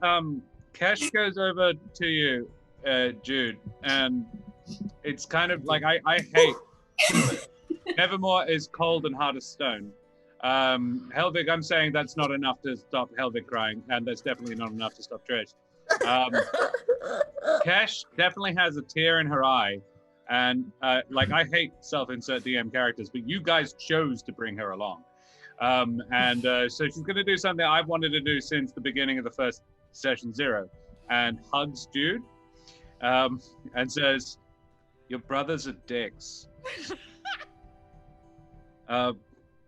goes over to you, Jude, and it's kind of like I hate Nevermore is cold and hard as stone. Helvig, I'm saying that's not enough to stop Helvig crying, and that's definitely not enough to stop Trish. Cash definitely has a tear in her eye, and like I hate self-insert DM characters, but you guys chose to bring her along. So she's going to do something I've wanted to do since the beginning of the first session 0, and hugs Jude, and says, "Your brothers are dicks."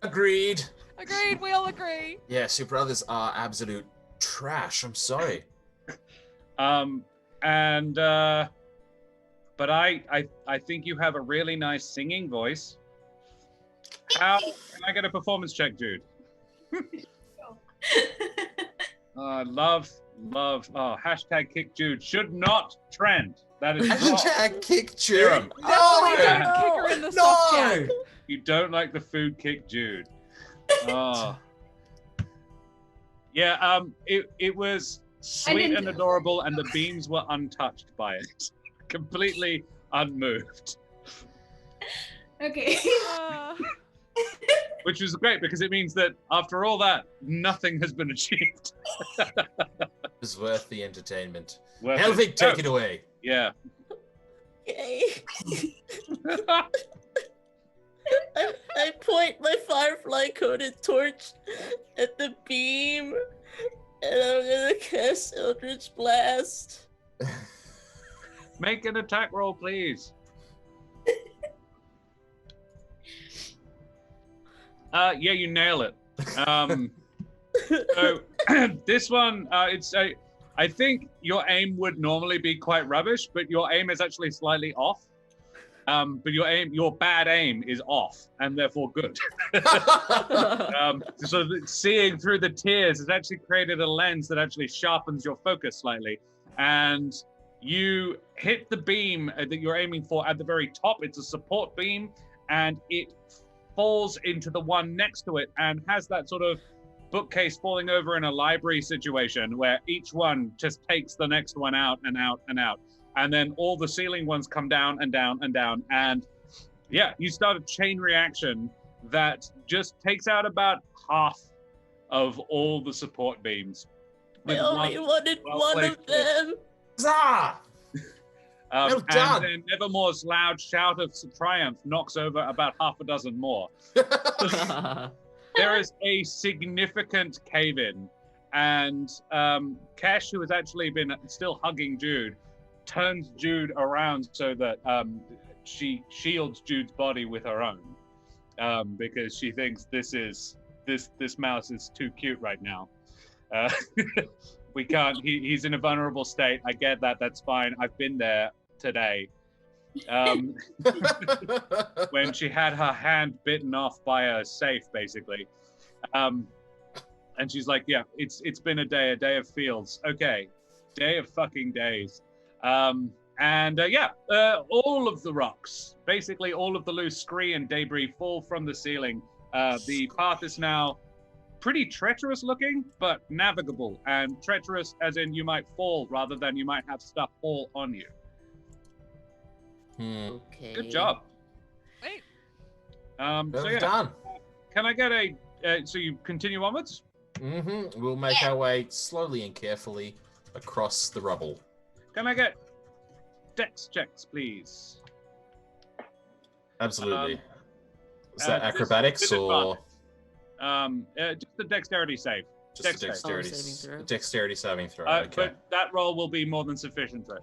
agreed. Agreed. We all agree. Yes, your brothers are absolute trash. I'm sorry. But I think you have a really nice singing voice. How can I get a performance check, Jude? Love. Oh, hashtag kick Jude should not trend. That is wrong. Hashtag kick Jude. Serum. Definitely No! don't kick her in the soft No! jack. You don't like the food kick Jude. Oh. Yeah, it was sweet didn't- and adorable, and the beams were untouched by it. Completely unmoved. Okay. Which is great because it means that after all that, nothing has been achieved. It was worth the entertainment. Worth Helvig, it. take Oh, it away. Yeah. Yay. I point my firefly coated torch at the beam, and I'm gonna cast Eldritch Blast. Make an attack roll, please. Yeah, you nail it. So this one, I think your aim would normally be quite rubbish, but your aim is actually slightly off. But your bad aim is off, and therefore good. So seeing through the tears has actually created a lens that actually sharpens your focus slightly, and you hit the beam that you're aiming for at the very top. It's a support beam, and it falls into the one next to it and has that sort of bookcase falling over in a library situation where each one just takes the next one out and out and out. And then all the ceiling ones come down and down and down. And yeah, you start a chain reaction that just takes out about half of all the support beams. I only wanted one of them. Zah! Well done. And then Nevermore's loud shout of triumph knocks over about half a dozen more. There is a significant cave-in, and Kesh, who has actually been still hugging Jude, turns Jude around so that she shields Jude's body with her own, because she thinks this mouse is too cute right now. We can't. He's in a vulnerable state. I get that. That's fine. I've been there today. When she had her hand bitten off by a safe, basically. And she's like, yeah, it's been a day of fields. Okay. Day of fucking days. All of the rocks, basically all of the loose scree and debris fall from the ceiling. The path is now pretty treacherous looking, but navigable. And treacherous as in you might fall rather than you might have stuff fall on you. Okay. Good job. Wait. Well So yeah, done. can I get so you continue onwards? Mm-hmm. We'll make our way slowly and carefully across the rubble. Can I get dex checks, please? Absolutely. Is that This- acrobatics with or just the dexterity save. just a dex save. dexterity, Oh, saving throw. dexterity saving throw? Okay. But that roll will be more than sufficient, Trish.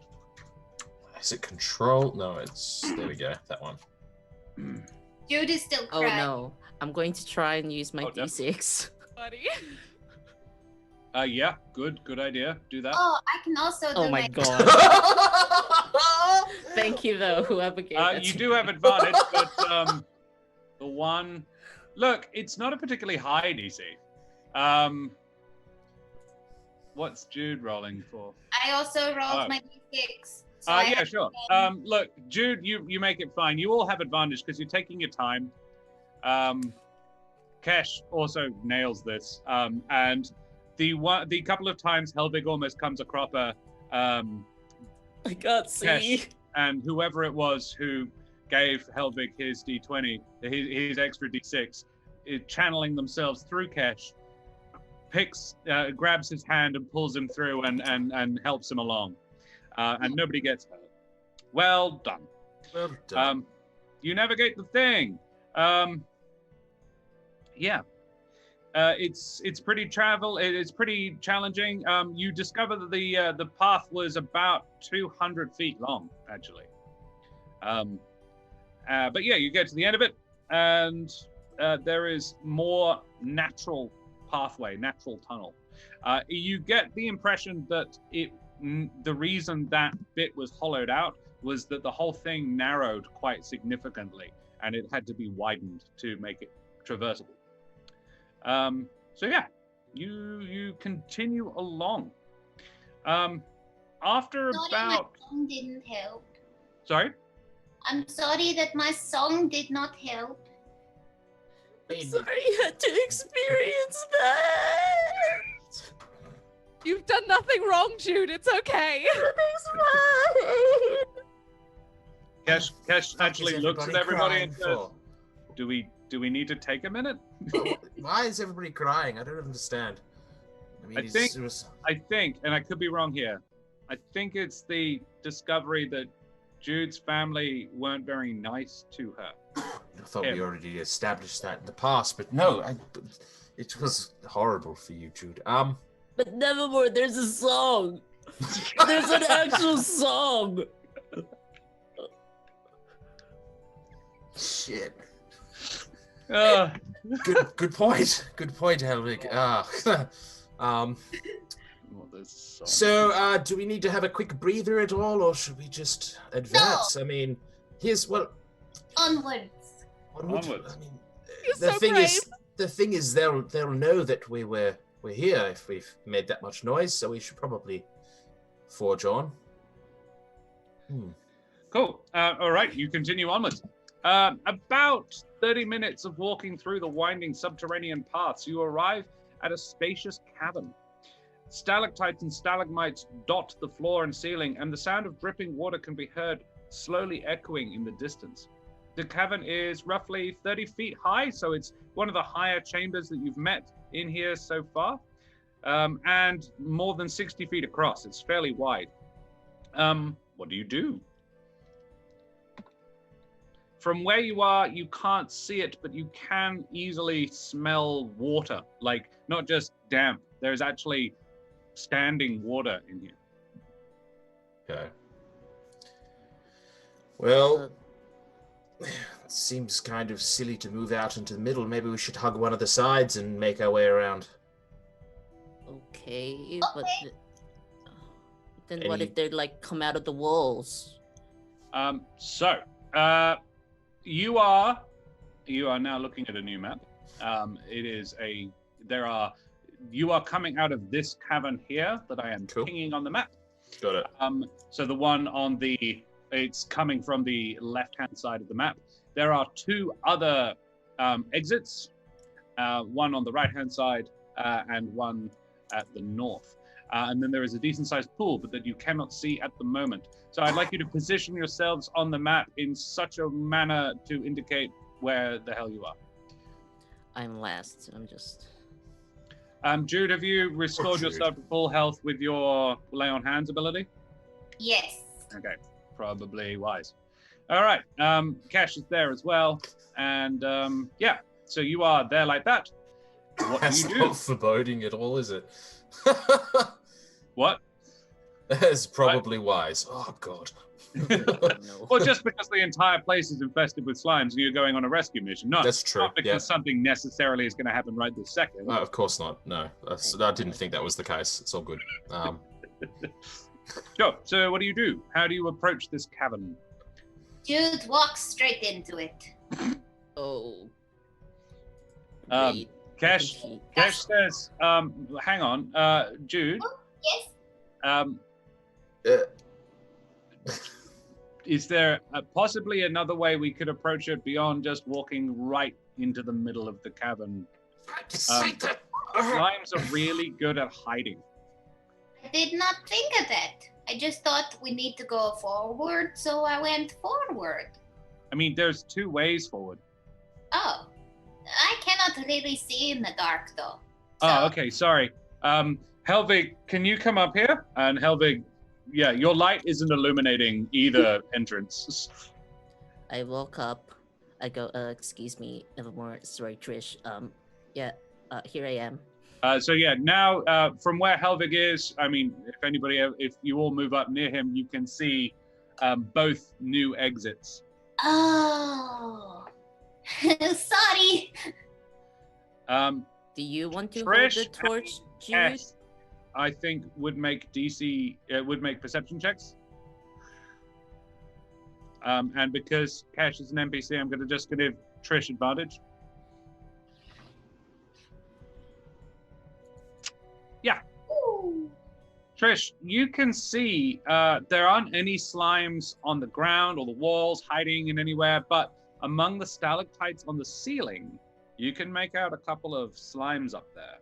Is it control? No, it's there we go. That one. Jude is still Oh crying. no, I'm going to try and use my Oh, no. D6. Buddy. Yeah, good idea. Do that. Oh, I can also do Oh my god. Thank you though, whoever gave that You to do me. have advantage, but the one. Look, it's not a particularly high DC. What's Jude rolling for? I also rolled Oh. my D6. So I Yeah, have- sure. Look, Jude, you make it fine. You all have advantage because you're taking your time. Kesh also nails this. And the couple of times Helvig almost comes across a I can't see. Kesh and whoever it was who gave Helvig his D20, his extra D6, channeling themselves through Kesh, grabs his hand and pulls him through and helps him along. And nobody gets hurt. Well done. Well done. You navigate the thing. Yeah. It's pretty it's pretty challenging. You discover that the path was about 200 feet long, actually. But yeah, you get to the end of it, and there is more natural pathway, natural tunnel. You get the impression that the reason that bit was hollowed out was that the whole thing narrowed quite significantly, and it had to be widened to make it traversable. So yeah, you continue along. After Sorry, about my song didn't help. sorry. I'm sorry that my song did not help. Sorry you had to experience that. You've done nothing wrong, Jude. It's okay. Kesh What actually is looks at everybody crying and says, for? do we need to take a minute? Why is everybody crying? I don't understand. I mean, I think- it was... I think, and I could be wrong here, I think it's the discovery that Jude's family weren't very nice to her. I thought Yeah. we already established that in the past, but no, it was horrible for you, Jude. But Nevermore, there's a song. There's an actual song. Shit. Uh, Good point. Good point, Helvig. well, this song- So, do we need to have a quick breather at all, or should we just advance? I mean, here's what. Onwards. Onwards. Onwards. I mean, You're the so thing brave. is, they'll know that we're here if we've made that much noise. So we should probably forge on. Cool. All right, you continue onwards. About 30 minutes of walking through the winding subterranean paths, you arrive at a spacious cavern. Stalactites and stalagmites dot the floor and ceiling, and the sound of dripping water can be heard slowly echoing in the distance. The cavern is roughly 30 feet high, so it's one of the higher chambers that you've met in here so far, and more than 60 feet across. It's fairly wide. What do you do? From where you are, you can't see it, but you can easily smell water. Like, not just damp. There's actually standing water in here. Okay. Well, it seems kind of silly to move out into the middle. Maybe we should hug one of the sides and make our way around. Okay, but then what Any- if they like come out of the walls? You are now looking at a new map. You are coming out of this cavern here that I am Cool. pinging on the map. Got it. So the one it's coming from the left-hand side of the map. There are two other exits, one on the right-hand side and one at the north. And then there is a decent-sized pool, but that you cannot see at the moment. So I'd like you to position yourselves on the map in such a manner to indicate where the hell you are. I'm last. I'm just. Jude, have you restored Jude. yourself to full health with your lay on hands ability? Yes. Okay, probably wise. All right, Cash is there as well, and yeah, so you are there like that. What That's do you not do? foreboding at all, is it? What? That's probably wise. Oh, God. No. Well, just because the entire place is infested with slimes and you're going on a rescue mission. No, That's true. not because something necessarily is going to happen right this second. No, of course not. No, I didn't think that was the case. It's all good. Sure. So what do you do? How do you approach this cavern? Jude walks straight into it. Oh. Um, Great. Cash, I think Cash says, hang on, Jude, Yes. um, Uh, is there possibly another way we could approach it beyond just walking right into the middle of the cavern? Slimes are really good at hiding. I did not think of that. I just thought we need to go forward, so I went forward. I mean, there's two ways forward. Oh, I cannot really see in the dark, though. Oh, okay, sorry. Helvig, can you come up here? And Helvig, yeah, your light isn't illuminating either entrance. I woke up. I go, excuse me, Evermore. Sorry, Trish. Here I am. So yeah, now from where Helvig is, I mean, if you all move up near him, you can see both new exits. Oh, sorry. Do you want to Trish hold the torch, Jude? Yes, I think would make perception checks. And because Cash is an NPC, I'm gonna give Trish advantage. Yeah. Ooh. Trish, you can see there aren't any slimes on the ground or the walls hiding in anywhere, but among the stalactites on the ceiling, you can make out a couple of slimes up there.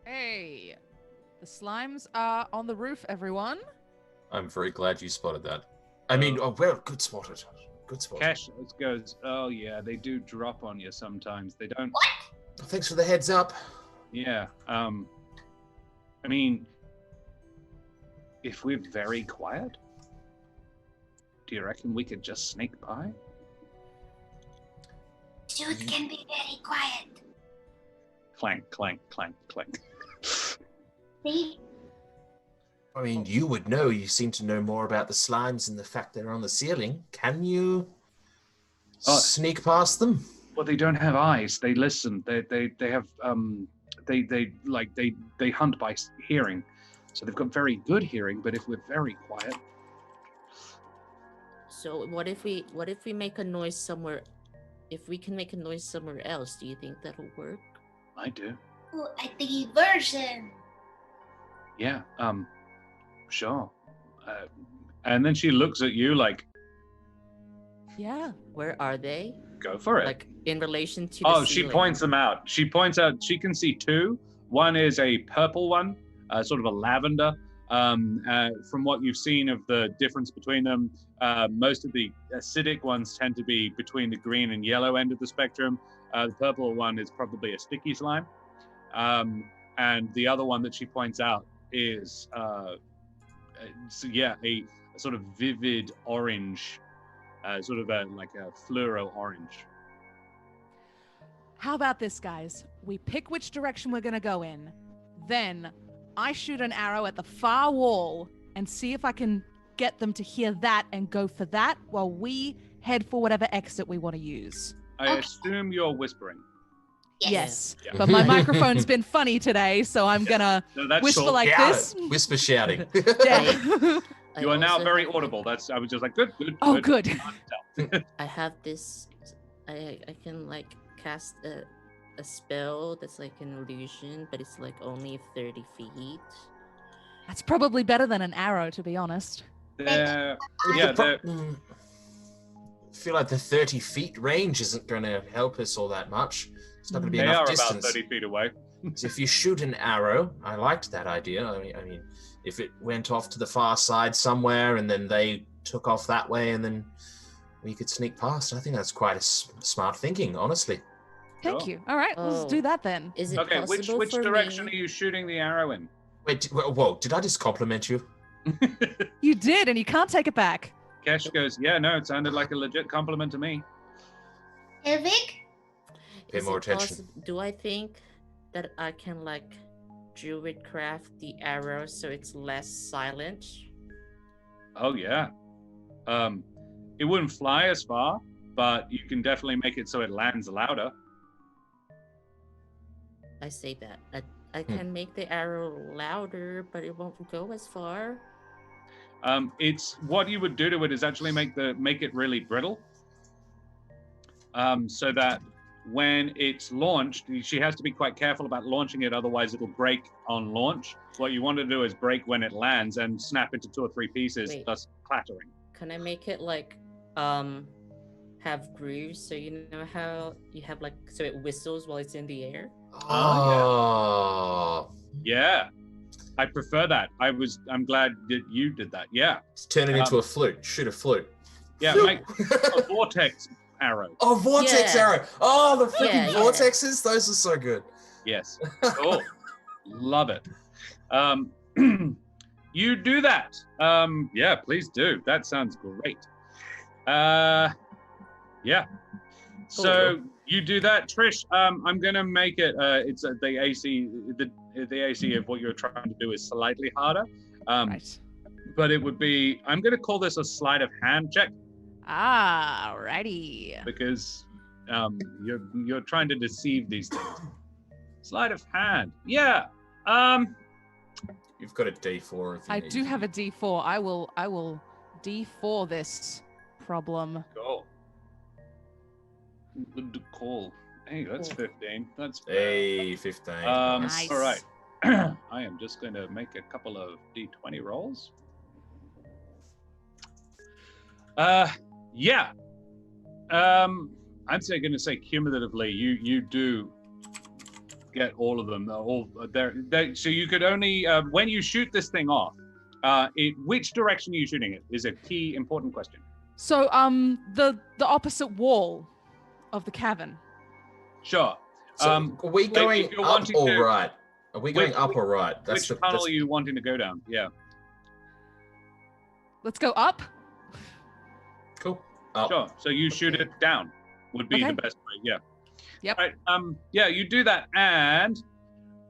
Hey, the slimes are on the roof, everyone. I'm very glad you spotted that. I mean, well, good spotted. Good spotted. Cash goes, oh yeah, they do drop on you sometimes. They don't. What? Thanks for the heads up. Yeah. I mean, if we're very quiet, do you reckon we could just sneak by? Jude can be very quiet. Clank, clank, clank, clank. See? I mean, you would know. You seem to know more about the slimes and the fact they're on the ceiling. Can you sneak past them? Well, they don't have eyes. They listen. They have they hunt by hearing. So they've got very good hearing. But if we're very quiet, So what if we make a noise somewhere? If we can make a noise somewhere else, do you think that'll work? I do. Ooh, a diversion. Yeah. Sure. And then she looks at you like, Yeah. Where are they? go for it. Like in relation to the Oh, she ceiling? points them out. She points out, she can see two. One is a purple one, sort of a lavender. From what you've seen of the difference between them, most of the acidic ones tend to be between the green and yellow end of the spectrum. The purple one is probably a sticky slime. And the other one that she points out is, a sort of vivid orange, sort of like a fluoro orange. How about this, guys? We pick which direction we're gonna go in. Then I shoot an arrow at the far wall and see if I can get them to hear that and go for that while we head for whatever exit we want to use. I Okay. assume you're whispering. Yes. Yeah. But my microphone's been funny today, so I'm gonna No, that's whisper all. like Shout this. it. Whisper shouting. Yeah. I You are now also very have- audible. I was just like, good. Oh, good. I have this. I can like cast a spell that's like an illusion, but it's like only 30 feet. That's probably better than an arrow, to be honest. Yeah, I they're- feel like the 30 feet range isn't going to help us all that much. It's not going to be they enough are distance. about 30 feet away. So if you shoot an arrow, I liked that idea. I mean, if it went off to the far side somewhere and then they took off that way and then we could sneak past, I think that's quite a smart thinking, honestly. Thank Sure. you. All right, let's Oh. do that then. Is it Okay, possible which for direction me? are you shooting the arrow in? Wait, whoa, did I just compliment you? You did, and you can't take it back. Cash goes, yeah, no, it sounded like a legit compliment to me. Helvig? Pay Is more it attention. Do I think that I can like druid craft the arrow so it's less silent? Oh, yeah. It wouldn't fly as far, but you can definitely make it so it lands louder. I say that. I can make the arrow louder, but it won't go as far. It's what you would do to it is actually make it really brittle. So that when it's launched, she has to be quite careful about launching it, otherwise it'll break on launch. What you want to do is break when it lands and snap into 2 or 3 pieces, Wait. thus clattering. can I make it like have grooves, so you know how you have like, so it whistles while it's in the air? Oh. Yeah, I prefer that. I'm glad that you did that. Yeah. Turn it into a flute. Shoot a flute. Yeah, make a vortex arrow. Oh, vortex Yeah. arrow. Oh, the freaking Yeah, yeah. vortexes. Those are so good. Yes. Oh, love it. You do that. Yeah, please do. That sounds great. Yeah. So you do that, Trish. I'm gonna make it. It's the AC. The AC of what you're trying to do is slightly harder. Right. But it would be. I'm gonna call this a sleight of hand check Ah, alrighty. because you're trying to deceive these things. Sleight of hand. Yeah. You've got a D4 if you I need do to. have a D4. I will D4 this problem. Cool. Good call. Hey, that's 15. That's Hey, 15. Nice. all right. I am just going to make a couple of D20 rolls. Yeah. I'm going to say cumulatively, you do get all of them. They're all there. So you could only when you shoot this thing off. Which direction are you shooting it? Is a key important question. So the opposite wall of the cavern. Sure. So are we going if you're up wanting or to- right? Are we going up or right? Which tunnel are you wanting to go down? Yeah. Let's go up. Cool. Up. Sure. So you shoot it down would be Okay. the best way. Yeah. Yep. All right. Yeah, you do that, and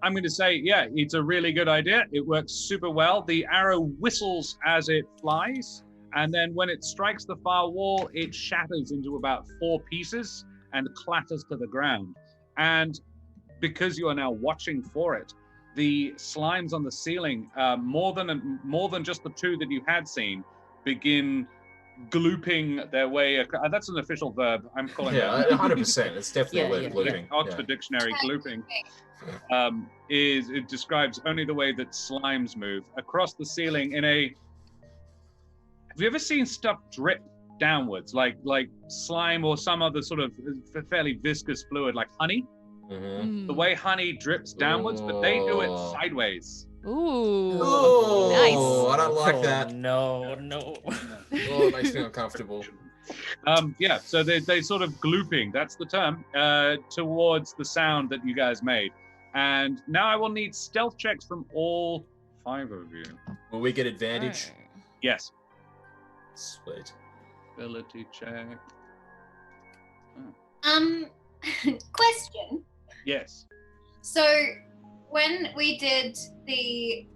I'm going to say, yeah, it's a really good idea. It works super well. The arrow whistles as it flies, and then when it strikes the far wall, it shatters into about 4 pieces and clatters to the ground. And because you are now watching for it, the slimes on the ceiling, more than just the 2 that you had seen, begin glooping their way. That's an official verb. I'm calling Yeah, it. 100%. It's definitely Yeah, a word yeah, of yeah. looping. Oxford Dictionary, glooping it describes only the way that slimes move across the ceiling in a. Have you ever seen stuff drip downwards, like slime or some other sort of fairly viscous fluid, like honey? Mm-hmm. The way honey drips downwards, but they do it Oh. sideways. Ooh. Oh, Nice. I don't like Oh, that. No. Oh, it makes me uncomfortable. Yeah, so they sort of glooping, that's the term, towards the sound that you guys made. And now I will need stealth checks from all 5 of you. Will we get advantage? Yes. Sweet. Ability check. Question. Yes. So when we did the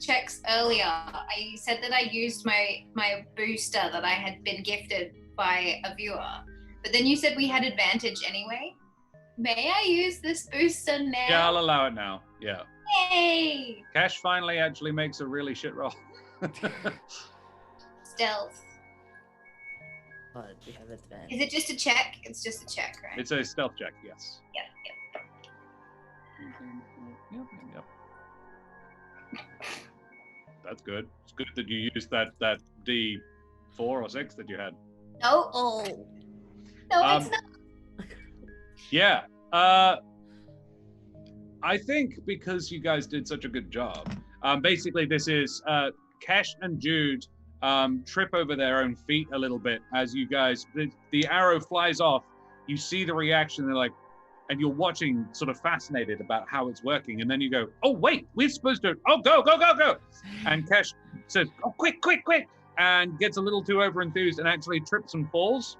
checks earlier, I said that I used my booster that I had been gifted by a viewer, but then you said we had advantage anyway. May I use this booster now? Yeah, I'll allow it now. Yeah. Yay! Cash finally actually makes a really shit roll. Stealth. But we have advantage. Is it just a check? It's just a check, right? It's a stealth check, yes. Yeah. Yep. That's good. It's good that you used that D4 or 6 that you had. No. Oh. No, it's not. Yeah. I think because you guys did such a good job. Basically, this is Kesh and Jude trip over their own feet a little bit as you guys. The arrow flies off. You see the reaction. They're like, and you're watching, sort of fascinated about how it's working. And then you go, "Oh wait, we're supposed to. Oh, go!" And Kesh says, "Oh, quick!" And gets a little too overenthused and actually trips and falls.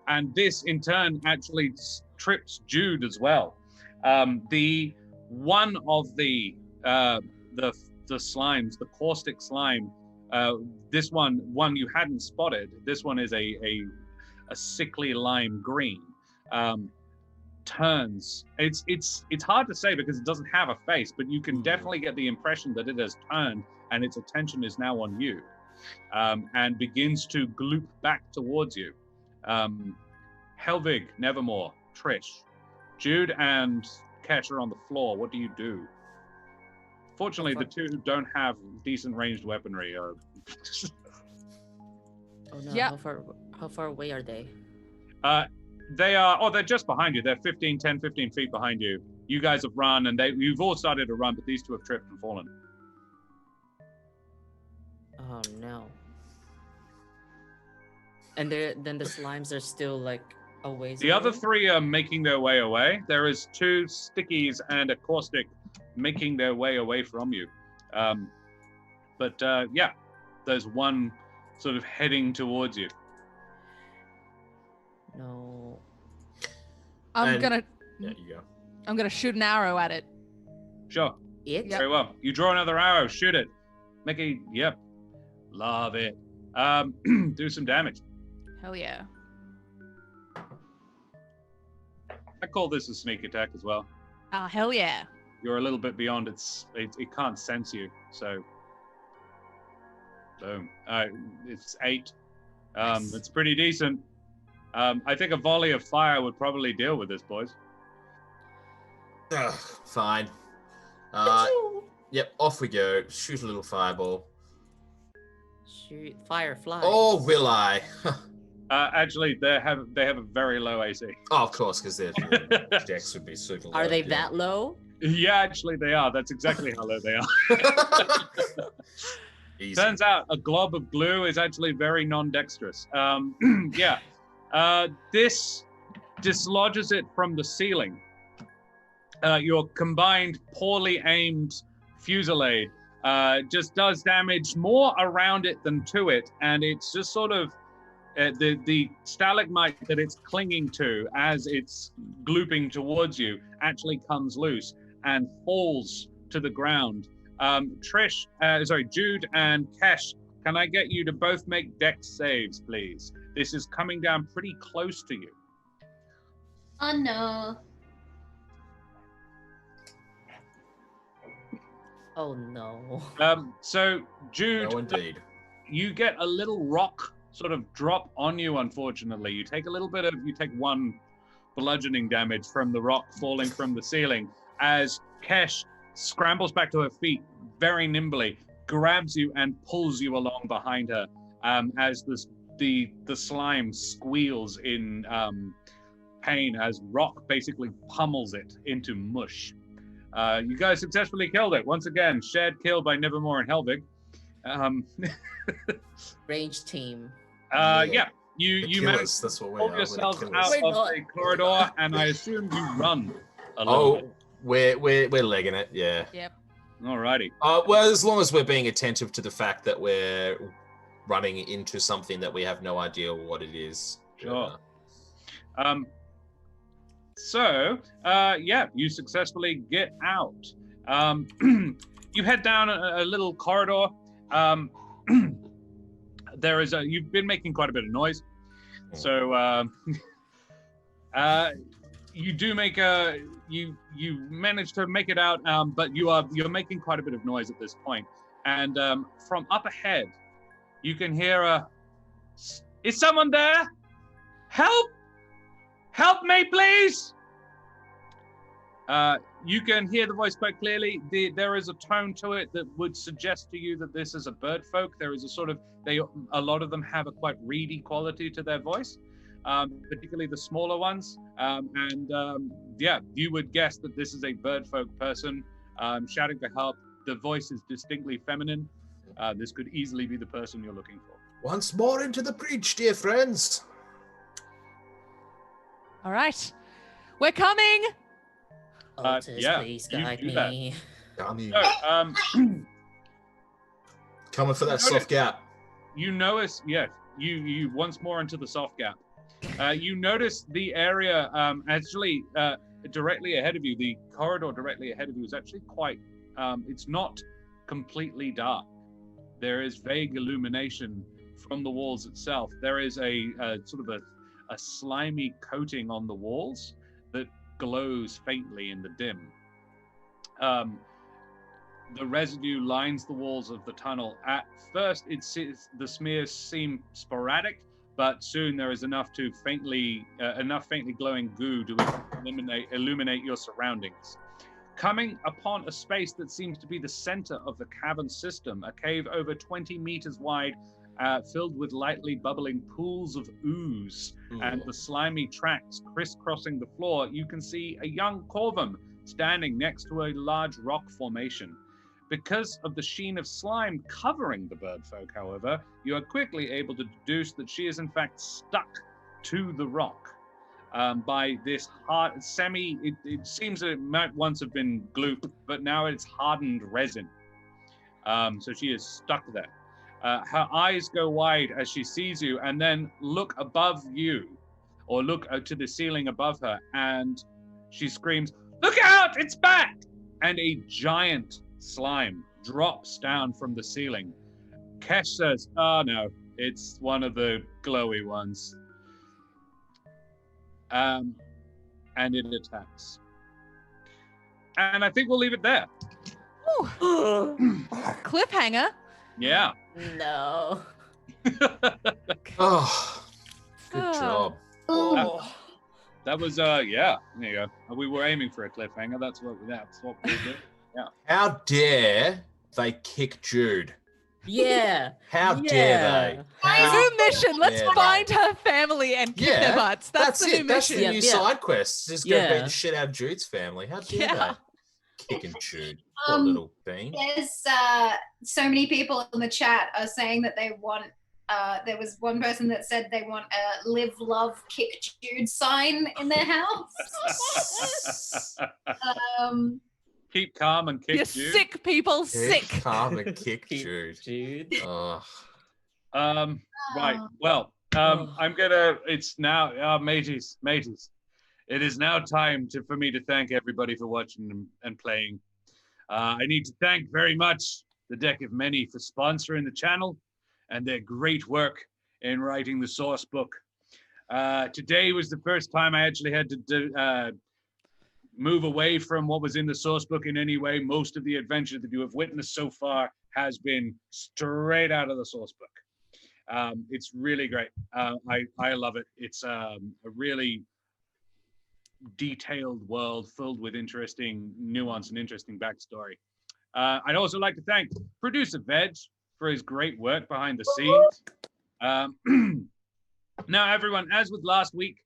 And this in turn actually trips Jude as well. The one of the slimes, the caustic slime, this one you hadn't spotted. This one is a sickly lime green. Turns. It's hard to say because it doesn't have a face, but you can definitely get the impression that it has turned and its attention is now on you, and begins to gloop back towards you. Helvig, Nevermore, Trish, Jude, and Kesh are on the floor. What do you do? Fortunately, the 2 who don't have decent ranged weaponry are. Oh no! Yeah. How far away are they? They're just behind you. They're 10, 15 feet behind you. You guys have run, and you've all started to run, but these two have tripped and fallen. Oh no! And then the slimes are still like a ways The away? other three are making their way away. There is 2 stickies and a caustic making their way away from you. There's one sort of heading towards you. No. I'm And- gonna Yeah, you go. I'm gonna shoot an arrow at it. Sure. It? Yep. Very well. You draw another arrow, shoot it. Yep. Love it. Do some damage. Hell yeah. I call this a sneak attack as well. Ah, hell yeah. You're a little bit beyond it can't sense you, so boom. It's 8. Nice. It's pretty decent. I think a volley of fire would probably deal with this, boys. Ugh, fine. Yep, off we go. Shoot a little fireball. Shoot fireflies. Oh, will I? Actually, they have a very low AC. Oh, of course, because their decks would be super low. Are they yeah. that low? Yeah, actually, they are. That's exactly how low they are. Easy. Turns out a glob of glue is actually very non-dexterous. This dislodges it from the ceiling. Your combined poorly aimed fusillade just does damage more around it than to it, and it's just sort of the stalagmite that it's clinging to as it's glooping towards you actually comes loose and falls to the ground. Jude and Kesh, can I get you to both make dex saves, please? This is coming down pretty close to you. Oh no. Oh no. So Jude, No, indeed. you get a little rock sort of drop on you, unfortunately. You take 1 bludgeoning damage from the rock falling from the ceiling as Kesh scrambles back to her feet very nimbly, grabs you and pulls you along behind her as the slime squeals in pain as rock basically pummels it into mush. You guys successfully killed it. Once again, shared kill by Nevermore and Helvig. Range team. You The managed killers, that's what we pull are. yourselves We're the out killers. of the corridor, and I assume you run a little Oh, bit. we're legging it, yeah. Yep. Alrighty. Well, as long as we're being attentive to the fact that we're running into something that we have no idea what it is. Sure. You successfully get out. You head down a little corridor. You've been making quite a bit of noise. So you do make you manage to make it out, but you're making quite a bit of noise at this point. And from up ahead, you can hear is someone there? Help! Help me, please! You can hear the voice quite clearly. There is a tone to it that would suggest to you that this is a bird folk. There is a lot of them have a quite reedy quality to their voice, particularly the smaller ones. You would guess that this is a bird folk person shouting for help. The voice is distinctly feminine. This could easily be the person you're looking for. Once more into the breach, dear friends. All right. We're coming. Otis, yeah, please you guide do that. me. Coming for that soft gap. You notice, yes, you once more into the soft gap. You notice the area directly ahead of you, the corridor directly ahead of you is actually quite, it's not completely dark. There is vague illumination from the walls itself. There is a sort of a slimy coating on the walls that glows faintly in the dim. The residue lines the walls of the tunnel. At first, the smears seem sporadic, but soon there is enough faintly glowing goo to illuminate your surroundings. Coming upon a space that seems to be the center of the cavern system, a cave over 20 meters wide filled with lightly bubbling pools of ooze and the slimy tracks crisscrossing the floor, you can see a young corvum standing next to a large rock formation. Because of the sheen of slime covering the birdfolk, however, you are quickly able to deduce that she is in fact stuck to the rock by this hard it seems that it might once have been gloop, but now it's hardened resin. So she is stuck there. Her eyes go wide as she sees you and then look above you, or look to the ceiling above her, and she screams, "Look out, it's back!" And a giant slime drops down from the ceiling. Kesh says, "Oh no, it's one of the glowy ones." And it attacks. And I think we'll leave it there. Cliffhanger. Yeah. No. Oh, good job. Oh. That was yeah. There you go. We were aiming for a cliffhanger. That's what we did. Yeah. How dare they kick Jude? Yeah. How dare they? How New mission. Let's dare find they? her family and kick their butts. That's the new it. That's mission. the new Yeah. side quest. Just go Yeah. beat the shit out of Jude's family. How dare Yeah. they? Kicking Jude. Poor little bean. There's so many people in the chat are saying that they want. There was one person that said they want a "Live, Love, Kick Jude" sign in their house. Keep calm and kick You're Jude. sick, people. Sick. Calm and kick Keep Jude. Jude. Oh. Right. Well, I'm gonna. It's now, mateys. It is now time for me to thank everybody for watching and playing. I need to thank very much the Deck of Many for sponsoring the channel and their great work in writing the source book. Today was the first time I actually had to move away from what was in the source book in any way. Most of the adventure that you have witnessed so far has been straight out of the source book. It's really great. I love it. It's a really detailed world filled with interesting nuance and interesting backstory. I'd also like to thank producer Veg for his great work behind the scenes. Now, everyone, as with last week,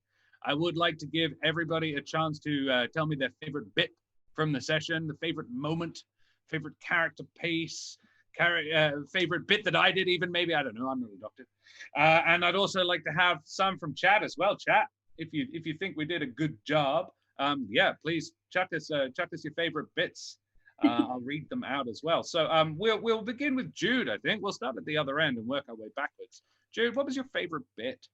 I would like to give everybody a chance to tell me their favorite bit from the session, the favorite moment, favorite character pace, favorite bit that I did even, maybe, I don't know, I'm not a doctor. And I'd also like to have some from chat as well. Chat, if you think we did a good job, yeah, please chat us your favorite bits. I'll read them out as well. So we'll begin with Jude, I think. We'll start at the other end and work our way backwards. Jude, what was your favorite bit?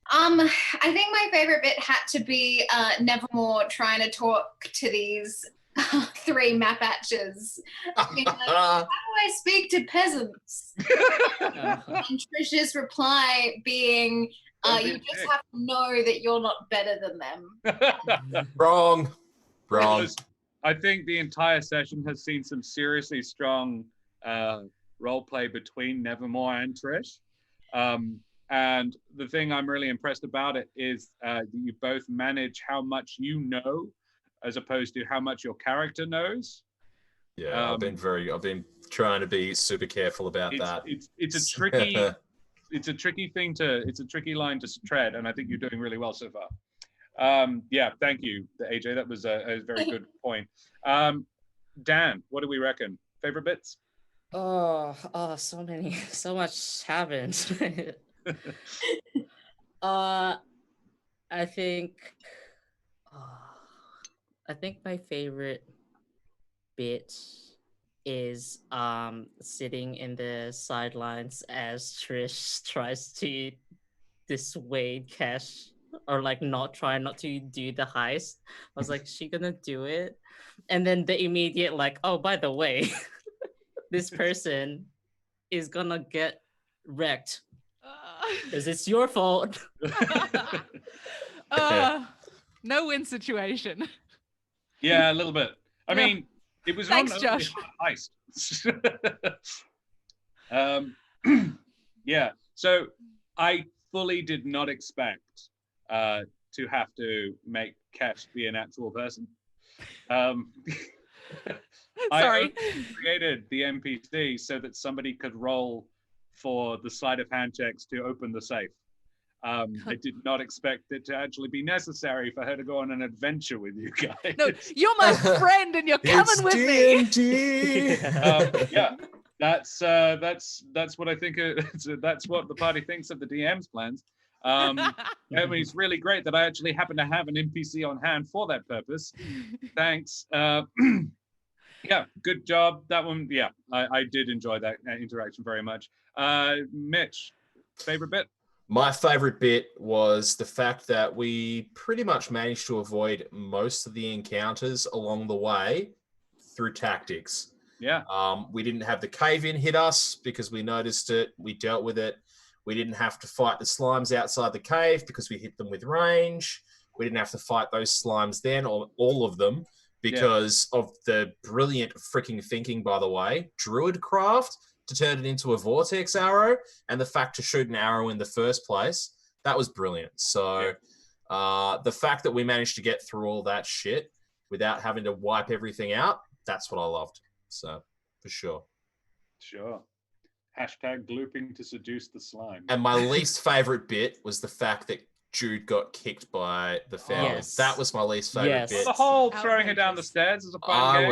I think my favorite bit had to be Nevermore trying to talk to these three map atches. Being like, how do I speak to peasants? And Trish's reply being, you just have to know that you're not better than them. Wrong. I think the entire session has seen some seriously strong role play between Nevermore and Trish. And the thing I'm really impressed about it is that you both manage how much you know as opposed to how much your character knows. Yeah, I've been trying to be super careful about that. It's a tricky line to tread, and I think you're doing really well so far. Yeah, thank you, AJ. That was a very good point. Dan, what do we reckon? Favorite bits? Oh, so many, so much happened. I think my favorite bit is sitting in the sidelines as Trish tries to dissuade Cash, or like not to do the heist. I was like, she gonna do it? And then the immediate like, oh, by the way, this person is gonna get wrecked because it's your fault. No win situation. Yeah, a little bit. I mean, it was Thanks, not Josh. heist. Yeah, so I fully did not expect to have to make Cash be an actual person. Sorry. I created the NPC so that somebody could roll for the sleight of hand checks to open the safe. I did not expect it to actually be necessary for her to go on an adventure with you guys. No, you're my friend and you're coming with me. D&D. Yeah, that's what I think. That's what the party thinks of the DM's plans. I mean, it's really great that I actually happen to have an NPC on hand for that purpose. Thanks. Yeah, good job. That one, yeah, I did enjoy that interaction very much. Mitch, favorite bit? My favorite bit was the fact that we pretty much managed to avoid most of the encounters along the way through tactics. Yeah. We didn't have the cave-in hit us because we noticed it. We dealt with it. We didn't have to fight the slimes outside the cave because we hit them with range. We didn't have to fight those slimes then, or all of them, because of the brilliant freaking thinking, by the way, Druidcraft, to turn it into a vortex arrow, and the fact to shoot an arrow in the first place, that was brilliant. So the fact that we managed to get through all that shit without having to wipe everything out, that's what I loved. So, for sure. Sure. Hashtag glooping to seduce the slime. And my least favorite bit was the fact that Jude got kicked by the family. Yes. That was my least favorite bit. The whole throwing her down the stairs is a fun game.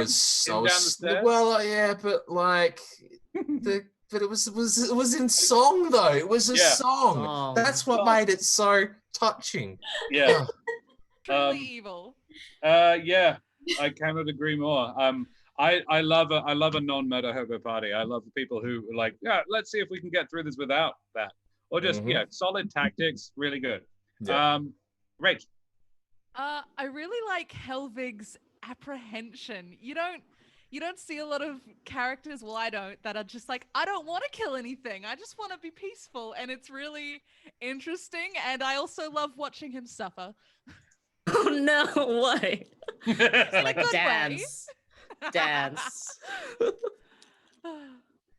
Yeah, but like but it was in song though. It was a song. That's what made it so touching. Yeah. Truly evil. Yeah, I cannot agree more. I love a non-meta hobo party. I love the people who are like, yeah, let's see if we can get through this without that. Or just solid tactics, really good. Yeah. Rach. I really like Helvig's apprehension. You don't see a lot of characters, well, I don't, that are just like, I don't want to kill anything. I just want to be peaceful. And it's really interesting. And I also love watching him suffer. Oh no, why? Like good dance. Dance.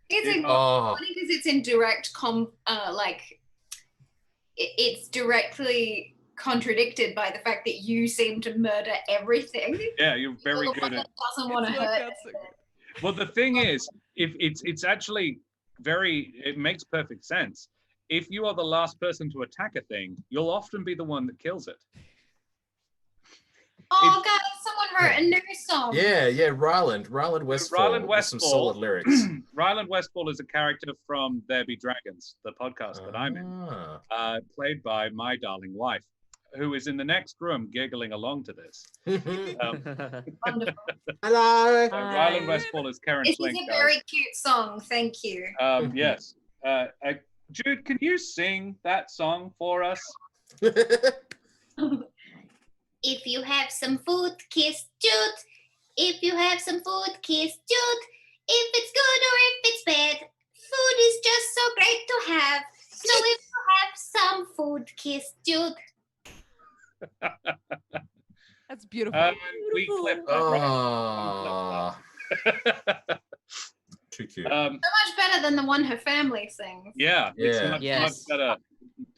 It's funny because it's in direct it's directly contradicted by the fact that you seem to murder everything. Yeah, you're very good at. Doesn't want to hurt. Well, the thing is, if it's actually it makes perfect sense. If you are the last person to attack a thing, you'll often be the one that kills it. Oh, guys, someone wrote a new song. Yeah, Ryland Westfall with some solid lyrics. Ryland Westfall is a character from There Be Dragons, the podcast that I'm in, played by my darling wife, who is in the next room giggling along to this. Wonderful. Hello. Ryland Westfall is Karen This Flink. is a very cute song. Thank you. Yes. Jude, can you sing that song for us? If you have some food, kiss Jude. If you have some food, kiss Jude. If it's good or if it's bad, food is just so great to have. So if you have some food, kiss Jude. That's beautiful. We clipped that, right? Too cute. So much better than the one her family sings. Yeah. Yeah. Much better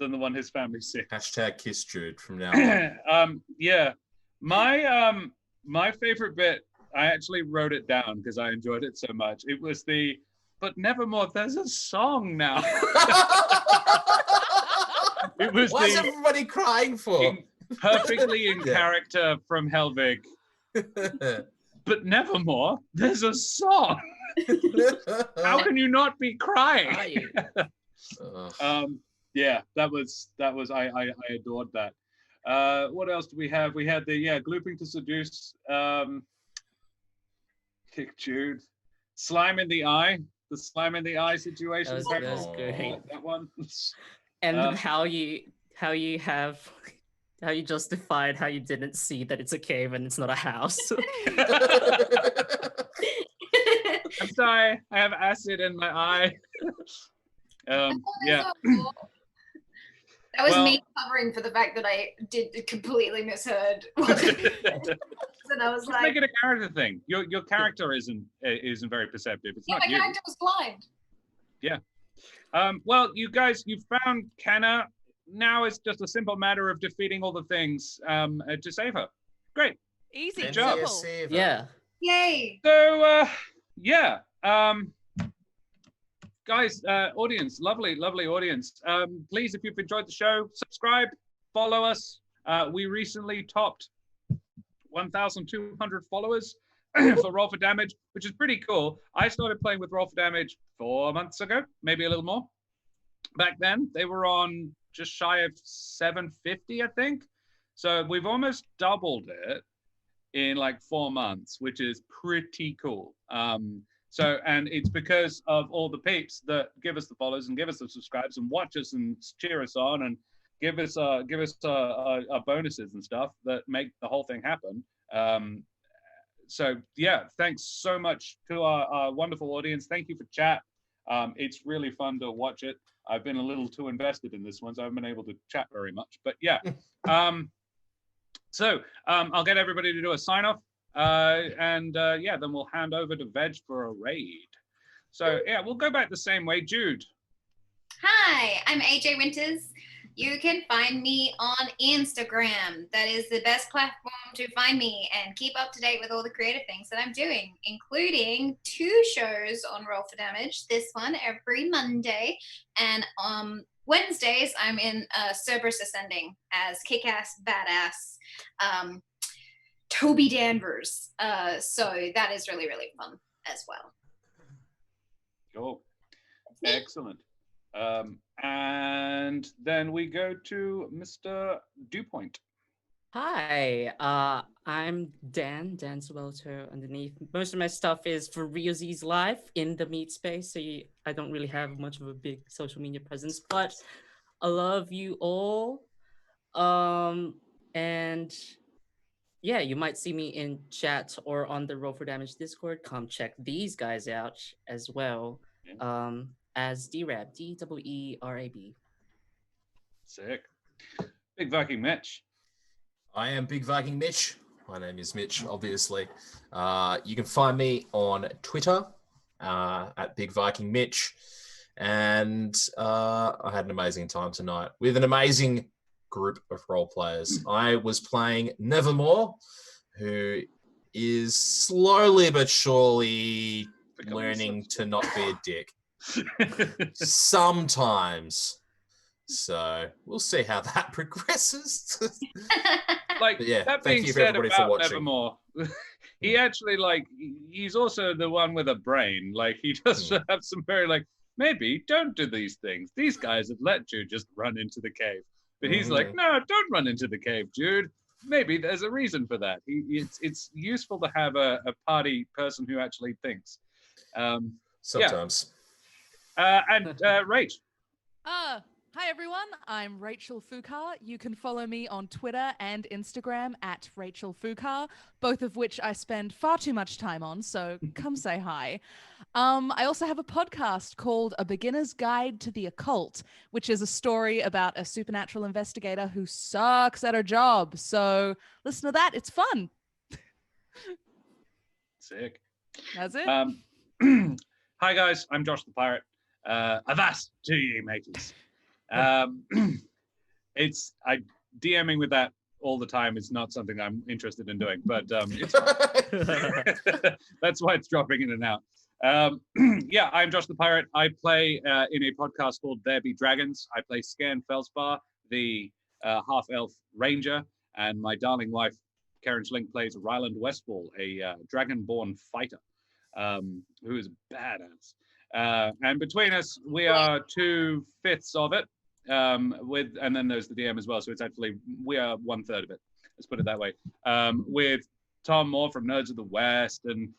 than the one his family sings. Hashtag kiss Jude from now on. Yeah. My favorite bit, I actually wrote it down because I enjoyed it so much. It was but nevermore, there's a song now. It was Why is everybody crying for? Perfectly in character from Helvig. But nevermore, there's a song. How can you not be crying? Yeah, that was I adored that. What else do we have? We had the glooping to seduce Kick Jude. Slime in the eye. The slime in the eye situation. That was great. That one. And how you justified how you didn't see that it's a cave and it's not a house. I'm sorry, I have acid in my eye. Yeah. That was me covering for the fact that I did completely misheard. And I was Just like, make it a character thing. Your character isn't very perceptive. It's not my you. character was blind. Yeah. Well, you guys, you found Kenna. Now it's just a simple matter of defeating all the things to save her. Great. Easy. Good job. Yeah. Yay. So, yeah. guys, audience, lovely audience. Please, if you've enjoyed the show, subscribe, follow us. We recently topped 1,200 followers for Roll for Damage, which is pretty cool. I started playing with Roll for Damage 4 months ago, maybe a little more. Back then, they were on just shy of 750, I think. So we've almost doubled it in like 4 months, which is pretty cool. And it's because of all the peeps that give us the follows and give us the subscribes and watch us and cheer us on and give us bonuses and stuff that make the whole thing happen. So yeah, thanks so much to our wonderful audience. Thank you for chat. It's really fun to watch it. I've been a little too invested in this one, so I haven't been able to chat very much. But yeah, so I'll get everybody to do a sign off. Then we'll hand over to Veg for a raid. So yeah, we'll go back the same way. Jude. Hi, I'm AJ Winters. You can find me on Instagram. That is the best platform to find me and keep up to date with all the creative things that I'm doing, including 2 shows on Roll for Damage. This one every Monday, and Wednesdays I'm in Cerberus Ascending as kick-ass badass Toby Danvers. So that is really, really fun as well. Cool. Excellent. And then we go to Mr. Dewpoint. Hi, I'm Dan Suelto underneath. Most of my stuff is for Riozi's life in the meat space, so I don't really have much of a big social media presence, but I love you all. And yeah, you might see me in chat or on the Roll for Damage Discord. Come check these guys out as well. Yeah. As DRAB, DEERAB. Sick. Big Viking Mitch. I am Big Viking Mitch. My name is Mitch, obviously. You can find me on Twitter at Big Viking Mitch. And I had an amazing time tonight with an amazing group of role players. I was playing Nevermore, who is slowly but surely learning to not be a dick. Sometimes. So we'll see how that progresses. Like, yeah, that thank being you for said everybody for about watching. Nevermore, he actually, like, he's also the one with a brain. Like, he does have some very, like, maybe don't do these things. These guys have let you just run into the cave. But he's like, no, don't run into the cave, dude. Maybe there's a reason for that. It's useful to have a party person who actually thinks. Sometimes. Rach. Hi everyone, I'm Rachel Fukar. You can follow me on Twitter and Instagram at Rachel Fukar, both of which I spend far too much time on, so come say hi. I also have a podcast called A Beginner's Guide to the Occult, which is a story about a supernatural investigator who sucks at her job. So listen to that, it's fun. Sick. That's it. Hi guys, I'm Josh the Pirate. Avast to ye mateys. DMing with that all the time is not something I'm interested in doing, but it's that's why it's dropping in and out. Yeah, I'm Josh the Pirate. I play in a podcast called There Be Dragons. I play Scan Felspar, the half-elf ranger, and my darling wife, Karen Schlink, plays Ryland Westfall, a dragon-born fighter, who is badass. And between us, we are 2/5 of it. And then there's the DM as well. So it's actually, we are 1/3 of it. Let's put it that way. With Tom Moore from Nerds of the West and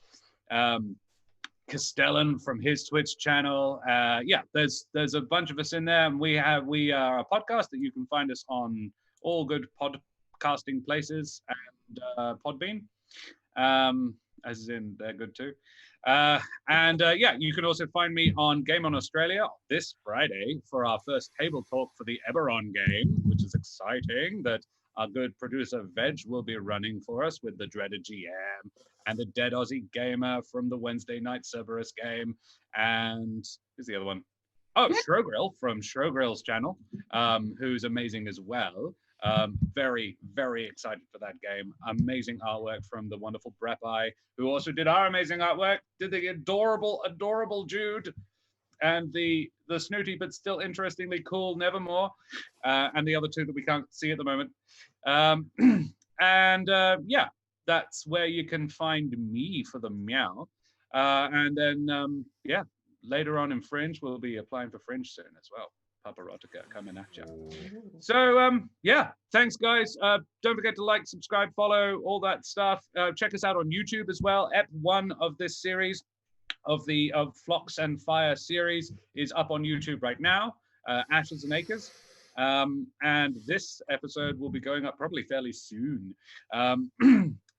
Castellan from his Twitch channel. Yeah, there's a bunch of us in there, and we are a podcast that you can find us on all good podcasting places and Podbean, as in they're good too. Yeah, you can also find me on Game On Australia this Friday for our first table talk for the Eberron game, which is exciting, that our good producer Veg will be running for us with the dreaded GM and the dead Aussie gamer from the Wednesday night Cerberus game. And who's the other one? Oh, Shrogrill from Shrogrill's channel, who's amazing as well. Very, very excited for that game. Amazing artwork from the wonderful Brepai, who also did our amazing artwork. Did the adorable, adorable Jude. and the snooty but still interestingly cool Nevermore, and the other two that we can't see at the moment. Yeah, that's where you can find me for the meow. And then, yeah, later on in Fringe, we'll be applying for Fringe soon as well. Paparotica coming at you. So, yeah, thanks, guys. Don't forget to like, subscribe, follow, all that stuff. Check us out on YouTube as well. Ep 1 of this series, of Flocks and Fire series, is up on YouTube right now. Ashes and Acres. And this episode will be going up probably fairly soon.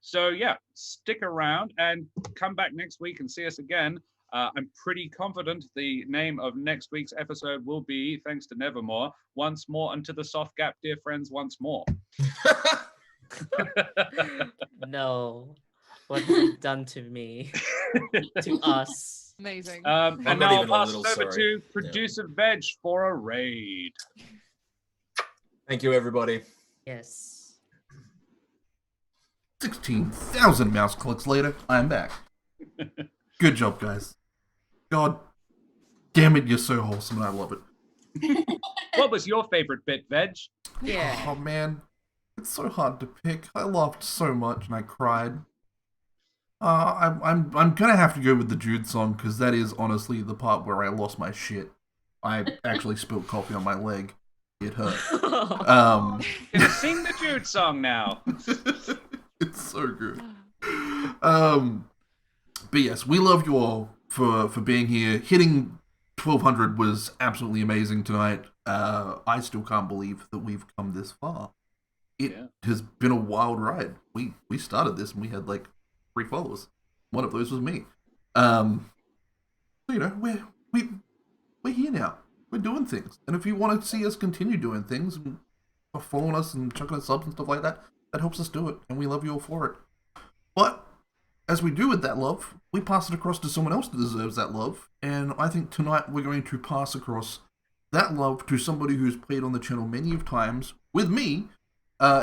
So yeah, stick around and come back next week and see us again. I'm pretty confident the name of next week's episode will be, thanks to Nevermore, Once More Unto the Soft Gap, Dear Friends, Once More. No. What have you done to me? To us. Amazing. And not now I'll even a pass it little over sorry. to Producer Veg for a raid. Thank you, everybody. Yes. 16,000 mouse clicks later, I'm back. Good job, guys. God damn it, you're so wholesome and I love it. What was your favorite bit, Veg? Yeah. Oh man, it's so hard to pick. I laughed so much and I cried. I'm gonna have to go with the Jude song because that is honestly the part where I lost my shit. I actually spilled coffee on my leg. It hurt. Can you sing the Jude song now? It's so good. But yes, we love you all for being here. Hitting 1200 was absolutely amazing tonight. I still can't believe that we've come this far. It has been a wild ride. We started this and we had like 3 followers. One of those was me. So, you know, we're here now. We're doing things. And if you want to see us continue doing things and following us and chucking us subs and stuff like that, that helps us do it. And we love you all for it. But as we do with that love, we pass it across to someone else that deserves that love. And I think tonight we're going to pass across that love to somebody who's played on the channel many of times with me.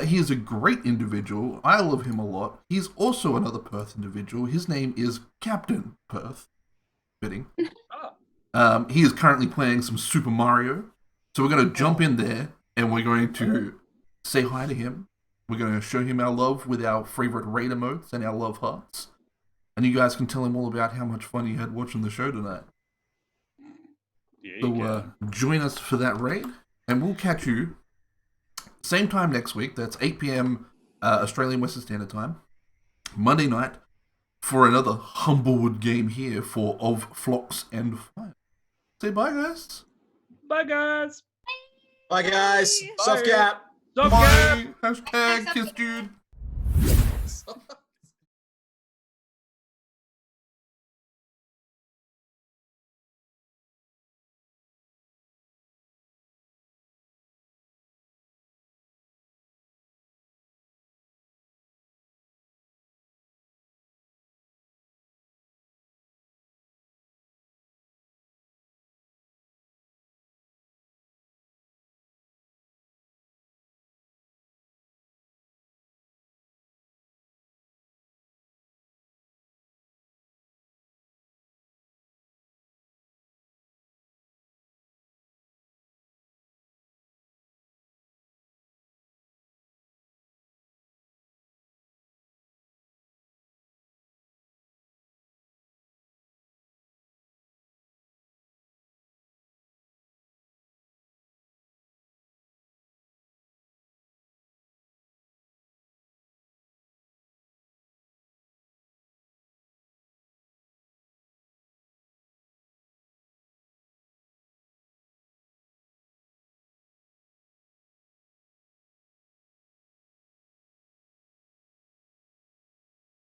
He is a great individual. I love him a lot. He's also another Perth individual. His name is Captain Perth. Fitting. He is currently playing some Super Mario. So we're going to jump in there and we're going to say hi to him. We're going to show him our love with our favorite raid emotes and our love hearts. And you guys can tell him all about how much fun you had watching the show tonight. So join us for that raid. And we'll catch you same time next week. That's 8 p.m. Australian Western Standard Time. Monday night for another Humblewood game here for Of Flocks and Fire. Say bye, guys. Bye, guys. Bye, guys. Bye. Soft gap. Soft Bye. gap. Hashtag kiss dude.